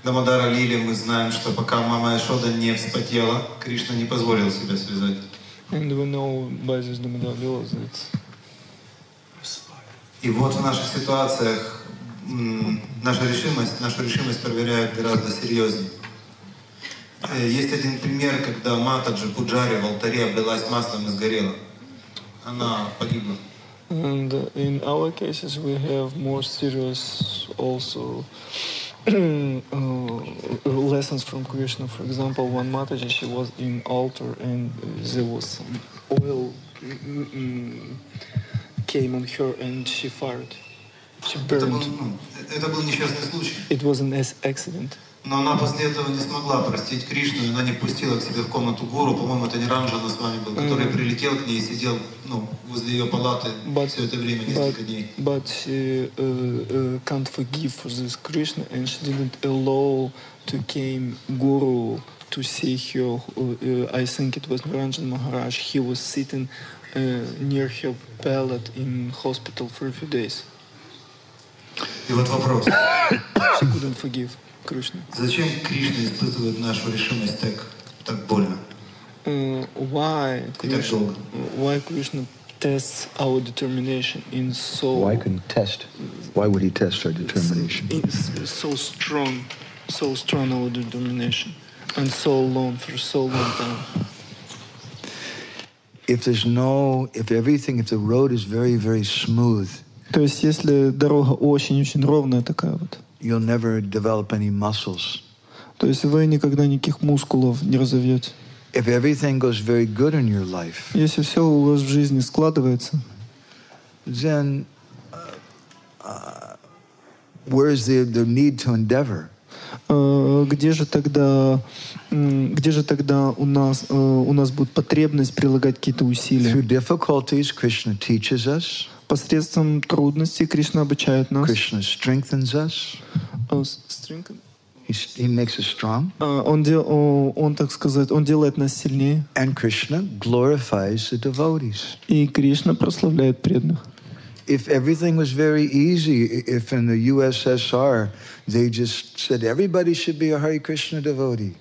Дамодара Лиле мы знаем, что пока мама Ешода не вспотела, Кришна не позволил себя связать. And we know by this Damodar Lila that. И вот в наших ситуациях нашу решимость проверяют гораздо серьезнее. Есть один пример, когда Матаджи Пуджари в алтаре облилась маслом и сгорела. Она погибла. And in our cases we have more serious also lessons from Krishna. For example, one Mataji, she was in altar and there was some oil came on her and she fired. She burned. Это был несчастный случай. It was an accident. Но она после этого не смогла простить Кришну, и она не пустила к себе в комнату гуру, по-моему, это не Ранджана с вами был, который прилетел к ней и сидел возле ее палаты все это время, несколько дней. But she can't forgive for this Krishna, and she didn't allow to came guru to see her. I think it was Niranjan Maharaj. He was sitting near her pallet in hospital for a few days. И вот вопрос. She couldn't forgive Krishna. Зачем Кришна испытывает нашу решимость так больно? Why Krishna tests our determination in so? Why couldn't test? Why would he test our determination? So strong our determination, and so long for so long time. If the road is very, very smooth, то есть если дорога очень-очень ровная такая вот, you'll never develop any muscles. То есть вы никогда никаких мускулов не разовьете. If everything goes very good in your life, если все у вас в жизни складывается, then where is the need to endeavor? Где же тогда у нас будет потребность прилагать какие-то усилия? Through difficulties, Krishna teaches us. Посредством трудностей Кришна обучает нас. Krishna strengthens us. He makes us strong. Он, так сказать, он делает нас сильнее. And Krishna glorifies the devotees. И Кришна прославляет преданных. If everything was very easy, if in the USSR they just said everybody should be a Hare Krishna devotee.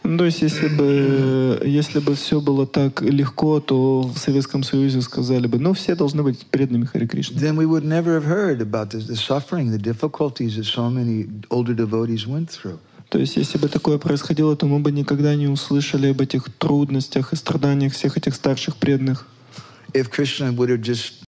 То есть, если бы все было так легко, то в Советском Союзе сказали бы, все должны быть преданными Харе Кришне. Then we would never have heard about the suffering, the difficulties that so many older devotees went through. То есть, если бы такое происходило, то мы бы никогда не услышали об этих трудностях и страданиях всех этих старших преданных. If Krishna would have just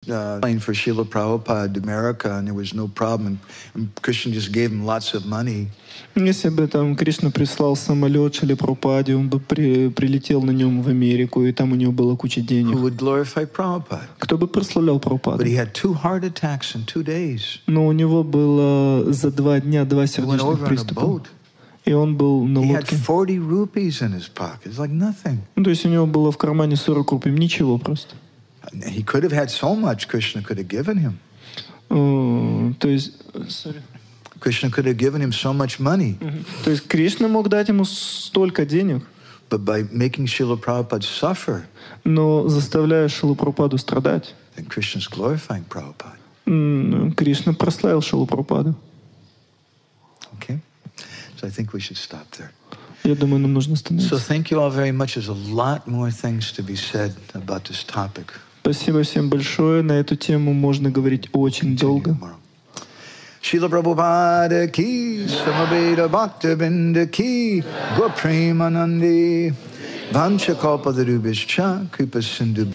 plane for Srila Prabhupada to America, and there was no problem. And Krishna just gave him lots of money. Если бы там Кришна прислал самолет Шриле Прабхупаде, он бы прилетел на нем в Америку, и там у него была куча денег. Who would glorify Prabhupada? Кто бы прославлял Прабхупаду? But he had 2 heart attacks in 2 days. Но у него было за 2 дня 2 сердечных приступа. И он был на лодке. He had 40 rupees in his pocket. It's like nothing. То есть у него было в кармане 40 рупий, ничего просто. He could have had so much. Krishna could have given him. То есть, Krishna could have given him so much money. То есть Кришна мог дать ему столько денег. But by making Srila Prabhupada suffer, но заставляя Шрилу Прабхупаду страдать, then Krishna's glorifying Prabhupada. Кришна прославил Шрилу Прабхупаду. Okay? So I think we should stop there. Я думаю, нам нужно So остановиться. thank you all very much. There's a lot more things to be said about this topic. Спасибо всем большое. На эту тему можно говорить очень долго. Srila Prabhupada ki, Samaveda Bhaktivinoda ki, Gaur Premanandi, Vancha Kalpatarubhishcha, Kripa Sindhu.